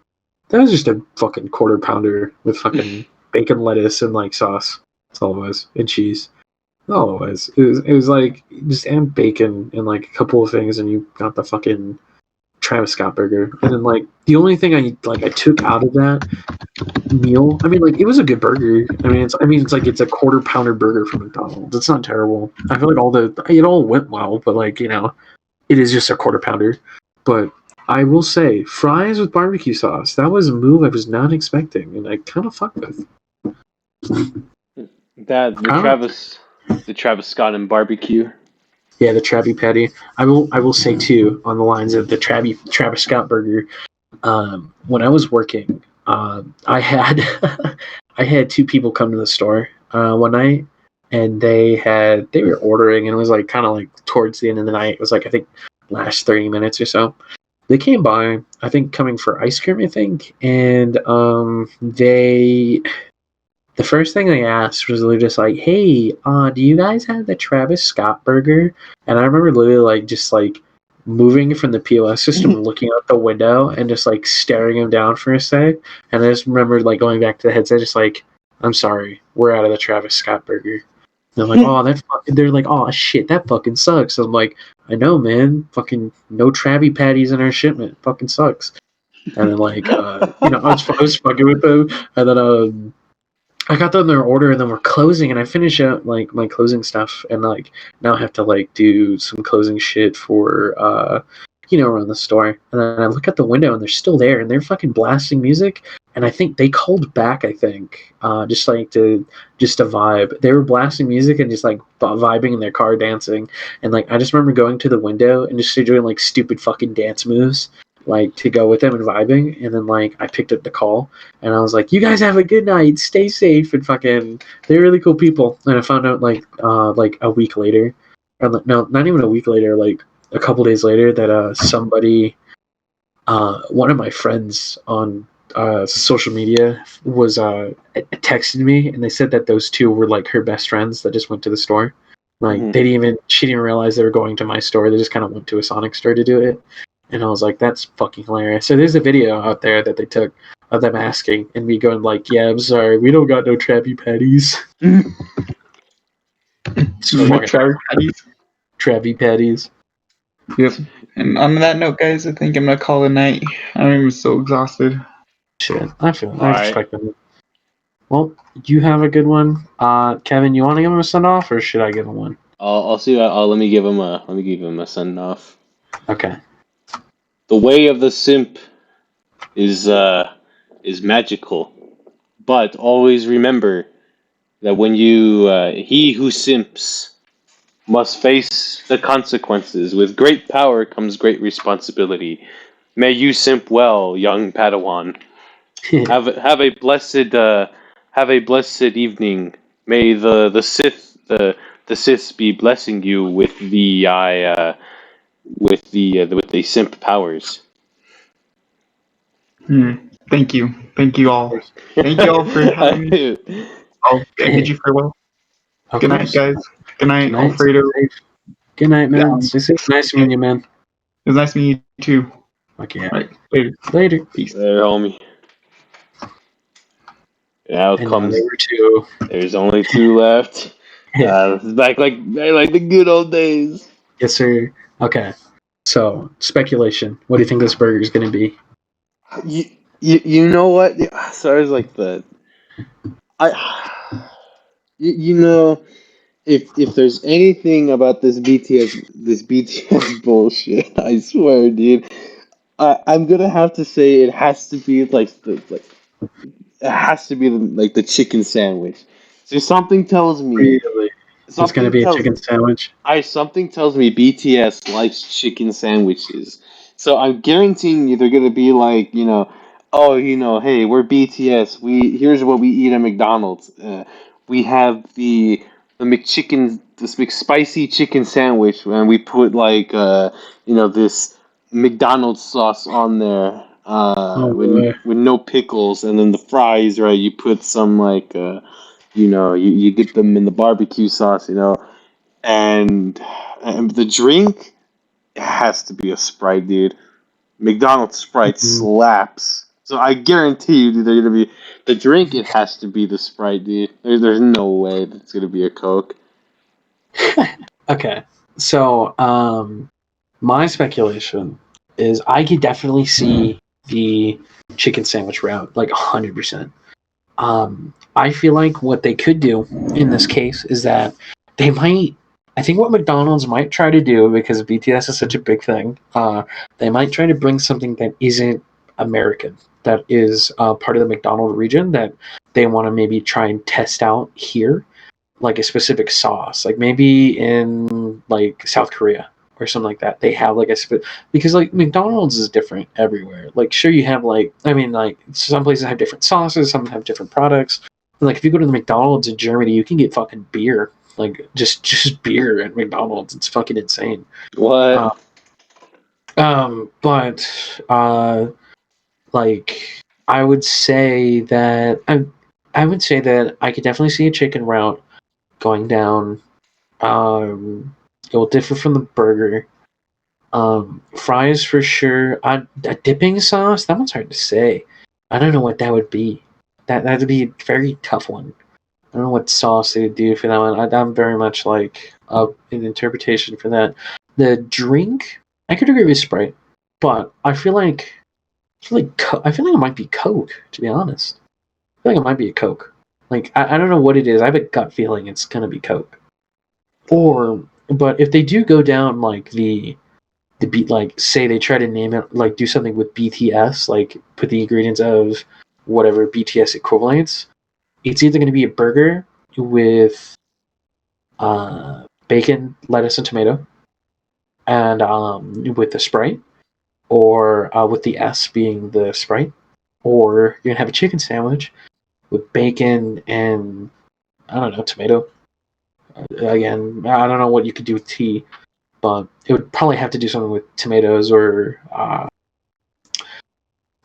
that was just a fucking quarter pounder with fucking bacon, lettuce, and like sauce. That's all it was, and cheese. That's all it was. It was like just add bacon and like a couple of things, and you got the fucking Travis Scott burger. And then like the only thing I took out of that meal, I mean like it was a good burger. I mean it's a quarter pounder burger from McDonald's. It's not terrible. I feel like it all went well, but like it is just a quarter pounder. But I will say fries with barbecue sauce. That was a move I was not expecting, and I kind of fucked with. The Travis Scott and barbecue. Yeah, the Travi Patty. I will say too on the lines of the Travis Scott burger. When I was working, I had I had two people come to the store one night, and they were ordering, and it was like kind of like towards the end of the night. It was like I think last 30 minutes or so. They came by, I think coming for ice cream, I think, and the first thing they asked was literally just like, "Hey, do you guys have the Travis Scott burger?" And I remember literally like just like moving from the POS system, looking out the window, and just like staring him down for a sec. And I just remember like going back to the headset, just like, "I'm sorry, we're out of the Travis Scott burger." And they're like, "Oh, they're like, oh shit, that fucking sucks." I'm like, "I know, man. Fucking no Travi patties in our shipment. Fucking sucks." And then like, I was fucking with them, and then I got done their order, and then we're closing, and I finish out like my closing stuff, and like now I have to like do some closing shit for around the store. And then I look out the window, and they're still there, and they're fucking blasting music. And I think they called back. I think just to vibe. They were blasting music and just like vibing in their car, dancing. And like I just remember going to the window and just doing like stupid fucking dance moves, like to go with them and vibing. And then like I picked up the call, and I was like, "You guys have a good night. Stay safe." And fucking, they're really cool people. And I found out like a week later, or no, not even a week later, like a couple days later, that somebody, one of my friends on social media was texted me, and they said that those two were like her best friends that just went to the store. Like she didn't realize they were going to my store. They just kind of went to a Sonic store to do it. And I was like, that's fucking hilarious. So there's a video out there that they took of them asking, and me going like, "Yeah, I'm sorry, we don't got no Travi patties." Travi patties. Yep. And on that note, guys, I think I'm gonna call it a night. I'm so exhausted. Shit, I respect them. Well, you have a good one. Kevin, you want to give him a send off, or should I give him one? I'll see. Let me give him a send off. Okay. The way of the simp is magical, but always remember that when he who simps must face the consequences. With great power comes great responsibility. May you simp well, young Padawan. Have a blessed evening. May the Sith be blessing you with the simp powers. Thank you. Thank you all. Thank you all for having me. I'll bid you farewell. Of Good night, course. guys. Good night, Good night. Alfredo. Stay safe. Good night, man. Um, Stay safe. Nice meeting you, man. It was nice meeting you too. Okay. All right, later. Later. Peace. There, homie. Now And now comes. there were two. There's only two left. This is back like the good old days. Yes, sir. Okay. So, speculation. What do you think this burger is going to be? You know what? So I was like you know, if there's anything about this BTS bullshit, I swear, dude, I'm gonna have to say it has to be it has to be the chicken sandwich. So Really? It's going to something be a tells chicken sandwich? something tells me BTS likes chicken sandwiches. So I'm guaranteeing you they're gonna be like, oh, hey, we're BTS. Here's what we eat at McDonald's. We have the McChicken, this McSpicy chicken sandwich, and we put this McDonald's sauce on there. Oh, boy. With no pickles, and then the fries, right? You put some you get them in the barbecue sauce, and the drink has to be a Sprite, dude. McDonald's Sprite Mhm. slaps. So I guarantee you, dude, they're gonna be the drink. It has to be the Sprite, dude. There's no way that's gonna be a Coke. Okay. So, my speculation is I could definitely see the chicken sandwich route, like 100%. I feel like what they could do in this case is that they might. I think what McDonald's might try to do, because BTS is such a big thing, they might try to bring something that isn't American, that is part of the McDonald region, that they want to maybe try and test out here, like a specific sauce, like maybe in like South Korea or something like that. They have like because like McDonald's is different everywhere. Like sure you have like some places have different sauces, some have different products. Like if you go to the McDonald's in Germany, you can get fucking beer, like just beer at McDonald's. It's fucking insane. Uh, What? but like I would say that I could definitely see a chicken route going down. It will differ from the burger. Fries for sure. A dipping sauce? That one's hard to say. I don't know what that would be. That would be a very tough one. I don't know what sauce they would do for that one. I'm very much like an interpretation for that. The drink, I could agree with Sprite, but I feel like it might be Coke. To be honest, I feel like it might be a Coke. Like I don't know what it is. I have a gut feeling it's gonna be Coke. But if they do go down like the beat, like say they try to name it, like do something with BTS, like put the ingredients of whatever BTS equivalents, it's either going to be a burger with bacon, lettuce, and tomato, and with the Sprite, or with the S being the Sprite, or you're gonna have a chicken sandwich with bacon and I don't know, tomato. Again, I don't know what you could do with tea, but it would probably have to do something with tomatoes or.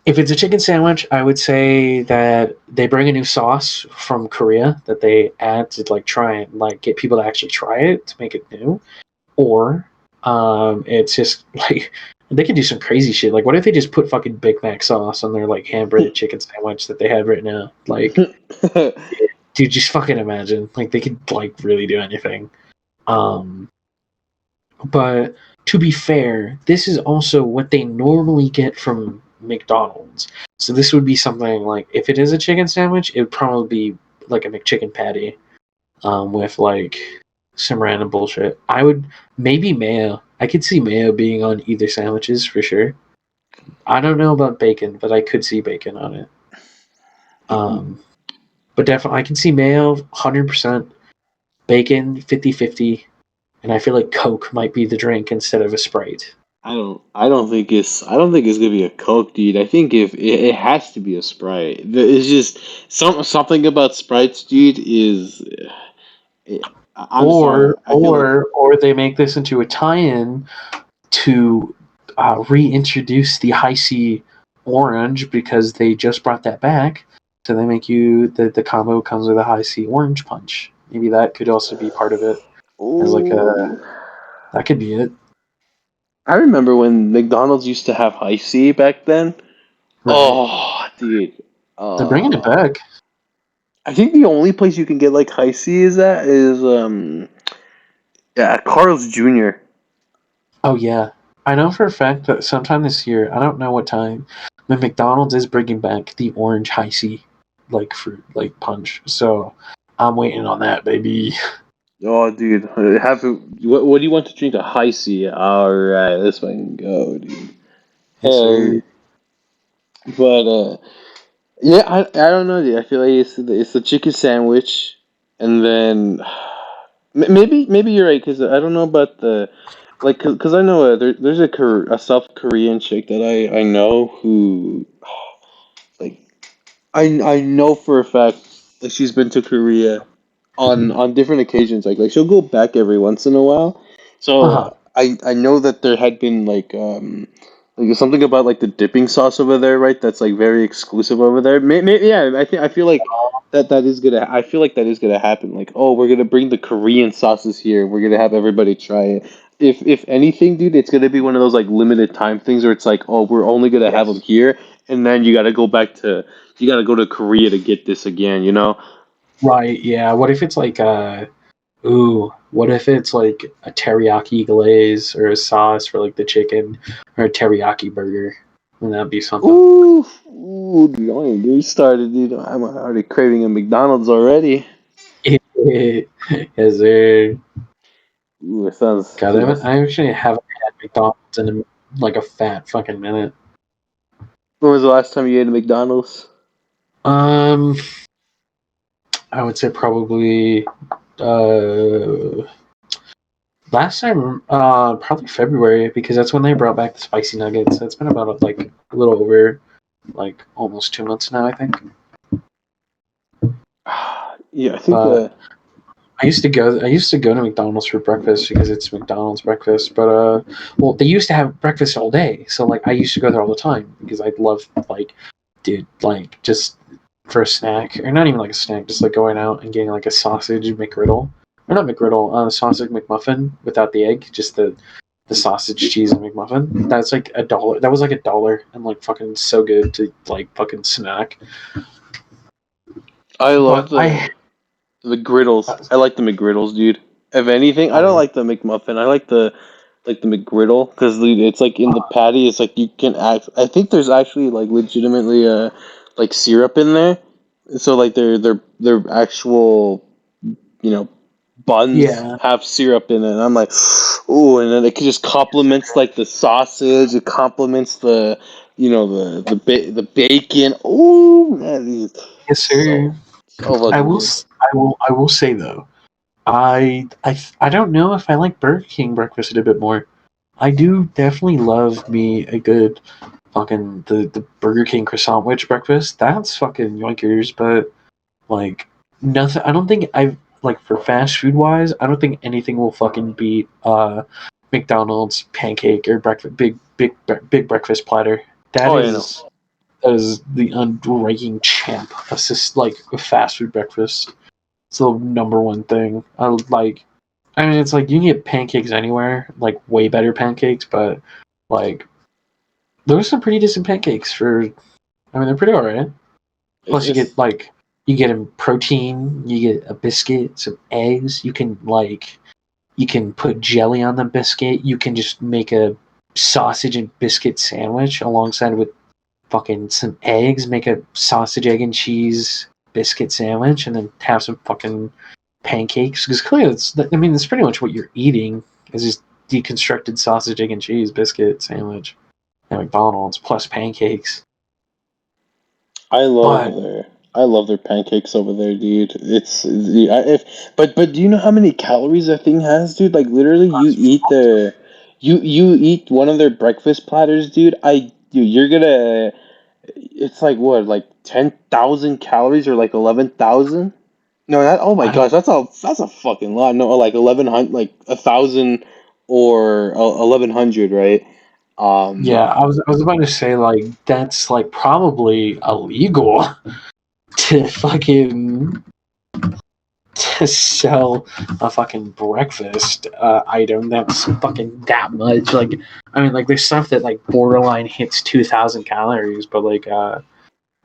If it's a chicken sandwich, I would say that they bring a new sauce from Korea that they add to like try and like get people to actually try it to make it new, or it's just like they could do some crazy shit. Like, what if they just put fucking Big Mac sauce on their like hand breaded chicken sandwich that they have right now? Like, dude, just fucking imagine. Like, they could like really do anything. But to be fair, this is also what they normally get from McDonald's. So this would be something like if it is a chicken sandwich, it would probably be like a McChicken patty with like some random bullshit. I would maybe mayo. I could see mayo being on either sandwiches for sure. I don't know about bacon, but I could see bacon on it. But definitely, I can see mayo 100%, bacon 50-50, and I feel like Coke might be the drink instead of a Sprite. I don't think it's gonna be a Coke, dude. I think if it has to be a Sprite. It's just something about Sprites, dude. I'm sorry. I feel like Or they make this into a tie-in to reintroduce the high C orange because they just brought that back. So they make you the combo comes with a high C orange punch. Maybe that could also be part of it. As like ooh. that could be it. I remember when McDonald's used to have High C back then. Right. Oh, dude. They're bringing it back. I think the only place you can get like High C is yeah, Carl's Jr. Oh yeah, I know for a fact that sometime this year, I don't know what time, but McDonald's is bringing back the orange high C, like fruit, like punch. So I'm waiting on that, baby. Oh, dude, what do you want to drink? A High C. All right, this one can go, dude. Yes, sir. But yeah, I don't know, dude. I feel like it's the chicken sandwich, and then maybe you're right because I don't know about the like because I know there's a South Korean chick that I know who like I know for a fact that she's been to Korea on different occasions. Like she'll go back every once in a while. Uh-huh. So I know that there had been like something about like the dipping sauce over there, right? That's like very exclusive over there. Yeah, I feel like that is gonna. I feel like that is gonna happen. Like, oh, we're gonna bring the Korean sauces here. We're gonna have everybody try it. If anything, dude, it's gonna be one of those like limited time things where it's like, oh, we're only gonna have them here, and then you gotta go to Korea to get this again. You know? Right, yeah. What if it's like what if it's like a teriyaki glaze or a sauce for like the chicken or a teriyaki burger? Wouldn't that be something? Dude, don't even get me started, dude. I'm already craving a McDonald's already. Yes, sir. Ooh, it sounds. God, I actually haven't had McDonald's in like a fat fucking minute. When was the last time you ate a McDonald's? Um, I would say probably last time, probably February because that's when they brought back the spicy nuggets. That's been about like a little over, like almost 2 months now, I think. Yeah, I think I used to go to McDonald's for breakfast because it's McDonald's breakfast. But well, they used to have breakfast all day, so like I used to go there all the time because I love like, dude, like just for a snack or not even like a snack, just like going out and getting like a sausage McGriddle or not McGriddle, sausage McMuffin without the egg, just the sausage cheese and McMuffin. That's like $1. That was like $1 and like fucking so good to like fucking snack. I love But the McGriddles. I like the McGriddles, dude. If anything, I don't like the McMuffin. I like the McGriddle because it's like in the patty. It's like you can act. I think there's actually like legitimately like syrup in there. So like their actual buns yeah, have syrup in it. And I'm like, ooh, and then it just complements like the sausage. It complements the the bacon. Ooh, man, yes, sir. so fucking good. I will say though, I don't know if I like Burger King breakfast a bit more. I do definitely love me a good fucking the Burger King croissant wedge breakfast. That's fucking yoinkers, but like nothing. I don't think I've like for fast food wise. I don't think anything will fucking beat McDonald's pancake or breakfast big breakfast platter. Oh, you know. That is the unranking champ of like a fast food breakfast. It's the number one thing. I like. I mean, it's like you can get pancakes anywhere, like way better pancakes, but like those are some pretty decent pancakes for. I mean, they're pretty alright. Plus, It's you get a protein, you get a biscuit, some eggs. You can put jelly on the biscuit. You can just make a sausage and biscuit sandwich alongside with fucking some eggs. Make a sausage, egg, and cheese biscuit sandwich, and then have some fucking pancakes, because clearly that's pretty much what you're eating is just deconstructed sausage, egg, and cheese biscuit sandwich at McDonald's plus pancakes. I love But their I love their pancakes over there, dude. But do you know how many calories that thing has, dude? Like literally, you eat one of their breakfast platters, dude. You're gonna. It's like what, like 10,000 calories or like 11,000? No, that. Oh my I don't. gosh, that's a fucking lot. No, like 1,100, like 1,000 or 1,100, right? Yeah, I was about to say like that's like probably illegal to fucking to sell a fucking breakfast item that's fucking that much. Like, I mean, like there's stuff that like borderline hits 2,000 calories, but like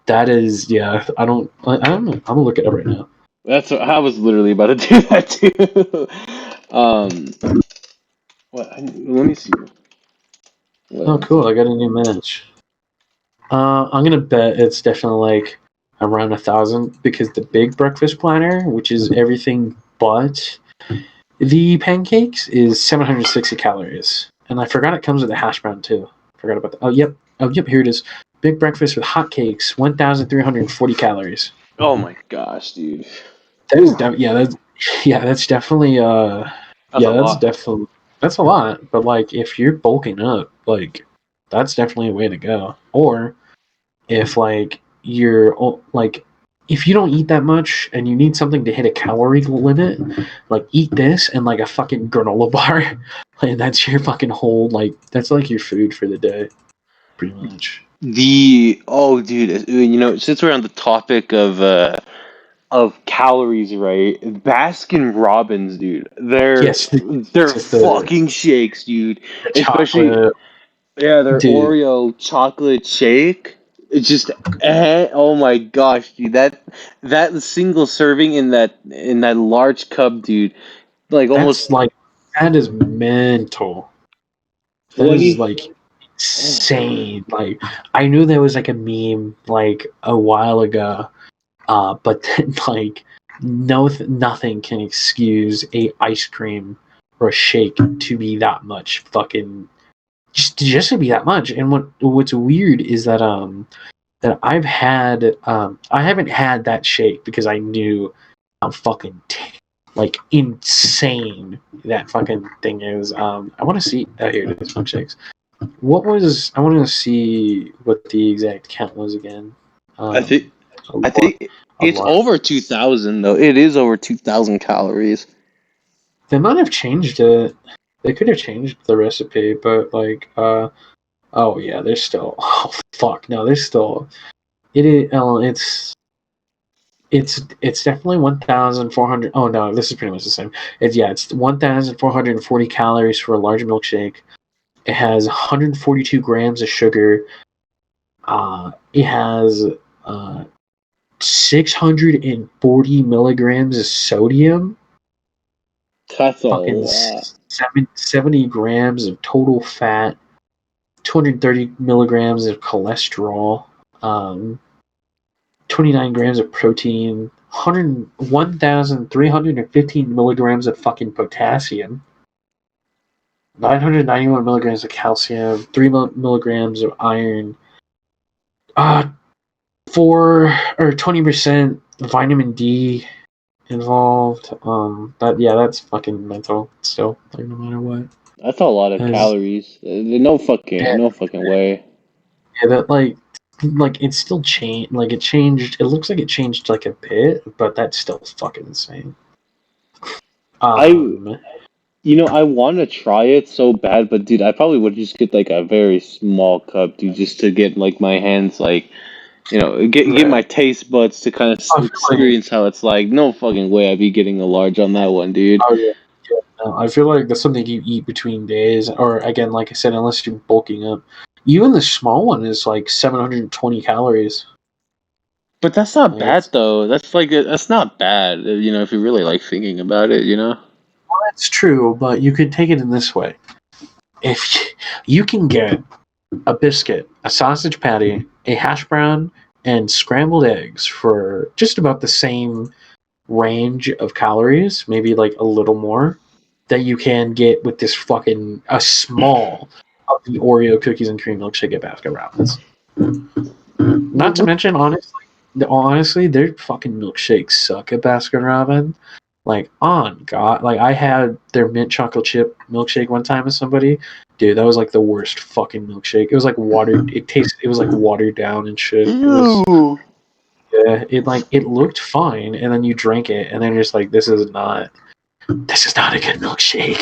that is yeah. I don't know. I'm gonna look it up right now. That's what, I was literally about to do that too. um, let me see. Oh, What, cool! I got a new match. I'm gonna bet it's definitely like around 1,000 because the big breakfast platter, which is everything but the pancakes, is 760 calories. And I forgot it comes with a hash brown too. Forgot about that. Oh yep, here it is. Big breakfast with hotcakes, 1,340 calories. oh my gosh, dude. That is that's definitely That's a lot. that's a lot. But like if you're bulking up, like that's definitely a way to go. Or if like you're like if you don't eat that much and you need something to hit a calorie limit, like eat this and like a fucking granola bar, and that's your fucking whole like that's like your food for the day, pretty much. Dude, since we're on the topic of calories, right? Baskin Robbins, dude. Yes, They're just the fucking shakes, dude. Especially chocolate, yeah, their dude. Oreo chocolate shake. It's just oh my gosh, dude. That single serving in that large cup, dude. Like almost That's like that is mental. That is 20. like insane. Like I knew there was like a meme like a while ago, but then like nothing can excuse a ice cream or a shake to be that much fucking just to be that much. And what's weird is that I haven't had that shake because I knew how fucking like insane that fucking thing is. I want to see. Oh, here it is. Milkshakes. I want to see what the exact count was again. I think A I lot. think A it's lot. over 2,000 though. It is over 2,000 calories. They might have changed it. They could have changed the recipe, but like, oh yeah, there's still. Oh fuck, no, there's still. It is. It's definitely 1,400. Oh no, this is pretty much the same. It's 1,440 calories for a large milkshake. It has 142 grams of sugar. It has 640 milligrams of sodium. That's a Fucking lot. 70 grams of total fat. 230 milligrams of cholesterol. 29 grams of protein, 1,315 milligrams of fucking potassium, 991 milligrams of calcium, 3 milligrams of iron, 20% vitamin D involved. That's fucking mental still, like no matter what. That's a lot of As, calories. No fucking way. yeah, that like it still changed. Like it changed. It looks like it changed like a bit, but that's still fucking insane. I Um, I want to try it so bad, but dude, I probably would just get like a very small cup, dude, just to get like my hands like get yeah. my taste buds to kind of I feel like, experience how it's like. No fucking way I'd be getting a large on that one, dude. oh yeah, yeah. No, I feel like that's something you eat between days, or again, like I said, unless you're bulking up. Even the small one is like 720 calories. But that's not Like bad it's though. That's not bad. If you really like thinking about it. That's true, but you could take it in this way: if you can get a biscuit, a sausage patty, a hash brown, and scrambled eggs for just about the same range of calories, maybe like a little more, that you can get with this fucking a small of the Oreo cookies and cream milkshake at Baskin Robbins. Not to mention, honestly, their fucking milkshakes suck at Baskin Robbins. Like, on God, like I had their mint chocolate chip milkshake one time with somebody. Dude, that was like the worst fucking milkshake. It was like watered. It was like watered down and shit. It was. Ew. Yeah, it looked fine, and then you drank it, and then you're just like, this is not a good milkshake.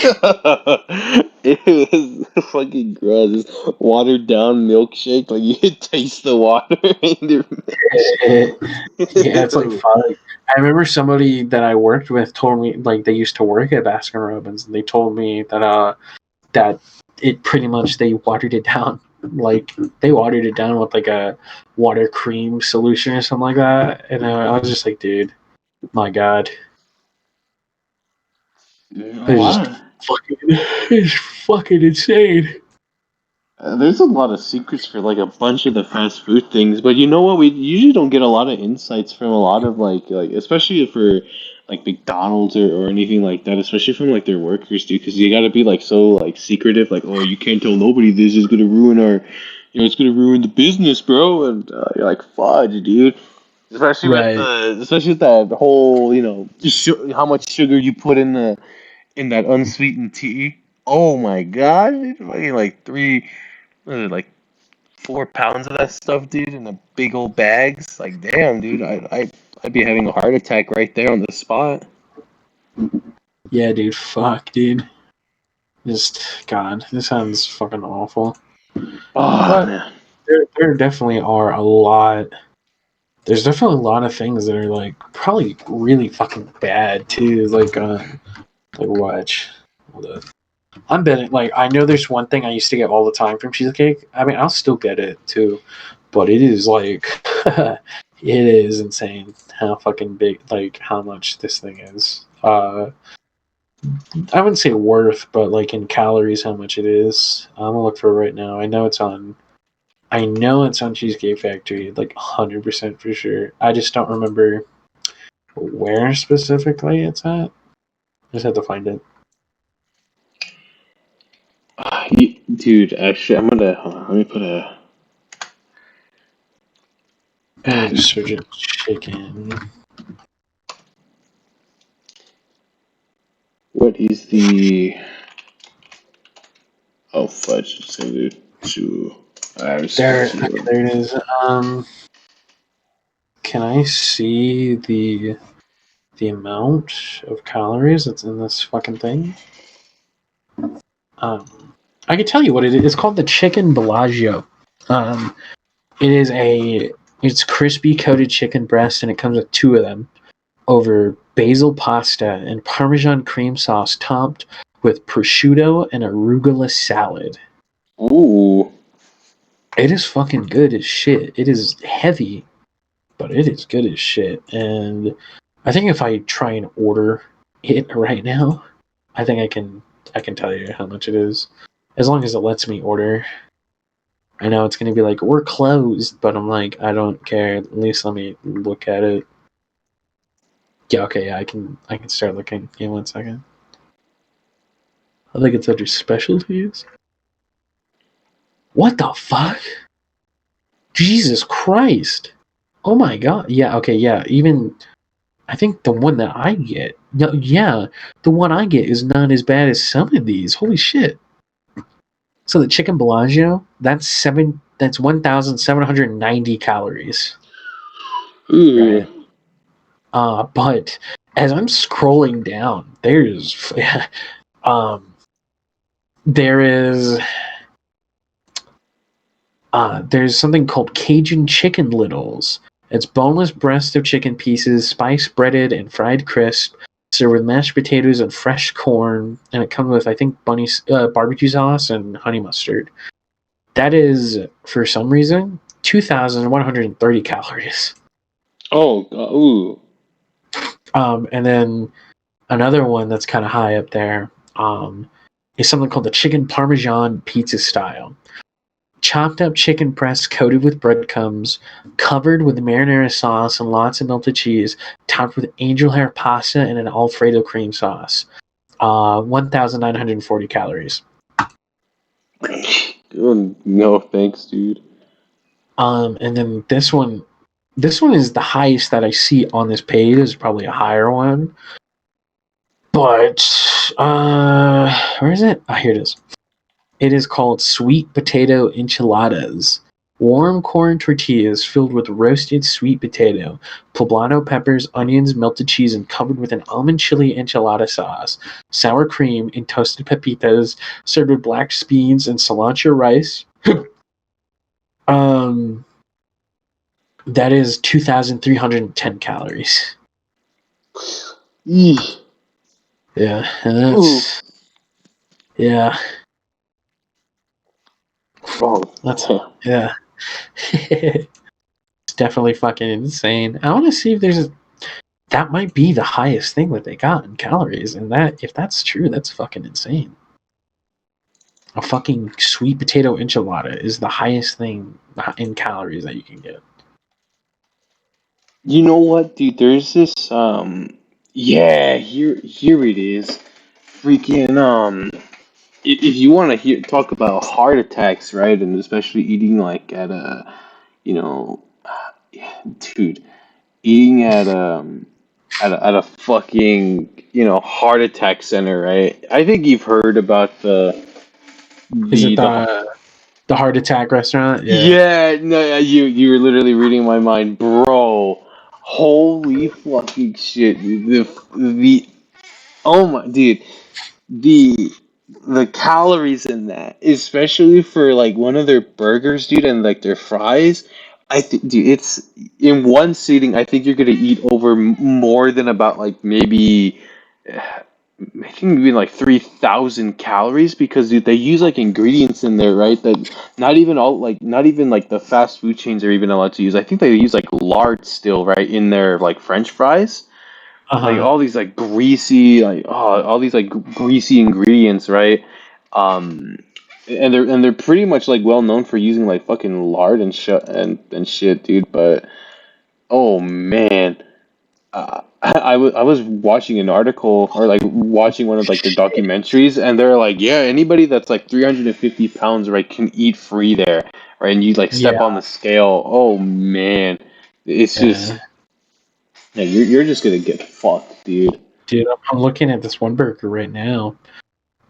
It was fucking gross. This watered down milkshake, like you could taste the water in your Yeah, it's like fuck. I remember somebody that I worked with told me, like, they used to work at Baskin Robbins, and they told me that it pretty much they watered it down. Like, they watered it down with like a water cream solution or something like that, and I was just like, dude, my God. It's fucking insane. There's a lot of secrets for like a bunch of the fast food things, but you know what? We usually don't get a lot of insights from a lot of like especially for like McDonald's or anything like that, especially from like their workers, dude, because you got to be like so like secretive, like, oh, you can't tell nobody, this is gonna ruin it's gonna ruin the business, bro, and you're like, fudge, dude. Especially with that whole, how much sugar you put in that unsweetened tea. Oh my god, it's fucking like what is it, like 4 pounds of that stuff, dude, in a big old bags. Like, damn, dude, I'd be having a heart attack right there on the spot. Yeah, dude, fuck, dude. Just, God, this sounds fucking awful. Oh, but man. There definitely are a lot. There's definitely a lot of things that are like probably really fucking bad too. Like watch. Hold up. I'm betting. Like, I know there's one thing I used to get all the time from cheesecake. I mean, I'll still get it too, but it is like it is insane how fucking big, like how much this thing is. I wouldn't say worth, but like in calories, how much it is. I'm gonna look for it right now. I know it's on Cheesecake Factory, like 100% for sure. I just don't remember where specifically it's at. I just have to find it. Dude, actually, let me put a. Surgeon chicken. What is the? Oh fudge! It's gonna do two. There it is. Can I see the amount of calories that's in this fucking thing? I can tell you what it is. It's called the chicken Bellagio. It's crispy coated chicken breast, and it comes with 2 of them over basil pasta and Parmesan cream sauce, topped with prosciutto and arugula salad. Ooh. It is fucking good as shit. It is heavy, but it is good as shit. And I think if I try and order it right now, I think I can tell you how much it is, as long as it lets me order. I know it's gonna be like, we're closed, but I'm like, I don't care. At least let me look at it. Yeah, okay, yeah, I can start looking. Yeah, 1 second. I think it's under specialties. What the fuck? Jesus Christ. Oh my god. Yeah, okay, yeah. Even I think the one that I get, the one I get is not as bad as some of these. Holy shit. So the chicken Bellagio, that's 1,790 calories. Ooh. Right. But as I'm scrolling down, there's something called Cajun chicken littles. It's boneless breast of chicken pieces, spice breaded and fried crisp, served with mashed potatoes and fresh corn, and it comes with, I think, barbecue sauce and honey mustard. That is, for some reason, 2,130 calories. Oh, ooh. And then another one that's kind of high up there is something called the chicken parmesan pizza style. chopped up chicken breast coated with breadcrumbs, covered with marinara sauce and lots of melted cheese, topped with angel hair pasta and an Alfredo cream sauce. 1,940 calories. Oh, no thanks, dude. And then this one is the highest that I see on this page. Is probably a higher one. But where is it? Oh, here it is. It is called sweet potato enchiladas. Warm corn tortillas filled with roasted sweet potato, poblano peppers, onions, melted cheese, and covered with an almond chili enchilada sauce, sour cream, and toasted pepitas, served with black beans and cilantro rice. That is 2,310 calories. Eesh. Yeah, and that's yeah. Oh, That's yeah. It's definitely fucking insane. I want to see if there's that might be the highest thing that they got in calories, and that if that's true, that's fucking insane. A fucking sweet potato enchilada is the highest thing in calories that you can get. You know what, dude? There's this yeah, here it is. Freaking if you want to talk about heart attacks, right? And especially eating like at a, you know, dude, eating at a fucking, heart attack center, right? I think you've heard about Is it the the heart attack restaurant? Yeah. yeah, no, you were literally reading my mind, bro. Holy fucking shit, dude. The oh my dude, the the calories in that, especially for like one of their burgers, dude, and like their fries. I think, dude, it's in one sitting. I think you're gonna eat over more than about like maybe, I think maybe like 3,000 calories because dude, they use like ingredients in there, right? That not even like the fast food chains are even allowed to use. I think they use like lard still, right, in their like French fries. Like all these like greasy, like all these like greasy ingredients, right? Um, and they're pretty much like well known for using like fucking lard and shit, dude. But oh man, I was watching an article or like watching one of like their documentaries, and they're like, yeah, anybody that's like 350 pounds, right, can eat free there, right? And you like step Yeah. on the scale, oh man, it's just Yeah. yeah, you're just gonna get fucked, dude. Dude, I'm looking at this one burger right now.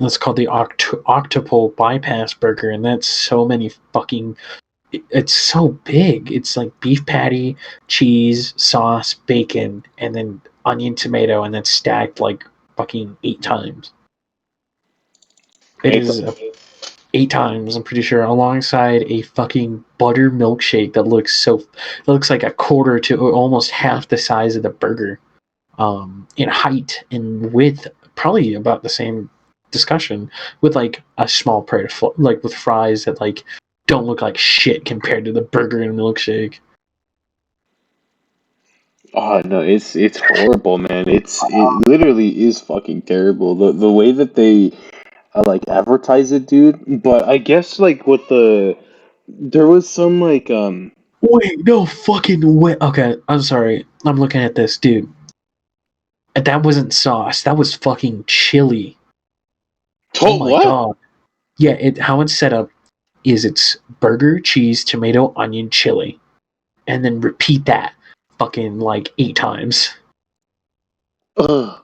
It's called the Octopole Bypass Burger, and that's so many fucking. It's so big. It's like beef patty, cheese, sauce, bacon, and then onion, tomato, and then stacked like fucking 8 times. It is 8 times, I'm pretty sure, alongside a fucking butter milkshake that looks like a quarter to almost half the size of the burger. In height and width, probably about the same discussion with like a small plate of like with fries that like don't look like shit compared to the burger and milkshake. Oh no, it's horrible, man. It literally is fucking terrible. The way that they like advertise it, dude. But I guess like there was some like Wait, no fucking way. Okay, I'm sorry. I'm looking at this, dude. That wasn't sauce. That was fucking chili. Oh my what? god. Yeah, how it's set up is it's burger, cheese, tomato, onion, chili, and then repeat that fucking like 8 times. Ugh.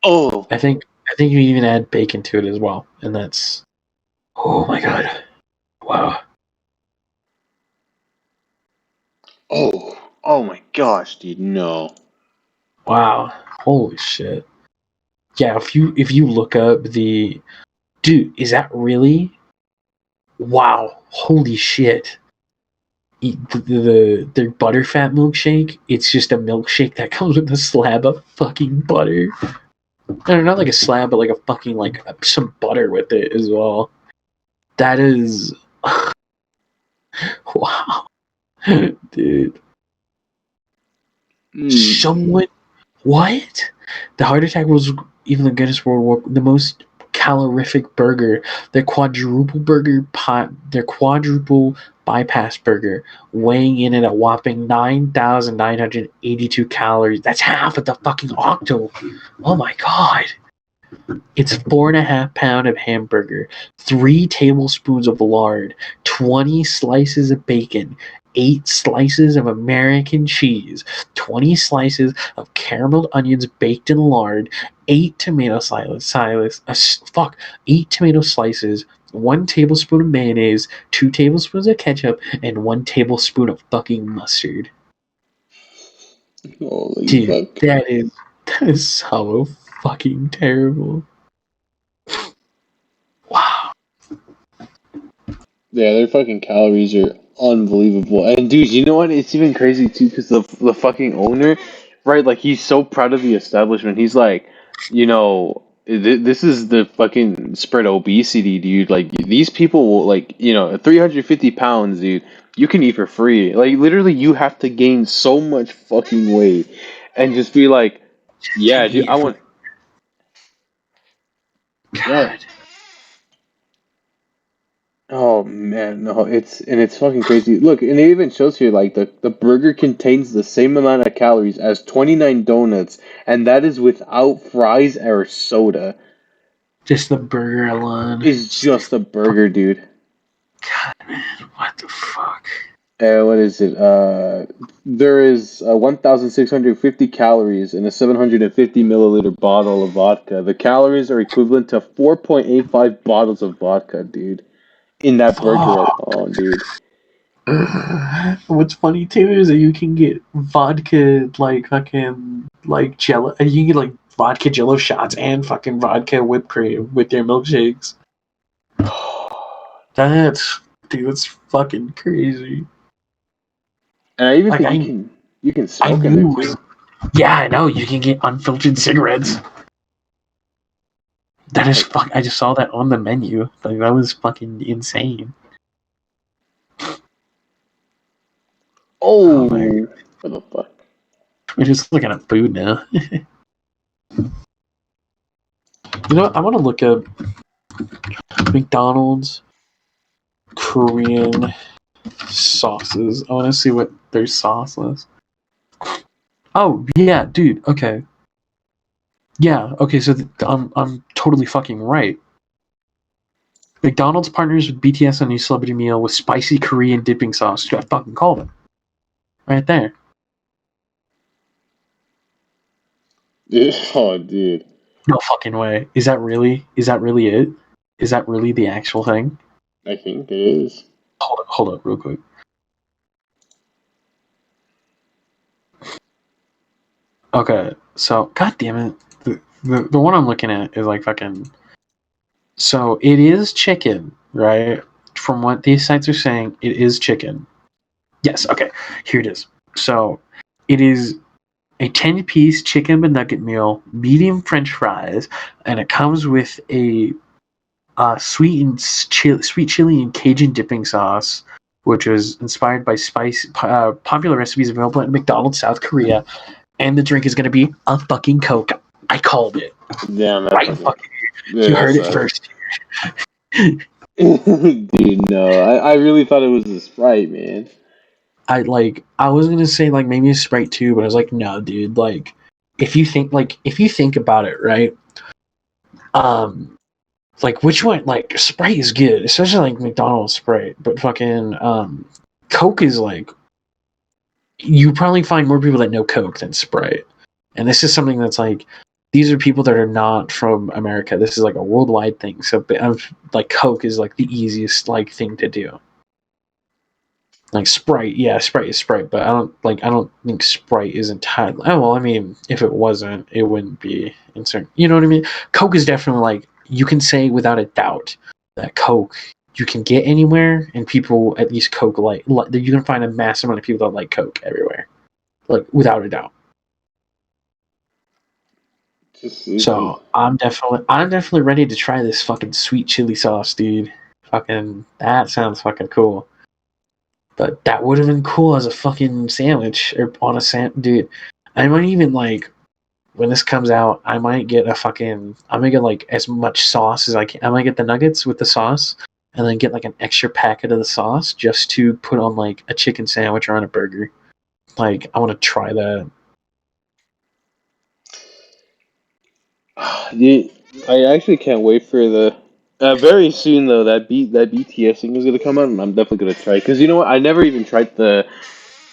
Oh I think you even add bacon to it as well, and that's oh my god, wow. oh my gosh, dude, no. Wow, holy shit. Yeah, if you look up the dude, is that really? Wow, holy shit. Their butterfat milkshake, it's just a milkshake that comes with a slab of fucking butter. No, not like a slab, but like a fucking like some butter with it as well. That is wow, dude. Someone what? The heart attack was even the Guinness World War the most calorific burger, their quadruple bypass burger, weighing in at a whopping 9,982 calories. That's half of the fucking octo. Oh my god. It's 4.5 pounds of hamburger, 3 tablespoons of lard, 20 slices of bacon, 8 slices of American cheese, 20 slices of carameled onions baked in lard, 8 tomato slices, 8 tomato slices, 1 tablespoon of mayonnaise, 2 tablespoons of ketchup, and 1 tablespoon of fucking mustard. Holy Dude, fuck. that is so fucking terrible. Wow. Yeah, their fucking calories are unbelievable. And dude, you know what? It's even crazy too, because the fucking owner, right? Like he's so proud of the establishment. He's like, this is the fucking spread obesity, dude. Like these people will 350 pounds, dude. You can eat for free. Like literally, you have to gain so much fucking weight, and just be like, yeah, dude, I want. Yeah. God. Oh man, no, it's fucking crazy. Look, and it even shows here like the burger contains the same amount of calories as 29 donuts, and that is without fries or soda. Just the burger alone. It's just a burger, dude. God, man, what the fuck? What is it? There is 1,650 calories in a 750 milliliter bottle of vodka. The calories are equivalent to 4.85 bottles of vodka, dude. In that burger alone, dude. What's funny too is that you can get vodka like fucking like Jello. You can get like vodka Jello shots and fucking vodka whipped cream with their milkshakes. That's fucking crazy. And I even Like, think you can I smoke in there knew. too. Yeah, I know. You can get unfiltered cigarettes. That is fuck. I just saw that on the menu. Like that was fucking insane. Oh, my God. what the fuck? We're just looking at food now. You know what? I want to look up McDonald's Korean sauces. I want to see what their sauce is. Oh yeah, dude. Okay. Yeah. Okay. So I'm totally fucking right. McDonald's partners with BTS on a new celebrity meal with spicy Korean dipping sauce. Dude, I fucking called it. Right there. Oh, dude. No fucking way. Is that really it? Is that really the actual thing? I think it is. Hold up real quick. Okay, so god damn it. The one I'm looking at is like fucking. So it is chicken, right? From what these sites are saying, it is chicken. Yes, okay. Here it is. So it is a 10-piece chicken McNugget meal, medium French fries, and it comes with a sweet chili and Cajun dipping sauce, which was inspired by popular recipes available at McDonald's South Korea. And the drink is going to be a fucking Coke. I called it. Damn, that Right fucking here. You heard it first. Dude, no. I really thought it was a Sprite, man. I was gonna say like maybe a Sprite too, but I was like, no, dude. Like, if you think about it, right? Like which one? Like Sprite is good, especially like McDonald's Sprite, but fucking Coke is like. You probably find more people that know Coke than Sprite, and this is something that's like. These are people that are not from America. This is like a worldwide thing. So, like Coke is like the easiest like thing to do. Like Sprite, yeah, Sprite is Sprite, but I don't think Sprite is entirely. Oh well, I mean, if it wasn't, it wouldn't be insert. You know what I mean? Coke is definitely like you can say without a doubt that Coke you can get anywhere, and people at least Coke like you can find a massive amount of people that like Coke everywhere, like without a doubt. So I'm definitely ready to try this fucking sweet chili sauce, dude. Fucking that sounds fucking cool. But that would have been cool as a fucking sandwich or on a dude. I might even like when this comes out, I might get like as much sauce as I can. I might get the nuggets with the sauce, and then get like an extra packet of the sauce just to put on like a chicken sandwich or on a burger. Like, I want to try that. I actually can't wait for the very soon though that BTS thing is gonna come out, and I'm definitely gonna try because you know what? I never even tried the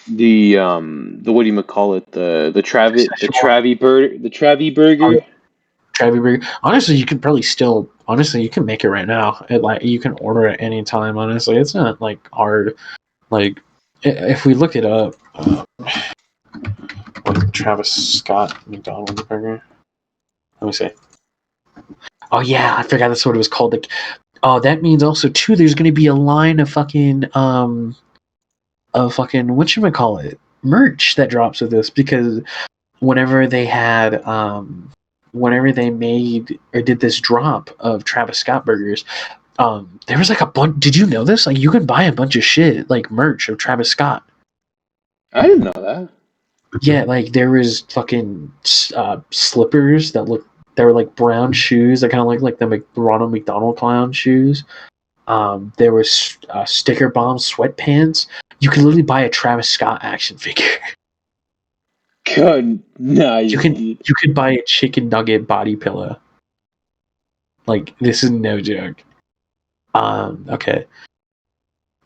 what do you call it, the Travi Oh, burger. Travi burger. Honestly, you can probably still. Honestly, you can make it right now. You can order it anytime. Honestly, it's not like hard. Like, if we look it up, what is it, Travis Scott McDonald's burger? Let me see. Oh yeah, I forgot that's what it was called. Like, oh, that means also too. There's going to be a line of fucking whatchamacallit merch that drops with this, because whenever they had whenever they made or did this drop of Travis Scott burgers, there was like a bunch. Did you know this? Like, you can buy a bunch of shit like merch of Travis Scott. I didn't know that. Yeah, like there was fucking slippers that were like brown shoes that kind of like the Ronald McDonald clown shoes. There was sticker bomb sweatpants. You can literally buy a Travis Scott action figure. God, nice. You could buy a chicken nugget body pillow. Like, this is no joke. Okay.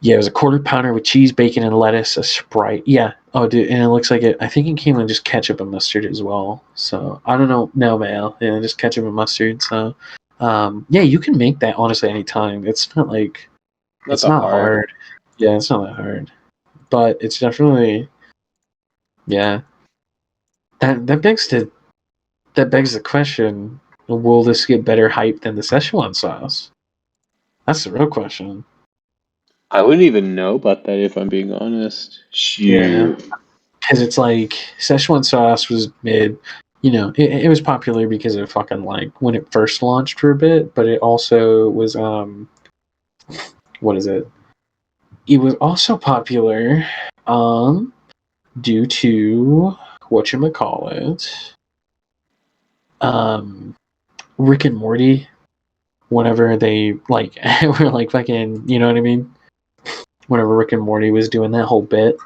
Yeah, it was a quarter pounder with cheese, bacon, and lettuce, a Sprite. Yeah. Oh, dude, and it looks like it. I think it came with just ketchup and mustard as well. So I don't know. No mayo. Yeah, just ketchup and mustard. So, yeah, you can make that honestly anytime. It's not like it's not hard. Yeah, it's not that hard, but it's definitely, yeah. That begs the question: will this get better hype than the Szechuan sauce? That's the real question. I wouldn't even know about that if I'm being honest. Yeah. Shoot. Because it's like Szechuan sauce was mid, it was popular because of fucking like when it first launched for a bit, but it also was what is it? It was also popular due to whatchamacallit, Rick and Morty, whenever they like were like fucking, you know what I mean? Whenever Rick and Morty was doing that whole bit.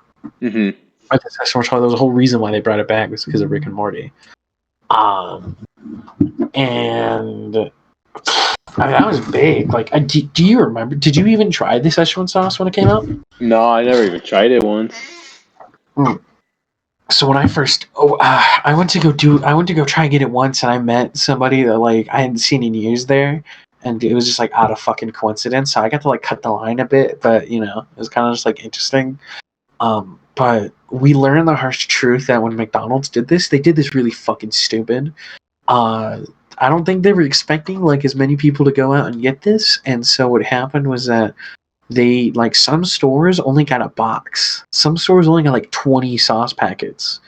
Mm-hmm. There was a whole reason why they brought it back was because of Rick and Morty. And that was big. Like, do you remember? Did you even try the Szechuan sauce when it came out? No, I never even tried it once. So when I first, I went to go try and get it once, and I met somebody that like I hadn't seen in years there, and it was just like out of fucking coincidence. So I got to like cut the line a bit, but it was kind of just like interesting. But we learned the harsh truth that when McDonald's did this, they did this really fucking stupid. I don't think they were expecting like as many people to go out and get this, and so what happened was that they like some stores only got a box. Some stores only got like 20 sauce packets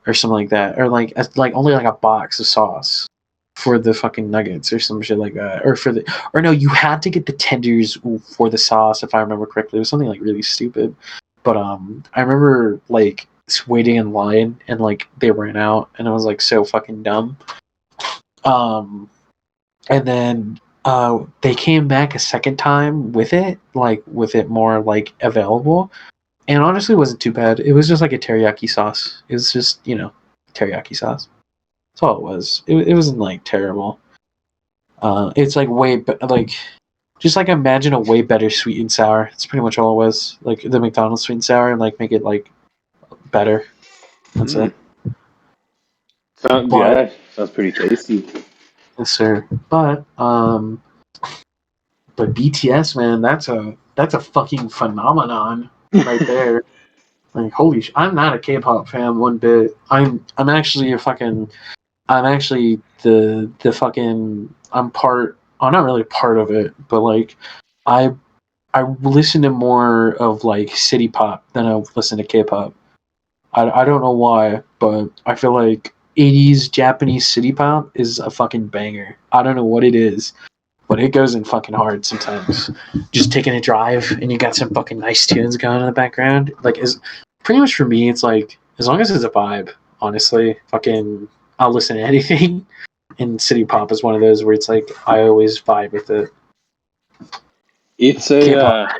or something like that, or like only like a box of sauce for the fucking nuggets or some shit like that, or no, you had to get the tenders for the sauce if I remember correctly. It was something like really stupid. But I remember like waiting in line and like they ran out and it was like so fucking dumb. And then they came back a second time with it more like available, and honestly it wasn't too bad. It was just like a teriyaki sauce. It was just teriyaki sauce. That's all it was. It wasn't like terrible. It's like just like imagine a way better sweet and sour. That's pretty much all it was. Like the McDonald's sweet and sour, and like make it like better. That's it. Yeah, sounds pretty tasty. Yes, sir. But BTS, man, that's a fucking phenomenon right there. Like, holy I'm not a K-pop fan one bit. I'm actually the fucking I'm not really part of it, but like I listen to more of like city pop than I listen to K-pop. I don't know why, but I feel like 80s Japanese city pop is a fucking banger. I don't know what it is, but it goes in fucking hard sometimes. Just taking a drive and you got some fucking nice tunes going in the background. Like, is pretty much for me, it's like as long as it's a vibe, honestly, fucking I'll listen to anything. And city pop is one of those where it's like I always vibe with it. It's K-pop. a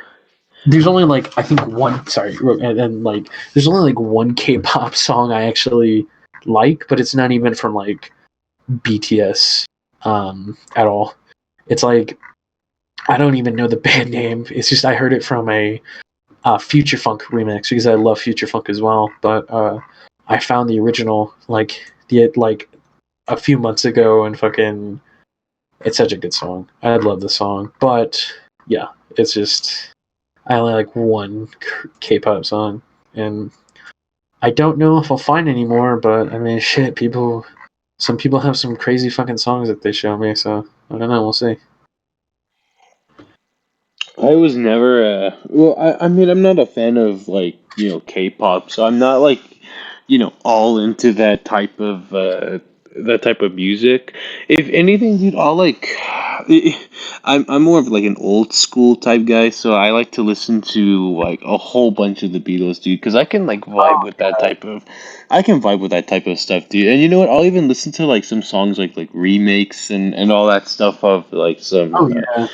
There's only like I think one. Sorry, and like there's only like one K-pop song I actually like, but it's not even from like BTS at all. It's like I don't even know the band name. It's just I heard it from a Future Funk remix because I love Future Funk as well. But I found the original like a few months ago and fucking it's such a good song. I love the song, but yeah, it's just I only like one K-pop song, and I don't know if I'll find any more. But I mean, shit, some people have some crazy fucking songs that they show me. So I don't know. We'll see. I was never well, I mean I'm not a fan of like, K-pop, so I'm not like, all into that type of music. If anything, dude, I'll like I'm more of like an old school type guy, so I like to listen to like a whole bunch of the Beatles, dude, because I can vibe with that type of stuff, dude. And you know what? I'll even listen to like some songs like remakes and all that stuff of like some Oh yeah,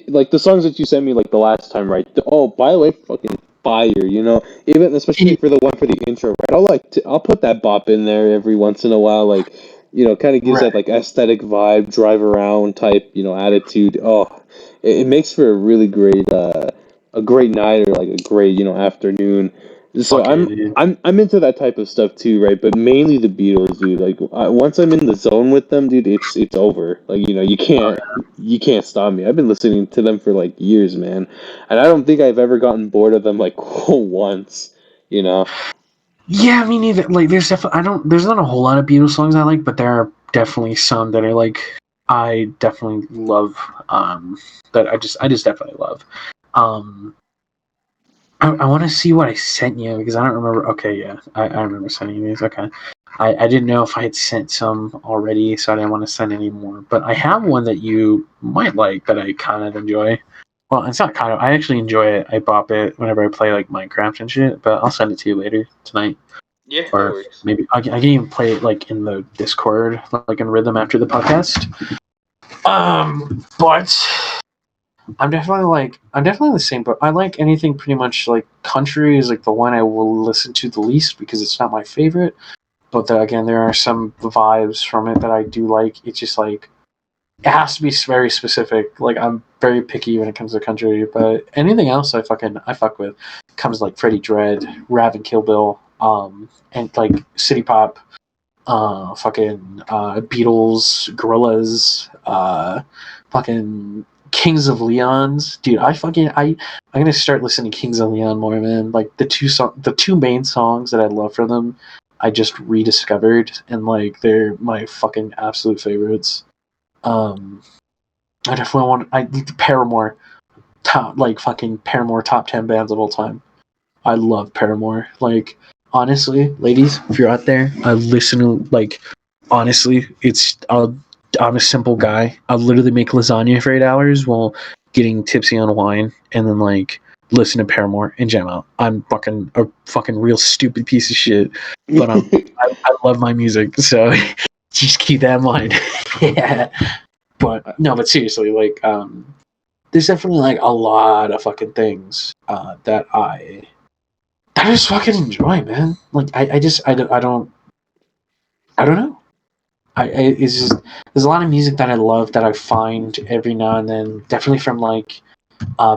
like the songs that you sent me like the last time, right? Oh, by the way, fucking fire, even especially for the one for the intro, right? I'll put that bop in there every once in a while, like kind of gives right. that like aesthetic vibe, drive around type, attitude. Oh, it makes for a great night or like a great afternoon. So Fuck yeah, dude. I'm into that type of stuff too, right? But mainly the Beatles, dude. Like once I'm in the zone with them, dude, it's over. Like you can't stop me. I've been listening to them for like years, man, and I don't think I've ever gotten bored of them like once. You know. Yeah, me neither. Like, there's definitely I don't. There's not a whole lot of Beatles songs I like, but there are definitely some that are like I definitely love. That I just definitely love. Um, I want to see what I sent you because I don't remember. Okay, yeah, I remember sending you these. Okay, I didn't know if I had sent some already, so I didn't want to send any more. But I have one that you might like that I kind of enjoy. Well, it's not kind of. I actually enjoy it. I bop it whenever I play like Minecraft and shit. But I'll send it to you later tonight, Yeah, that or works. maybe I can even play it like in the Discord, like in rhythm after the podcast. But I'm definitely the same, but I like anything pretty much like country is like the one I will listen to the least because it's not my favorite. But again, there are some vibes from it that I do like. It's just like it has to be very specific. Like I'm very picky when it comes to country, but anything else I fuck with. Comes like Freddie Dredd, Rav and Kill Bill, and like city pop, Beatles, Gorillaz, fucking Kings of Leon's, dude. I'm gonna start listening to Kings of Leon more, man. Like the two main songs that I love from them, I just rediscovered, and like they're my fucking absolute favorites. Um, I definitely want I Paramore Paramore top 10 bands of all time. I love Paramore. Like honestly, ladies, if you're out there, I listen to like honestly, I'm a simple guy. I'll literally make lasagna for 8 hours while getting tipsy on wine, and then like listen to Paramore and jam out. I'm fucking a fucking real stupid piece of shit, but I love my music, so just keep that in mind. Yeah, but no, but seriously, like there's definitely like a lot of fucking things that I just fucking enjoy, man. Like I don't know. It's just there's a lot of music that I love that I find every now and then. Definitely from like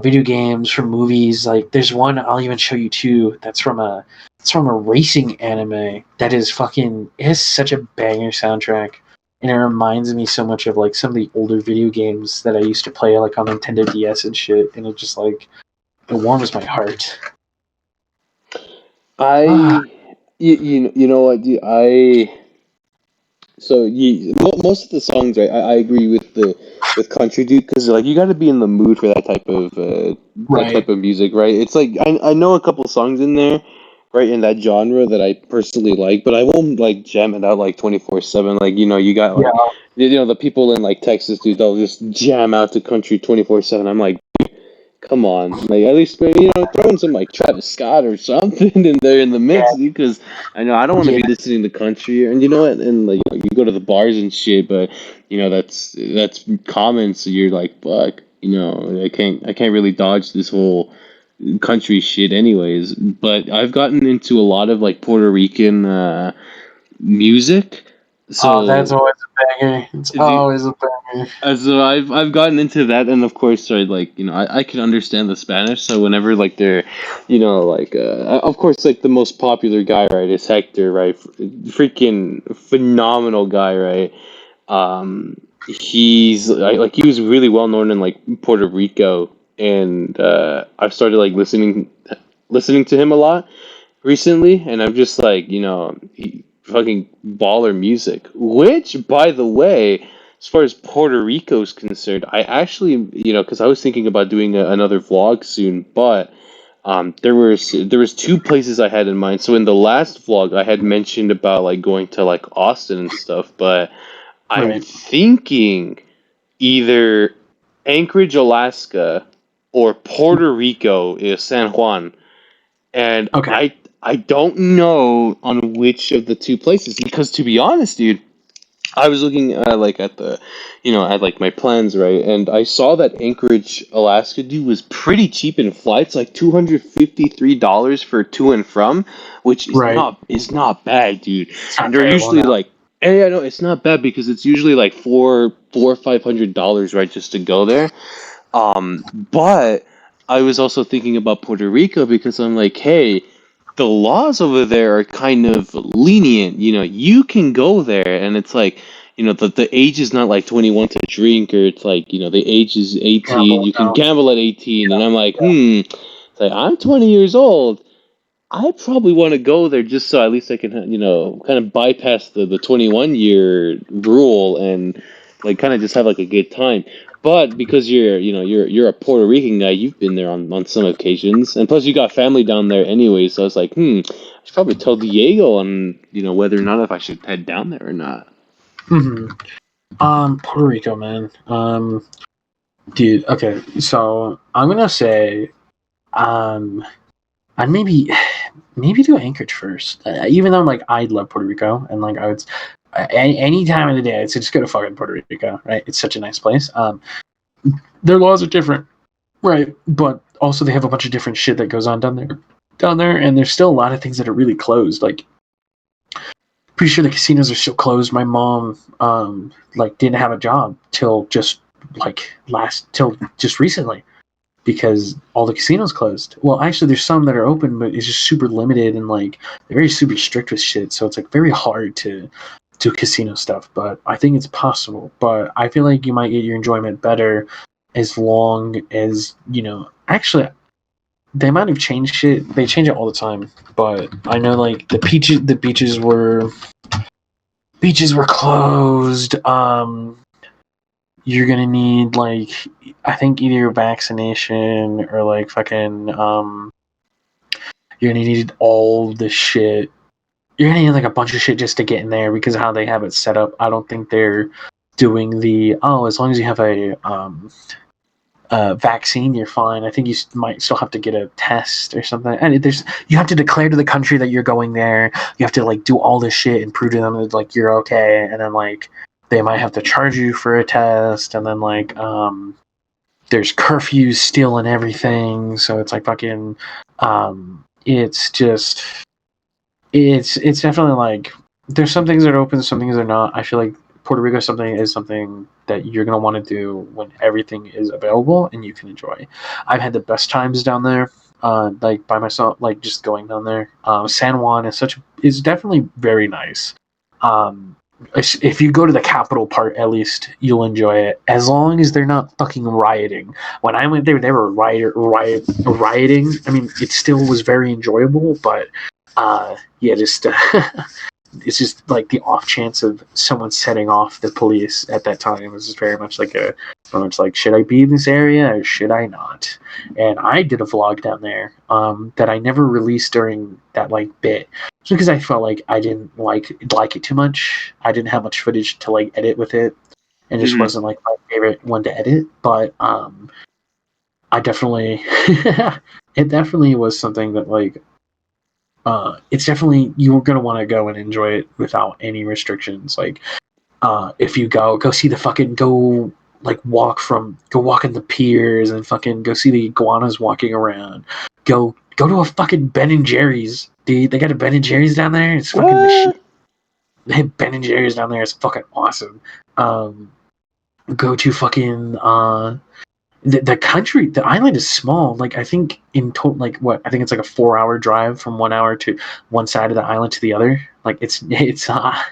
video games, from movies. Like there's one I'll even show you too. It's from a racing anime that is fucking. It has such a banger soundtrack, and it reminds me so much of like some of the older video games that I used to play like on Nintendo DS and shit. And it just like it warms my heart. Ah, You know what, dude, most of the songs, right? I agree with the with country, dude, because like you got to be in the mood for that right. type of music, right? It's like I know a couple songs in there, right, in that genre that I personally like, but I won't like jam it out like 24/7. Like you got Yeah. like the people in like Texas, dude, they'll just jam out to country 24/7. I'm like, come on, like at least throw in some like Travis Scott or something in there in the mix, because I know I don't want to be listening to country, and you know what, and like you go to the bars and shit, but that's common, so you're like, fuck, I can't really dodge this whole country shit anyways. But I've gotten into a lot of like Puerto Rican music. So that's always a banger. It's always a banger. so I've gotten into that, and of course, I can understand the Spanish. So whenever like they're, of course, like the most popular guy, right, is Hector, right? Freaking phenomenal guy, right? He's he was really well known in like Puerto Rico, and I've started like listening to him a lot recently, and I'm just like, fucking baller music. Which, by the way, as far as Puerto Rico is concerned, I actually, because I was thinking about doing another vlog soon, but there was two places I had in mind. So in the last vlog, I had mentioned about like going to like Austin and stuff, but I'm thinking either Anchorage, Alaska, or Puerto Rico is San Juan. And I don't know on which of the two places, because to be honest, dude, I was looking at my plans, right, and I saw that Anchorage, Alaska, dude, was pretty cheap in flights, like $253 for to and from, which is not bad, dude. And they're usually like, yeah, no, it's not bad, because it's usually like $400-$500, right, just to go there. But I was also thinking about Puerto Rico, because I'm like, hey, the laws over there are kind of lenient. You can go there, and it's like, the age is not like 21 to drink, or it's like, the age is 18. You can gamble at 18, and I'm like, it's like, I'm 20 years old. I probably want to go there just so at least I can, kind of bypass the 21-year rule, and like kind of just have like a good time. But because you're a Puerto Rican guy, you've been there on some occasions, and plus you got family down there anyway. So I was like, I should probably tell Diego on whether or not if I should head down there or not. Puerto Rico, man. Dude. Okay, so I'm gonna say, I'd maybe do Anchorage first. Even though like I love Puerto Rico, and like I would. Any time of the day, I'd say just go to fucking Puerto Rico, right? It's such a nice place. Their laws are different, right? But also they have a bunch of different shit that goes on down there, and there's still a lot of things that are really closed. Like, pretty sure the casinos are still closed. My mom, didn't have a job till just recently, because all the casinos closed. Well, actually, there's some that are open, but it's just super limited, and like they're very super strict with shit. So it's like very hard to do casino stuff, but I think it's possible. But I feel like you might get your enjoyment better as long as, actually, they might have changed shit. They change it all the time, but I know like the beaches were closed. You're gonna need like, I think either a vaccination or like fucking you're gonna need all the shit. You're gonna need like a bunch of shit just to get in there, because of how they have it set up. I don't think they're doing as long as you have a vaccine, you're fine. I think you might still have to get a test or something. And you have to declare to the country that you're going there. You have to like do all this shit and prove to them that like you're okay. And then like they might have to charge you for a test. And then like there's curfews still and everything. So it's like fucking it's definitely like there's some things that are open, some things are not. I feel like Puerto Rico is something that you're going to want to do when everything is available and you can enjoy. I've had the best times down there, like by myself, like just going down there. San Juan is definitely very nice. If you go to the capital part, at least you'll enjoy it, as long as they're not fucking rioting. When I went there, they were rioting. I mean, it still was very enjoyable, but it's just like the off chance of someone setting off the police at that time. It was just very much like should I be in this area or should I not? And I did a vlog down there that I never released during that like bit, just because I felt like I didn't like it too much. I didn't have much footage to like edit with it, and it just wasn't like my favorite one to edit. But I definitely, it definitely was something that like, it's definitely you're gonna want to go and enjoy it without any restrictions. Like, if you go see the fucking go walk in the piers and fucking go see the iguanas walking around. Go to a fucking Ben and Jerry's, dude. They got a Ben and Jerry's down there. It's fucking the shit. What? They have Ben and Jerry's down there. It's fucking awesome. Go to fucking the country. The island is small. Like I think in total, like what I think it's like a 4-hour drive from 1 hour to one side of the island to the other. Like it's not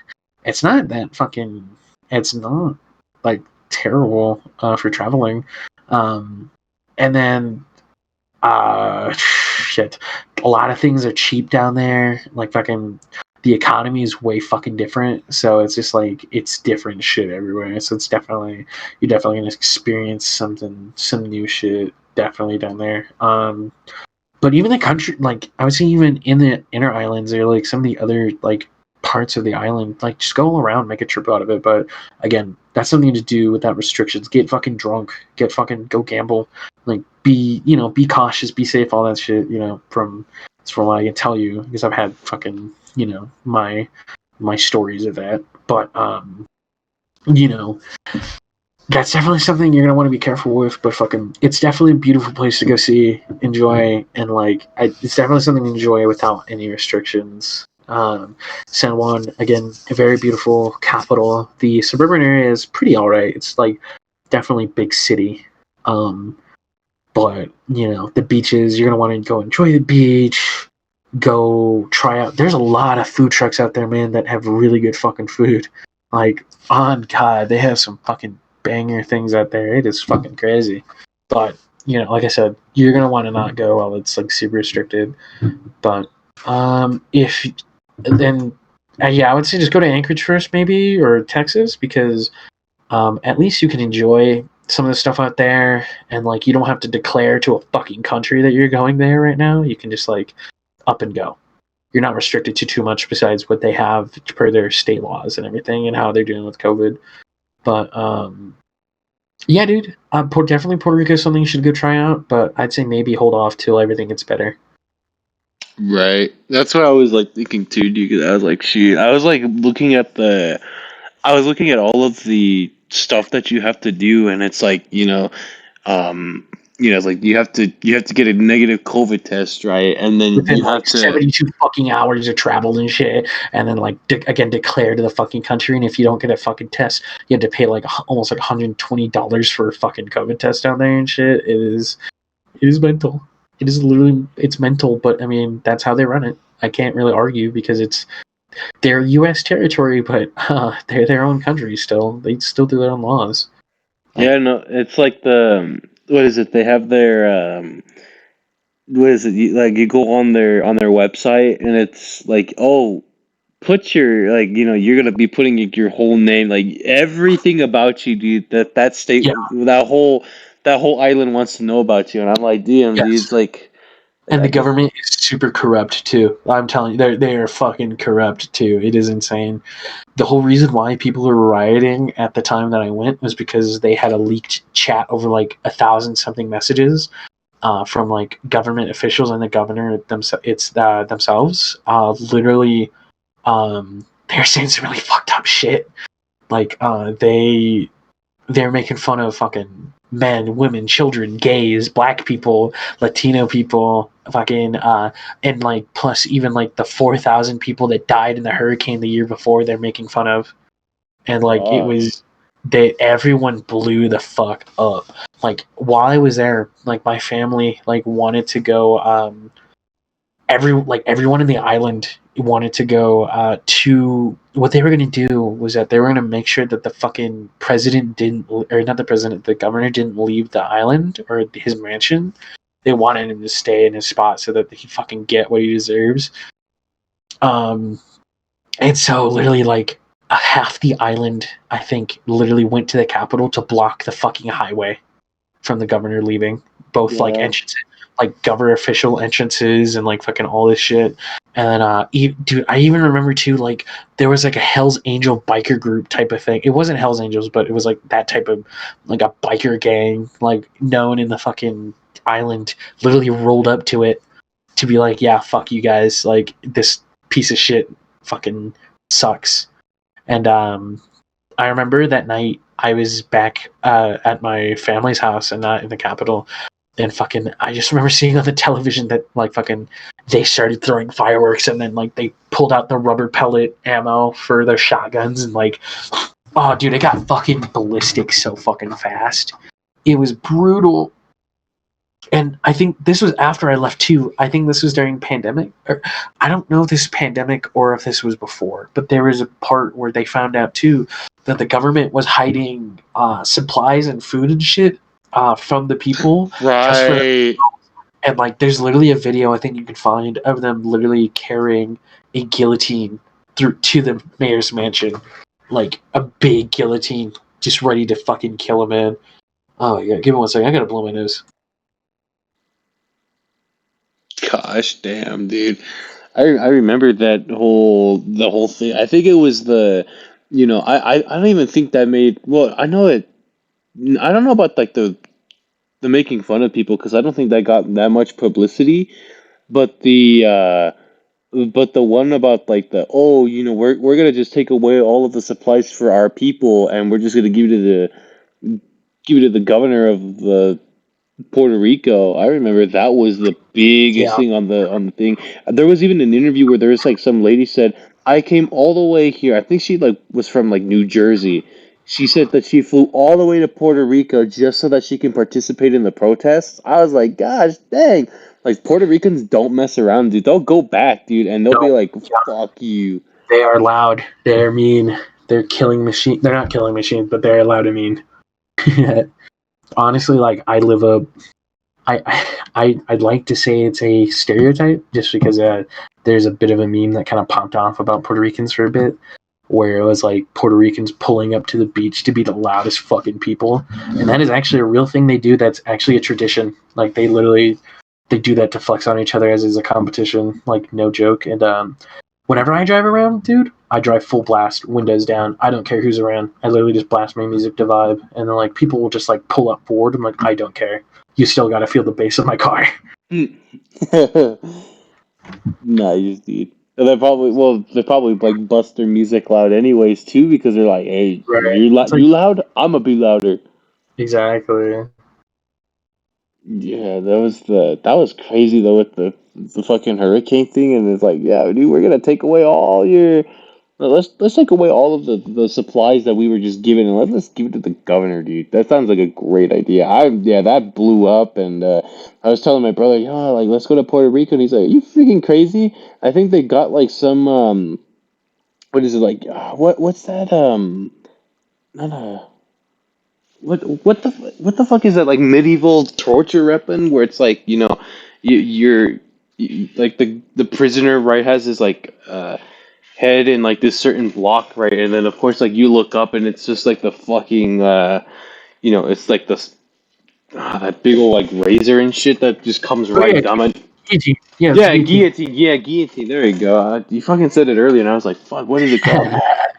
that fucking. It's not like terrible for traveling. And then shit, a lot of things are cheap down there. Like fucking the economy is way fucking different, so it's just like it's different shit everywhere. So it's definitely you're definitely gonna experience some new shit definitely down there. But even the country, like I would say, even in the inner islands or like some of the other like parts of the island, like just go around, make a trip out of it. But again, that's something to do without restrictions. Get fucking drunk, go gamble, like be cautious, be safe, all that shit. From what I can tell you, because I've had fucking my stories of that. But that's definitely something you're gonna want to be careful with. But fucking, it's definitely a beautiful place to go see, enjoy, and like it's definitely something to enjoy without any restrictions. San Juan, again, a very beautiful capital. The suburban area is pretty alright. It's like definitely big city. But the beaches, you're gonna want to go enjoy the beach. Go try out. There's a lot of food trucks out there, man, that have really good fucking food. Like, on God, they have some fucking banger things out there. It is fucking crazy. But like I said, you're gonna want to not go while it's like super restricted. But if then I would say just go to Anchorage first, maybe, or Texas, because at least you can enjoy some of the stuff out there, and like you don't have to declare to a fucking country that you're going there right now. You can just like up and go. You're not restricted to too much besides what they have per their state laws and everything and how they're dealing with COVID. But yeah, dude, definitely Puerto Rico is something you should go try out, but I'd say maybe hold off till everything gets better. Right. That's what I was like thinking too, dude. 'Cause I was like, shoot. I was like looking at all of the stuff that you have to do, and it's like, it's like you have to get a negative COVID test, right? And then Within you have like to 72 fucking hours of travel and shit, and then like again declare to the fucking country, and if you don't get a fucking test, you have to pay like almost like $120 for a fucking COVID test down there and shit. It is mental. It is literally, it's mental, but I mean that's how they run it. I can't really argue because it's their U.S. territory, but they're their own country still. They still do their own laws. Yeah, no, it's like what is it? They have their what is it? You go on their website, and it's like, oh, put your you're gonna be putting your whole name, like everything about you, dude. That state, Yeah. that whole island wants to know about you, and I'm like, damn, Yes. dude, like. And the government is super corrupt too. I'm telling you, they are fucking corrupt too. It is insane. The whole reason why people were rioting at the time that I went was because they had a leaked chat over like 1,000 something messages from like government officials and the governor themselves. Literally, they're saying some really fucked up shit. Like they're making fun of fucking men, women, children, gays, black people, Latino people, fucking, and like plus even like the 4,000 people that died in the hurricane the year before, they're making fun of, and like it was, everyone blew the fuck up. Like while I was there, like my family like wanted to go, everyone in the island wanted to go to, what they were going to do was that they were going to make sure that the fucking the governor didn't leave the island or his mansion. They wanted him to stay in his spot so that he fucking get what he deserves. And so literally like half the island, I think, literally went to the capital to block the fucking highway from the governor leaving. Both like entrances, like governor official entrances and like fucking all this shit. And then, dude, I even remember too, like there was like a Hell's Angel biker group type of thing. It wasn't Hell's Angels, but it was like that type of like a biker gang, like known in the fucking island literally rolled up to it to be like, yeah, fuck you guys, like this piece of shit fucking sucks. And I remember that night I was back at my family's house and not in the capital, and fucking I just remember seeing on the television that like fucking they started throwing fireworks, and then like they pulled out the rubber pellet ammo for their shotguns, and like, oh dude, it got fucking ballistic so fucking fast. It was brutal. And I think this was after I left too. I think this was during pandemic. Or, I don't know if this is pandemic or if this was before, but there was a part where they found out too that the government was hiding supplies and food and shit from the people. Right. And like, there's literally a video I think you can find of them literally carrying a guillotine through to the mayor's mansion, like a big guillotine, just ready to fucking kill a man. Oh yeah, give me 1 second. I gotta blow my nose. Gosh damn, dude. I remember the whole thing. I think it was I don't even think that made, well, I know it, I don't know about like the making fun of people, because I don't think that got that much publicity, but the one about like we're gonna just take away all of the supplies for our people, and we're just gonna give it to the governor of the Puerto Rico. I remember that was the biggest Yeah. thing on the thing. There was even an interview where there was like some lady said, "I came all the way here." I think she like was from like New Jersey. She said that she flew all the way to Puerto Rico just so that she can participate in the protests. I was like, "Gosh, dang!" Like Puerto Ricans don't mess around, dude. They'll go back, dude, and they'll be like, "Fuck you." They are loud. They're mean. They're killing machine. They're not killing machines, but they're loud and mean. Honestly, like I live a. I'd like to say it's a stereotype, just because there's a bit of a meme that kind of popped off about Puerto Ricans for a bit, where it was like Puerto Ricans pulling up to the beach to be the loudest fucking people, and that is actually a real thing they do. That's actually a tradition. Like they do that to flex on each other as is a competition. Like no joke. And whenever I drive around, dude, I drive full blast, windows down. I don't care who's around. I literally just blast my music to vibe, and then like people will just like pull up forward. I'm like, I don't care. You still got to feel the bass of my car. Nice, dude. And they probably like bust their music loud anyways too, because they're like, "Hey, Right. It's you like, loud? I'm gonna be louder." exactly. Yeah, that was crazy though, with the fucking hurricane thing, and it's like, yeah, dude, we're gonna take away all your, let's take away all of the supplies that we were just given, and let's give it to the governor, dude. That sounds like a great idea. That blew up, and I was telling my brother, yo, like let's go to Puerto Rico, and he's like, you freaking crazy? I think they got like some what is it like? What's that not a. What the fuck is that, like medieval torture weapon where it's like, like the prisoner, right, has this like head in like this certain block, right, and then of course like you look up and it's just like the fucking it's like this that big old like razor and shit that just comes right down my. Guillotine. Yeah, Yeah, guillotine. Yeah, guillotine. There you go. You fucking said it earlier, and I was like, "Fuck, what is it called?"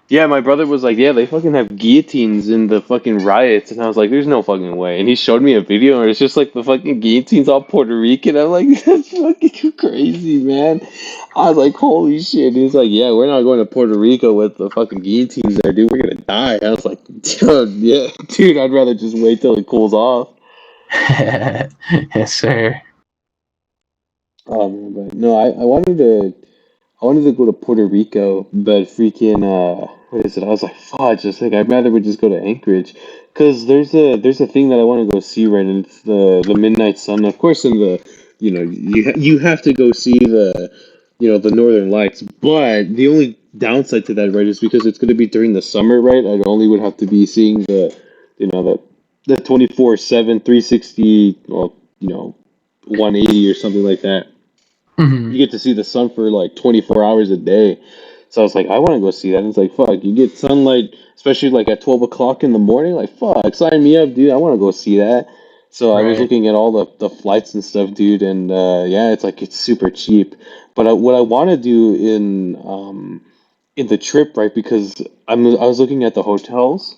Yeah, my brother was like, "Yeah, they fucking have guillotines in the fucking riots," and I was like, "There's no fucking way." And he showed me a video, and it's just like the fucking guillotines all Puerto Rican. I'm like, "That's fucking crazy, man." I was like, "Holy shit!" He's like, "Yeah, we're not going to Puerto Rico with the fucking guillotines there, dude. We're gonna die." I was like, "Dude, yeah, dude, I'd rather just wait till it cools off." Yes, sir. Oh man, but no, I wanted to go to Puerto Rico, but freaking what is it? I was like, fudge. I was like, I'd rather we just go to Anchorage, because there's a thing that I want to go see, right, and it's the midnight sun. Of course, in the you have to go see the Northern Lights, but the only downside to that, right, is because it's going to be during the summer, right? I only would have to be seeing the 24/7, 360, well, 180 or something like that. Mm-hmm. You get to see the sun for like 24 hours a day. So I was like, I want to go see that. And it's like, fuck, you get sunlight, especially like at 12 o'clock in the morning. Like, fuck, sign me up, dude. I want to go see that. So I was Right. looking at all the flights and stuff, dude. And yeah, it's like, it's super cheap. But what I want to do in the trip, right? Because I was looking at the hotels.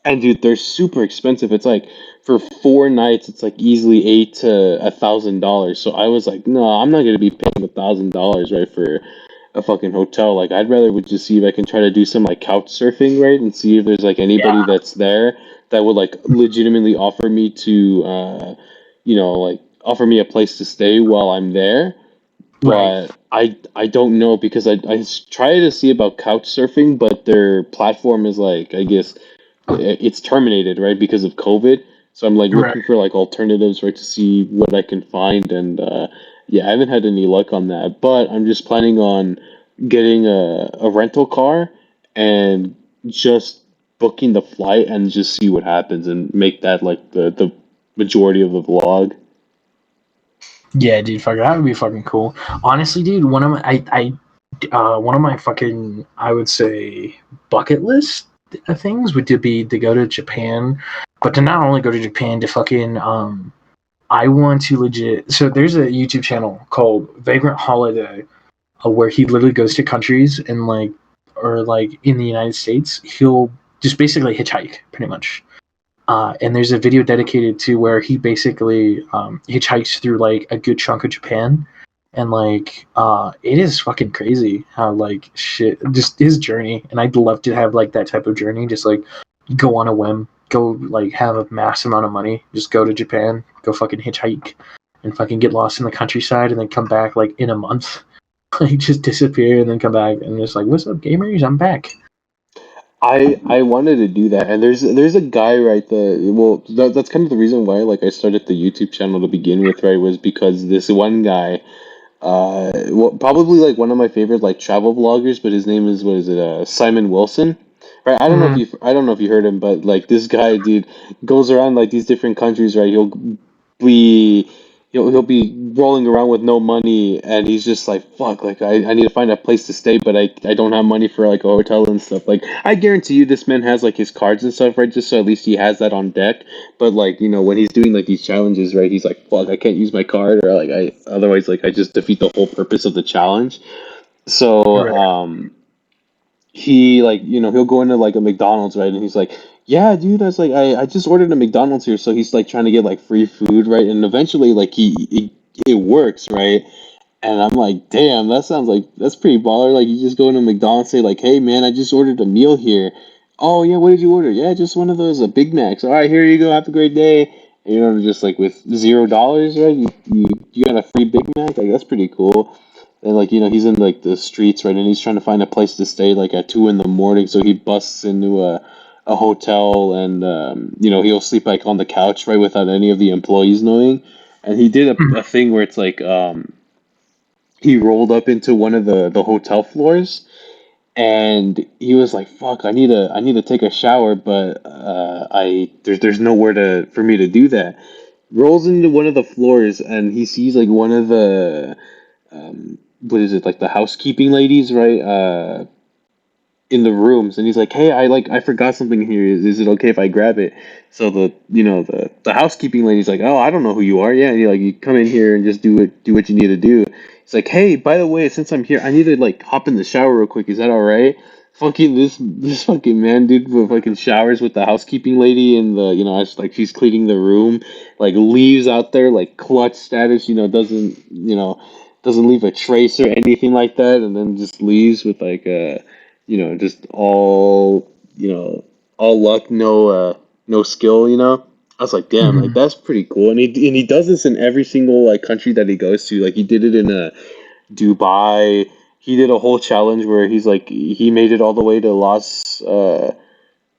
And dude, they're super expensive. It's like for 4 nights, it's like easily $800 to $1,000. So I was like, no, I'm not gonna be paying $1,000 right for a fucking hotel. Like I'd rather would just see if I can try to do some like couch surfing, right, and see if there's like anybody that's there that would like legitimately offer me to, like offer me a place to stay while I'm there. Right. But I don't know because I try to see about couch surfing, but their platform is like I guess it's terminated, right, because of COVID. So I'm like Right. looking for like alternatives, right, to see what I can find, and yeah, I haven't had any luck on that. But I'm just planning on getting a rental car and just booking the flight and just see what happens and make that like the majority of the vlog. Yeah, dude, fuck, that would be fucking cool. Honestly, dude, one of my fucking, I would say, bucket list things would be to go to Japan, but to not only go to Japan, to fucking, I want to legit. So there's a YouTube channel called Vagrant Holiday, where he literally goes to countries and like in the United States, he'll just basically hitchhike, pretty much. And there's a video dedicated to where he basically hitchhikes through like a good chunk of Japan, and like it is fucking crazy how like shit just his journey. And I'd love to have like that type of journey, just like go on a whim, go like have a mass amount of money, just go to Japan, go fucking hitchhike, and fucking get lost in the countryside, and then come back like in a month, like just disappear and then come back and just like, what's up, gamers? I'm back. I wanted to do that, and there's a guy, right, that's kind of the reason why like I started the YouTube channel to begin with, right, was because this one guy, probably like one of my favorite like travel vloggers, but his name is, what is it, Simon Wilson, right? Mhm. I don't know if you heard him, but like this guy, dude, goes around like these different countries, right? Be he'll be rolling around with no money, and he's just like, fuck, like I need to find a place to stay, but I don't have money for like a hotel and stuff. Like I guarantee you this man has like his cards and stuff, right, just so at least he has that on deck. But like, when he's doing like these challenges, right, he's like, fuck, I can't use my card, or like I otherwise like I just defeat the whole purpose of the challenge. So Right. he, like, he'll go into like a McDonald's, right, and he's like, yeah, dude, I was like, I just ordered a McDonald's here. So he's like trying to get like free food, right, and eventually like it works, right. And I'm like, damn, that sounds like that's pretty baller. Like you just go into McDonald's, say like, hey man, I just ordered a meal here. Oh yeah, what did you order? Yeah, just one of those Big Macs. All right, here you go, have a great day. And, just like with $0, right, you got a free Big Mac. Like that's pretty cool. And like, he's in like the streets, right, and he's trying to find a place to stay like at 2 in the morning. So he busts into a hotel, and he'll sleep like on the couch, right, without any of the employees knowing. And he did a thing where it's like he rolled up into one of the hotel floors, and he was like, fuck, I need to take a shower, but there's nowhere for me to do that. Rolls into one of the floors, and he sees like one of the what is it, like the housekeeping ladies, right, in the rooms, and he's like, hey, I forgot something here, is it okay if I grab it? So the housekeeping lady's like, oh, I don't know who you are. Yeah, and you come in here and just do what you need to do. It's like, hey, by the way, since I'm here, I need to like hop in the shower real quick, is that all right? Fucking this fucking man, dude, with fucking showers with the housekeeping lady, and as like she's cleaning the room, like leaves out there like clutch status, doesn't leave a trace or anything like that, and then just leaves with like just all luck, no skill. I was like, damn, like Mhm. that's pretty cool. And he does this in every single like country that he goes to. Like he did it in Dubai. He did a whole challenge where he's like he made it all the way to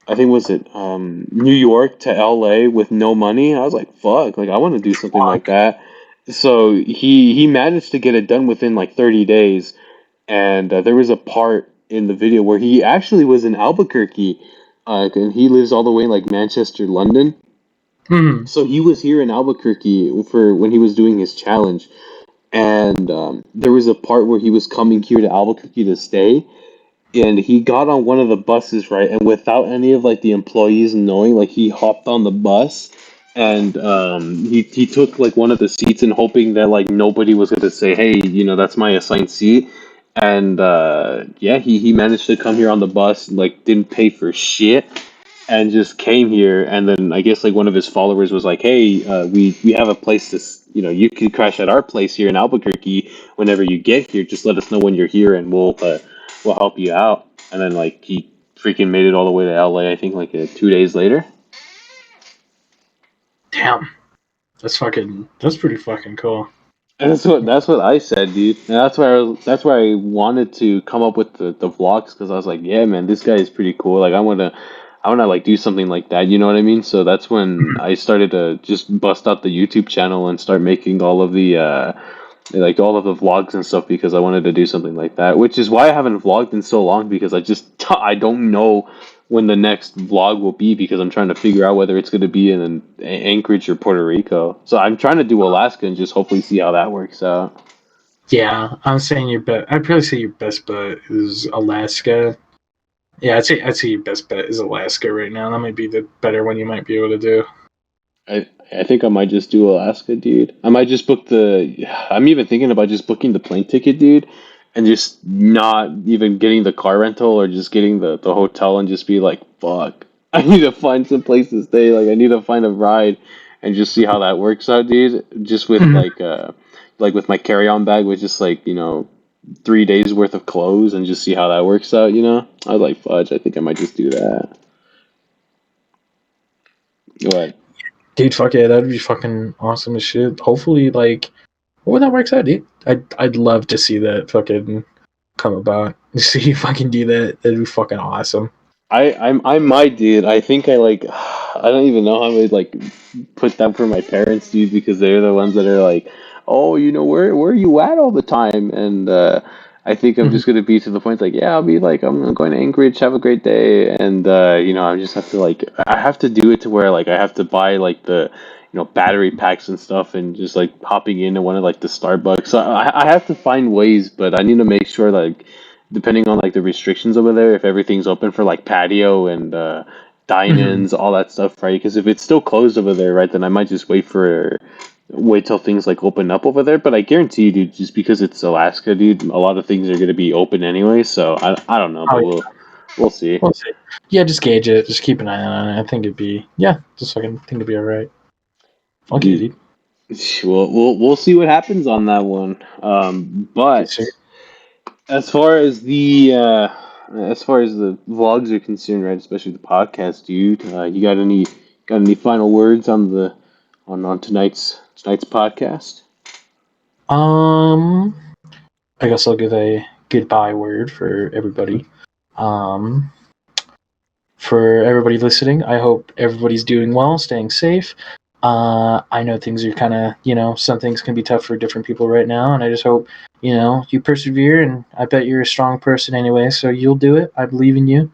I think, was it New York to LA with no money. I was like, fuck, like I want to do something like Fuck. that. So he managed to get it done within like 30 days. And there was a part in the video where he actually was in Albuquerque, and he lives all the way in like Manchester, London. Mhm. So he was here in Albuquerque for when he was doing his challenge, and there was a part where he was coming here to Albuquerque to stay, and he got on one of the buses, right, and without any of like the employees knowing, like he hopped on the bus, and he took like one of the seats and hoping that like nobody was gonna say, hey, that's my assigned seat. And yeah, he managed to come here on the bus, like didn't pay for shit, and just came here. And then I guess like one of his followers was like, "Hey, we have a place you could crash at our place here in Albuquerque whenever you get here. Just let us know when you're here, and we'll help you out." And then like he freaking made it all the way to LA. I think like 2 days later. Damn, that's pretty fucking cool. And that's what I said, dude. And that's why I wanted to come up with the vlogs because I was like, yeah, man, this guy is pretty cool. Like I wanna like do something like that. You know what I mean? So that's when I started to just bust out the YouTube channel and start making all of the like all of the vlogs and stuff because I wanted to do something like that. Which is why I haven't vlogged in so long because I don't know when the next vlog will be because I'm trying to figure out whether it's going to be in Anchorage or Puerto Rico. So I'm trying to do Alaska and just hopefully see how that works out. Yeah, I'm saying I'd probably say your best bet is Alaska. Yeah, I'd say your best bet is Alaska right now. That might be the better one you might be able to do. I think I might just do Alaska, dude. I might just book I'm even thinking about just booking the plane ticket, dude, and just not even getting the car rental or just getting the hotel and just be like, fuck. I need to find some place to stay. Like I need to find a ride and just see how that works out, dude. Just with Mhm. like with my carry-on bag with just like, 3 days worth of clothes and just see how that works out, I was like, fudge, I think I might just do that. What? Dude, fuck yeah, that'd be fucking awesome as shit. Hopefully, like, when that works out, dude, I'd love to see that fucking come about. See you fucking do that. That'd be fucking awesome. I might, dude. I think I don't even know how I would like put that for my parents, dude, because they're the ones that are like, oh, where are you at all the time? And I think I'm Mhm. just gonna be to the point like, yeah, I'll be like, I'm going to Anchorage, have a great day, and I just have to like, I have to do it to where like I have to buy like the battery packs and stuff, and just like hopping into one of like the Starbucks. So I have to find ways, but I need to make sure like depending on like the restrictions over there, if everything's open for like patio and Mhm. dine-ins, all that stuff, right? Because if it's still closed over there, right, then I might just wait till things like open up over there. But I guarantee you, dude, just because it's Alaska, dude, a lot of things are gonna be open anyway. So I don't know, Oh but yeah, we'll see. we'll see. Yeah, just gauge it. Just keep an eye on it. I think just fucking think it'd be alright. Fuck yeah, Dude, dude. we'll see what happens on that one. Yes, But sir. as far as the vlogs are concerned, right, especially the podcast, dude, you got any final words on tonight's podcast? Um, I guess I'll give a goodbye word for everybody. Um, for everybody listening, I hope everybody's doing well, staying safe. I know things are kind of, some things can be tough for different people right now, and I just hope, you persevere, and I bet you're a strong person anyway, so you'll do it. I believe in you.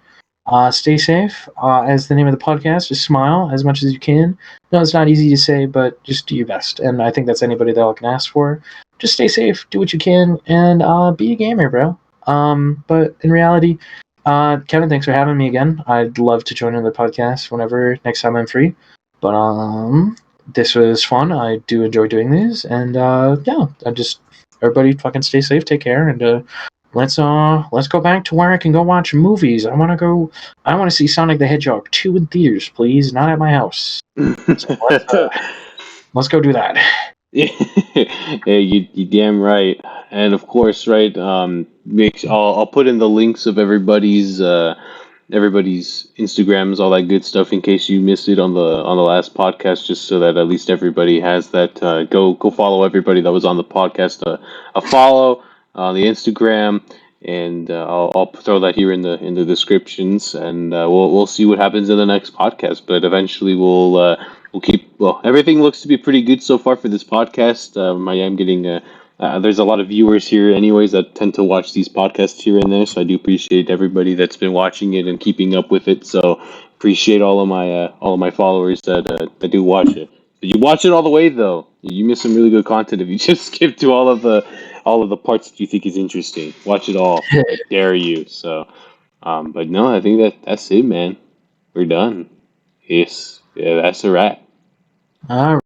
Stay safe. As the name of the podcast, just smile as much as you can. No, it's not easy to say, but just do your best. And I think that's anybody that I can ask for. Just stay safe, do what you can, and be a gamer, bro. But in reality, Kevin, thanks for having me again. I'd love to join another podcast whenever next time I'm free. But this was fun. I do enjoy doing these, and yeah, I just everybody fucking stay safe, take care, and let's go back to where I can go watch movies. I want to see Sonic the Hedgehog 2 in theaters, please, not at my house. So let's go do that. Yeah, you damn right. And of course, right, I'll put in the links of everybody's Instagrams, all that good stuff, in case you missed it on the last podcast, just so that at least everybody has that. Go follow everybody that was on the podcast. A follow on the Instagram, and I'll throw that here in the descriptions, and we'll see what happens in the next podcast. But eventually, we'll keep. Well, everything looks to be pretty good so far for this podcast. I am getting. There's a lot of viewers here, anyways, that tend to watch these podcasts here and there. So I do appreciate everybody that's been watching it and keeping up with it. So appreciate all of my followers that do watch it. You watch it all the way though. You miss some really good content if you just skip to all of the parts that you think is interesting. Watch it all. I dare you. So, but no, I think that's it, man. We're done. Yes, yeah, that's a wrap. All